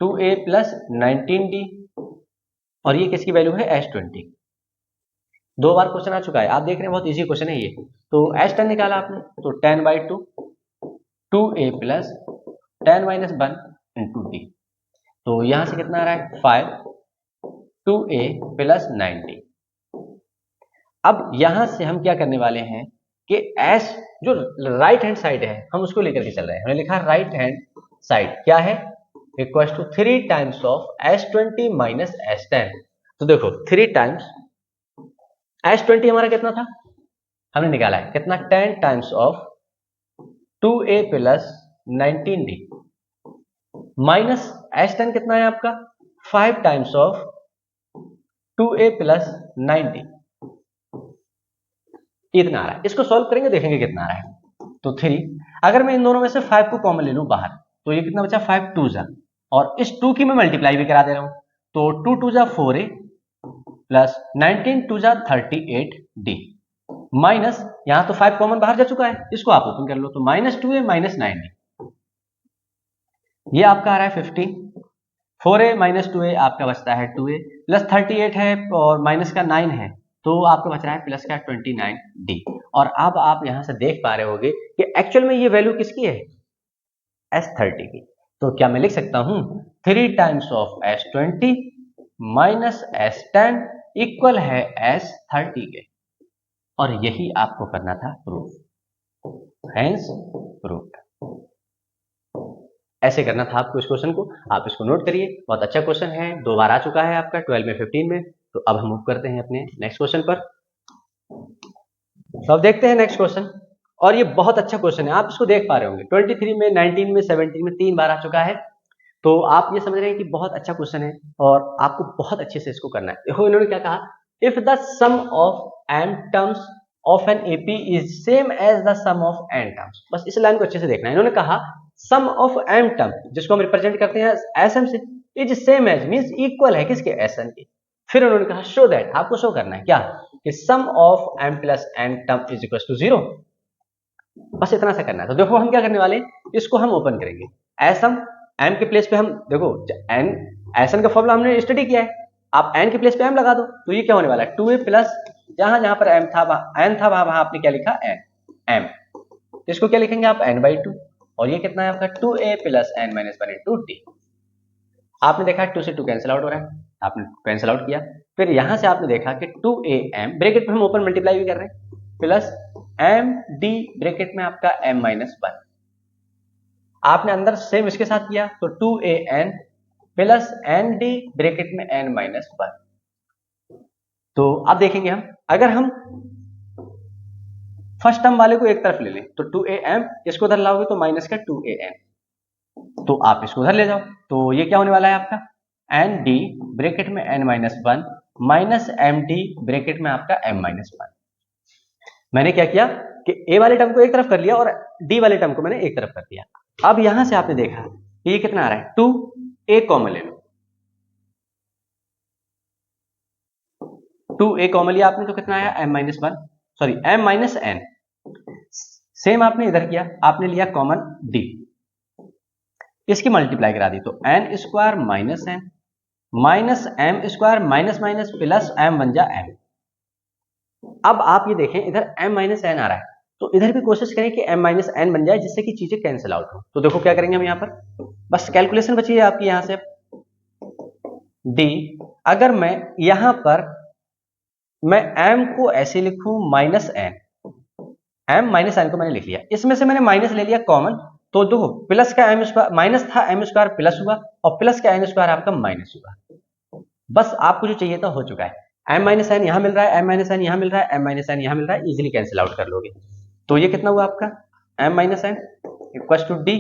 2a प्लस 19d, और ये किसकी वैल्यू है S20। 2 बार क्वेश्चन आ चुका है, आप देख रहे हैं बहुत इजी क्वेश्चन है ये। तो S10 निकाला आपने, तो 10/2, 2a plus 10 minus 1 into d, तो यहां से कितना आ रहा है 5, 2a प्लस 9d। अब यहां से हम क्या करने वाले हैं कि S जो राइट हैंड साइड है हम उसको लेकर के चल रहे हैं। हमने लिखा राइट हैंड साइड क्या है, equal to 3 times of S20 minus S10। तो देखो 3 टाइम्स S20 हमारा कितना था, हमने निकाला है कितना 10 times of 2a plus 19d minus S10 कितना है आपका 5 times of 2a plus 9d, इतना आ रहा है। इसको सॉल्व करेंगे देखेंगे कितना आ रहा है। तो 3, अगर मैं इन दोनों में से 5 को कॉमन ले लूं बाहर, तो ये कितना बचा 5 2 जा, और इस 2 की मैं मल्टीप्लाई भी करा दे रहा हूं, तो 2 2 जा 4a प्लस 19 2 जा 38d माइनस, यहां तो 5 कॉमन बाहर जा चुका है, इसको आप ओपन कर लो, तो -2a माइनस 9d, ये आपका आ रहा है 15, 4a माइनस 2a आपका बचता है 2a प्लस 38 है और माइनस का 9 है, तो आपको बच रहा है प्लस का 29d। और अब आप यहां से देख पा रहे होगे कि एक्चुअल में ये वैल्यू किसकी है, S30 की। तो क्या मैं लिख सकता हूं 3 times of S20 minus S10 equal है S30 के। और यही आपको करना था प्रूफ, हेंस प्रूफ। ऐसे करना था आपको इस क्वेश्चन को। आप इसको नोट करिए, बहुत अच्छा क्वेश्चन है, 2 बार आ चुका है आपका 12 में 15 में। तो अब हम मूव करते हैं अपने नेक्स्ट क्वेश्चन पर। तो अब देखते हैं नेक्स्ट क्वेश्चन। और ये बहुत अच्छा क्वेश्चन है, आप इसको देख पा रहे होंगे 23 में, 19 में, 17 में 3 बार आ चुका है। तो आप ये समझ रहे हैं कि बहुत अच्छा क्वेश्चन है और आपको बहुत अच्छे से इसको करना है। देखो इन्होंने क्या कहा, if the sum of m terms of an AP is same as the sum of n terms. बस इस लाइन को अच्छे से देखना है। इन्होंने कहा सम ऑफ m टर्म, जिसको हम रिप्रेजेंट करते हैं Sm से, is same as means equal है किसके, Sn के। फिर उन्होंने कहा शो दैट, आपको शो करना है क्या, कि sum of m plus n term is equal to 0। बस इतना सा करना है। तो देखो हम क्या करने वाले हैं, इसको हम ओपन करेंगे। Sm m के प्लेस पे हम देखो n, Sn का फॉर्मूला हमने स्टडी किया है, आप n के प्लेस पे m लगा दो। तो ये क्या होने वाला है 2a प्लस, जहां जहां पर m था n था वहां आपने क्या लिखा n m, इसको क्या लिखेंगे आप n/2। और ये कितना है आपका 2a plus n minus 1 into T. आपने देखा 2 से 2 कैंसिल आउट हो रहा है, आपने कैंसिल आउट किया। फिर यहां से आपने देखा कि 2am ब्रैकेट में हम ओपन मल्टीप्लाई भी कर रहे हैं, प्लस md ब्रैकेट में आपका m माइनस 1। आपने अंदर सेम इसके साथ किया तो 2an प्लस nd ब्रैकेट में n माइनस 1। तो अब देखेंगे हम, अगर हम फर्स्ट टर्म वाले को एक तरफ ले लें तो 2am, इसको उधर लाओगे तो माइनस का 2an, तो आप इसको उधर ले जाओ। तो ये क्या होने वाला है आपका nd ब्रैकेट में n minus 1 minus md bracket में आपका m माइनस 1। मैंने क्या किया कि a वाले टर्म को एक तरफ कर लिया और d वाले टर्म को मैंने एक तरफ कर दिया। अब यहां से आपने देखा कि ये कितना आ रहा है 2a कॉमन ले लो, 2a कॉमन लिया आपने तो कितना आया m minus 1, sorry m minus n। Same आपने इधर किया, आपने लिया कॉमन d, इसकी मल्टीप्लाई करा दी तो n square minus n minus m square minus minus plus m बन जा m। अब आप ये देखें इधर m माइनस n आ रहा है, तो इधर भी कोशिश करें कि m माइनस n बन जाए जिससे कि चीजें कैंसिल आउट हो। तो देखो क्या करेंगे हम यहाँ पर, बस कैलकुलेशन बची है आपकी यहां से d। अगर मैं यहां पर मैं m को ऐसे लिखूं minus n, m minus n को मैंने लिख लिया, इसमें से मैंने माइनस ले लिया कॉमन, तो देखो प्लस का m स्क्वायर, माइनस था m स्क्वायर प्लस हुआ और प्लस का n स्क्वायर आपका माइनस हुआ। बस आपको जो चाहिए था हो चुका है। m माइनस n यहां मिल रहा है, m माइनस n यहां मिल रहा है, m माइनस n यहां मिल रहा है, इजीली कैंसिल आउट कर लोगे। तो ये कितना हुआ आपका m minus n equal to d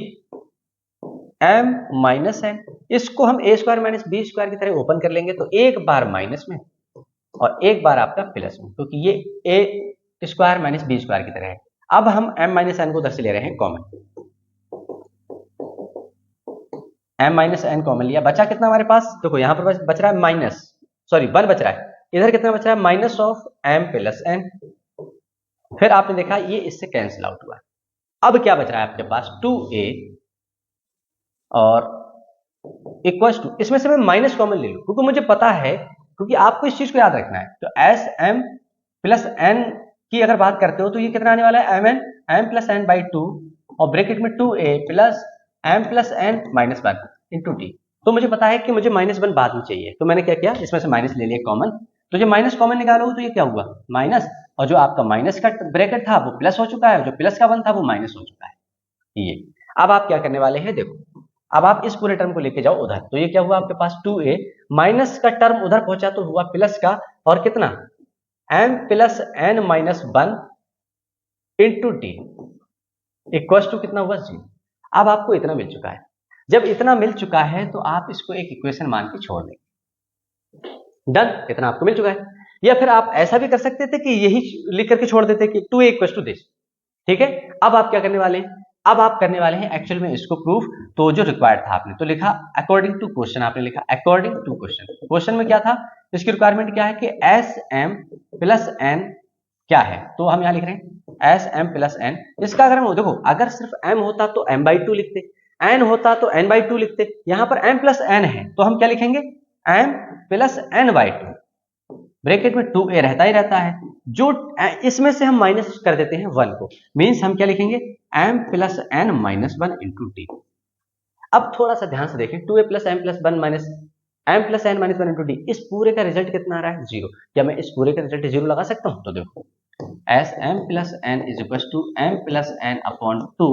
m minus n। इसको हम a square minus b square की तरह ओपन कर लेंगे, तो एक बार माइनस में और एक बार आपका प्लस में, क्योंकि ये a square minus b square की तरह है। अब हम m माइनस n को उधर से ले रहे हैं common, m minus n common लिया, बचा कितना हमारे पास, देखो यहां पर बच रहा है माइनस, सॉरी 1 बच रहा है, इधर कितना बच रहा है minus of m plus n। फिर आपने देखा ये इससे कैंसिल आउट हुआ। अब क्या बच रहा है आपके पास 2a और इक्वल टू, इसमें से मैं माइनस कॉमन ले लूं क्योंकि मुझे पता है, क्योंकि आपको इस चीज को याद रखना है। तो एस एम प्लस एन की अगर बात करते हो तो ये कितना आने वाला है M N M plus N by 2 और ब्रैकेट में 2a plus M plus N minus 1 into T. तो मुझे पता है कि मुझे माइनस 1 बाद में चाहिए, तो मैंने क्या किया इसमें से माइनस ले लिया कॉमन। तो जब माइनस कॉमन निकालोगे तो ये क्या हुआ माइनस, और जो आपका माइनस का ब्रैकेट था वो प्लस हो चुका है, जो प्लस का 1 था वो माइनस हो चुका है। ये अब आप क्या करने वाले हैं, देखो अब आप इस पूरे टर्म को लेके जाओ उधर, तो ये क्या हुआ आपके पास 2a माइनस का टर्म उधर पहुंचा तो हुआ प्लस का, और कितना m plus n minus 1 into T equal to कितना हुआ 0। अब आपको इतना मिल चुका है, जब इतना मिल चुका है तो आप इसको एक इक्वेशन मान के छोड़ देंगे, डन, इतना आपको मिल चुका है। या फिर आप ऐसा भी कर सकते थे कि यही लिख करके छोड़ देते कि 2a इक्वल टू दिस, ठीक है। अब आप क्या करने वाले हैं, अब आप करने वाले हैं एक्चुअल में इसको प्रूफ। तो जो रिक्वायर्ड था आपने तो लिखा अकॉर्डिंग टू क्वेश्चन, आपने लिखा अकॉर्डिंग टू क्वेश्चन। क्वेश्चन में क्या था, इसकी रिक्वायरमेंट क्या है कि एस एम प्लस एन क्या है, तो हम यहां लिख रहे हैं एस एम प्लस एन। इसका अगर हम देखो अगर सिर्फ m होता तो m/2 लिखते, n होता तो n/2 लिखते, यहां पर m प्लस n है तो हम क्या लिखेंगे m प्लस n/2। ब्रैकेट में 2a रहता ही रहता है, जो इसमें से हम माइनस कर देते हैं 1 को, मीन्स हम क्या लिखेंगे m plus n minus 1 into D. अब थोड़ा सा ध्यान से देखें, 2a plus m plus 1 minus m plus n minus 1 into d, इस पूरे का रिजल्ट कितना आ रहा है 0। क्या मैं इस पूरे का रिजल्ट 0 लगा सकता हूं? तो देखो S m plus n is equal to m plus n upon 2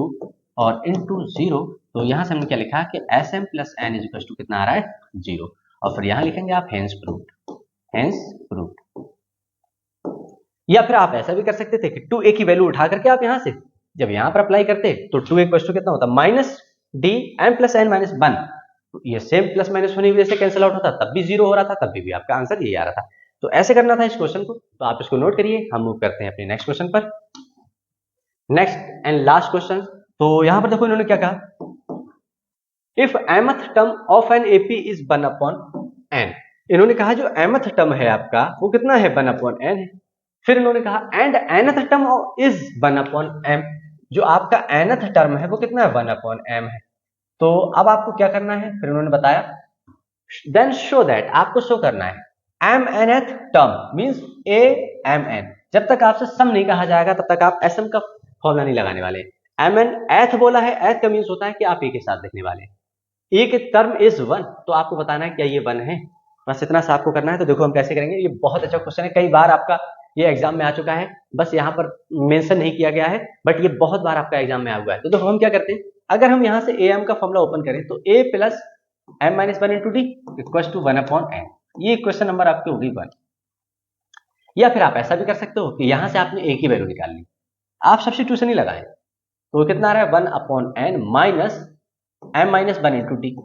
और इंटू 0, तो यहां से हमने क्या लिखा कि S m plus n is equal to कितना आ रहा है 0, और फिर यहां लिखेंगे आप हेंस प्रूव्ड, हेंस प्रूव्ड। या फिर आप ऐसा भी कर सकते थे कि 2a की वैल्यू उठा करके आप यहां से जब यहां पर अप्लाई करते तो 2a इक्वल टू कितना होता minus D m plus n minus 1, ये सेम प्लस माइनस होने की वजह से कैंसिल आउट होता, तब भी 0 हो रहा था, तब भी आपका आंसर यही आ रहा था। तो ऐसे करना था इस क्वेश्चन को, तो आप इसको नोट करिए। हम मूव करते हैं अपने नेक्स्ट क्वेश्चन पर, नेक्स्ट एंड लास्ट क्वेश्चन। तो यहां पर देखो इन्होंने क्या कहा, if mth term of an AP is 1 upon n, इन्होंने कहा जो mth टर्म है आपका वो कितना है 1 अपॉन n है। फिर इन्होंने कहा and nth term is 1 upon m, जो आपका nth टर्म है वो कितना है 1 अपॉन m है। तो अब आपको क्या करना है, फिर उन्होंने बताया देन शो दैट, आपको शो करना है mnth टर्म मींस amn, जब तक आपसे सम नहीं कहा जाएगा तब तक आप sm का फॉर्मूला नहीं लगाने वाले। mnth बोला है, एथ का मींस होता है कि आप ए के साथ लिखने वाले हैं, ए के टर्म इज 1, तो आपको बताना है क्या ये 1 है, बस इतना सा आपको करना है। तो देखो हम कैसे करेंगे, ये बहुत अच्छा क्वेश्चन है, कई बार आपका ये एग्जाम में आ चुका है, बस यहाँ पर मेंशन नहीं किया गया है, बट ये बहुत बार आपका एग्जाम में आ हुआ है। तो देखो हम क्या करते हैं, अगर हम यहाँ से am का फॉर्मूला ओपन करें तो a plus m minus 1 into D equal to 1 upon n, ये क्वेश्चन नंबर आपकी होगी 1। या फिर आप ऐसा भी कर सकते हो कि यहाँ से आपने a की वैल्यू निकाल ली, आप सब्स्टिट्यूशन ही लगाएं, तो कितना आ रहा है 1 upon n minus m minus 1 into D.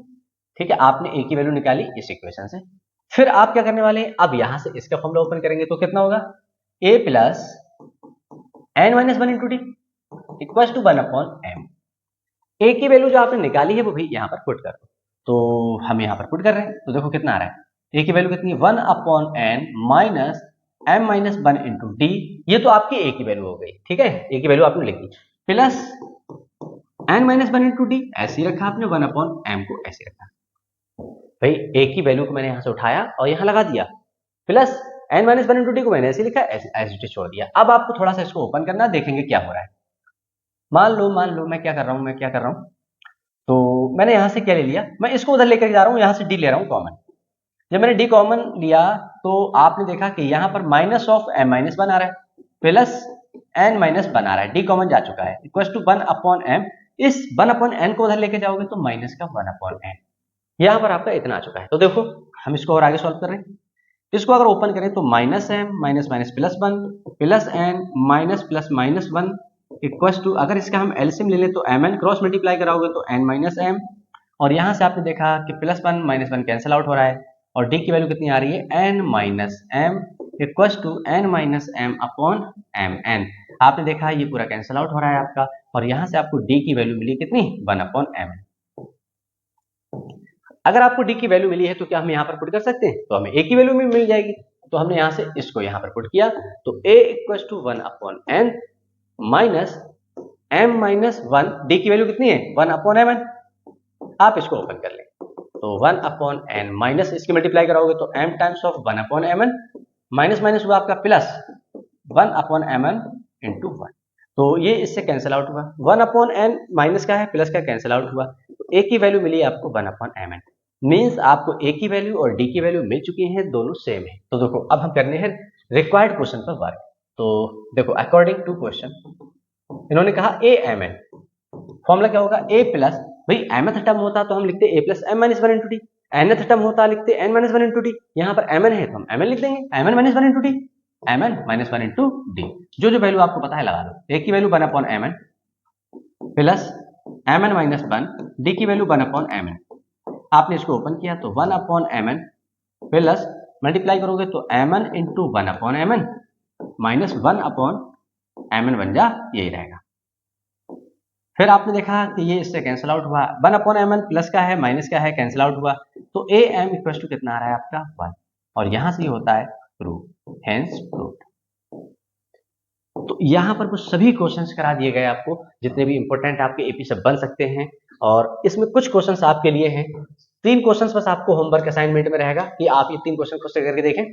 ठीक है, आपने a की वैल्यू निकाली इस इक्वेशन से। फिर आप क्या करने वाले हैं, अब यहां से इसका फॉर्मूला ओपन करेंगे तो कितना होगा a plus n minus 1 into D equal to 1 upon m। a की वैल्यू जो आपने निकाली है वो भी यहाँ पर पुट कर दो, तो हम यहाँ पर पुट कर रहे हैं, तो देखो कितना आ रहा है, a की वैल्यू कितनी है 1 upon n minus m minus 1 into D, ये तो आपकी a की वैल्यू हो गई। ठीक है, a की वैल्यू आपने लिख दी, plus n minus 1 into D ऐसे ही रखा आपने, 1 अपॉन m को ऐसे रखा, भाई a की वैल्यू को मैंने यहाँ से उठाया और यहाँ लगा दिया, plus n minus 1 into D को मैंने ऐसे लिखा, ऐसे छोड़ दिया। अब आपको थोड़ा सा इसको ओपन करना, देखेंगे क्या हो रहा है। मान लो मैं क्या कर रहा हूँ, तो मैंने यहाँ से क्या ले लिया, मैं इसको उधर लेकर जा रहा हूँ, यहाँ से डी ले रहा हूँ कॉमन। जब मैंने डी कॉमन लिया तो आपने देखा कि यहाँ पर माइनस ऑफ m माइनस 1 आ रहा है, प्लस n माइनस 1 आ रहा है, डी कॉमन जा चुका है, इक्वल टू 1 अपॉन m, इस 1 अपॉन n को उधर लेके जाओगे तो माइनस का 1 अपॉन n, यहाँ पर आपका इतना आ चुका है। तो देखो हम इसको और आगे सॉल्व कर रहे हैं, इसको अगर ओपन करें तो minus m minus minus plus 1 plus n minus plus minus 1 equal to, अगर इसका हम एलसीएम ले लें तो mn क्रॉस मल्टीप्लाई कराओगे तो n माइनस m, और यहाँ से आपने देखा कि प्लस 1 माइनस 1 कैंसिल आउट हो रहा है, और d की वैल्यू कितनी आ रही है n minus m equal to n minus m upon mn। आपने देखा ये पूरा कैंसिल आउट हो रहा है आपका, और यहाँ से आपको d की वैल्यू मिली कितनी 1 अपॉन mn। अगर आपको d की वैल्यू मिली है तो क्या हम यहाँ पर पुट कर सकते हैं, तो हमें a की वैल्यू भी मिल जाएगी, तो हमने यहाँ से इसको यहाँ पर पुट किया, तो a equal to 1 upon n minus m minus 1, d की वैल्यू कितनी है 1 अपॉन mn, आप इसको ओपन कर लें तो 1 अपॉन n माइनस इसकी मल्टीप्लाई कराओगे तो m times of 1 upon mn, minus minus हुआ आपका प्लस 1 अपॉन mn इंटू 1, तो ये इससे कैंसिल आउट हुआ, 1 अपॉन n माइनस का है प्लस का कैंसिल आउट हुआ, तो a की वैल्यू मिली आपको 1 अपॉन mn, मीन्स आपको a की वैल्यू और d की वैल्यू मिल चुकी है, दोनों सेम है। तो देखो अब हम करने हैं रिक्वायर्ड क्वेश्चन पर वर्क। तो देखो अकॉर्डिंग टू क्वेश्चन इन्होंने कहा amn, फॉर्मूला क्या होगा a प्लस, भाई mth टर्म होता तो हम लिखते a plus m minus 1 into d, nth term होता लिखते n माइनस 1 इंटू डी, यहाँ पर mn है तो हम mn लिख देंगे, mn minus 1 into D, mn minus 1 into D, जो वैल्यू आपको पता है लगा दो। a की value 1 upon mn plus mn minus 1, D की वैल्यू 1 अपॉन mn, आपने इसको ओपन किया तो 1 अपॉन mn प्लस मल्टीप्लाई करोगे तो mn into 1 upon mn minus 1 upon mn बन जा, यही रहेगा। फिर आपने देखा कि ये इससे कैंसिल आउट हुआ, 1 अपॉन mn प्लस का है माइनस का है, कैंसिल आउट हुआ, तो am इक्वल टू कितना आ रहा है आपका 1, और यहां से ये होता है प्रूव, हेंस प्रूव्ड। तो यहाँ पर वो सभी क्वेश्चंस करा दिए गए आपको, जितने भी इंपॉर्टेंट आपके एपी से बन सकते हैं, और इसमें कुछ क्वेश्चंस आपके लिए हैं, 3 क्वेश्चंस बस आपको होमवर्क असाइनमेंट में रहेगा कि आप ये 3 क्वेश्चन खुद से करके देखें।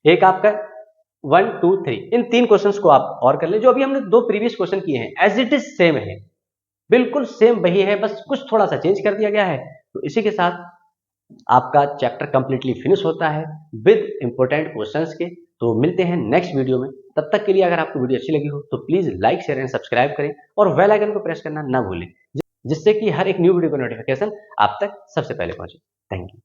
एक आपका 1 2 3 इन 3 क्वेश्चंस को आप और कर ले। जो अभी हमने 2 प्रीवियस क्वेश्चन किए हैं एज इट इज सेम है, बिल्कुल सेम वही है, बस कुछ थोड़ा सा चेंज कर दिया गया है। तो इसी के साथ आपका चैप्टर कंप्लीटली फिनिश होता है विद इंपॉर्टेंट क्वेश्चंस के। तो मिलते हैं नेक्स्ट वीडियो में। तब तक के लिए अगर आपको वीडियो अच्छी लगी हो तो please like share and subscribe करें और बेल आइकन को प्रेस करना ना भूलें, जिससे कि हर एक न्यू वीडियो का नोटिफिकेशन आप तक सबसे पहले पहुंचे। Thank you.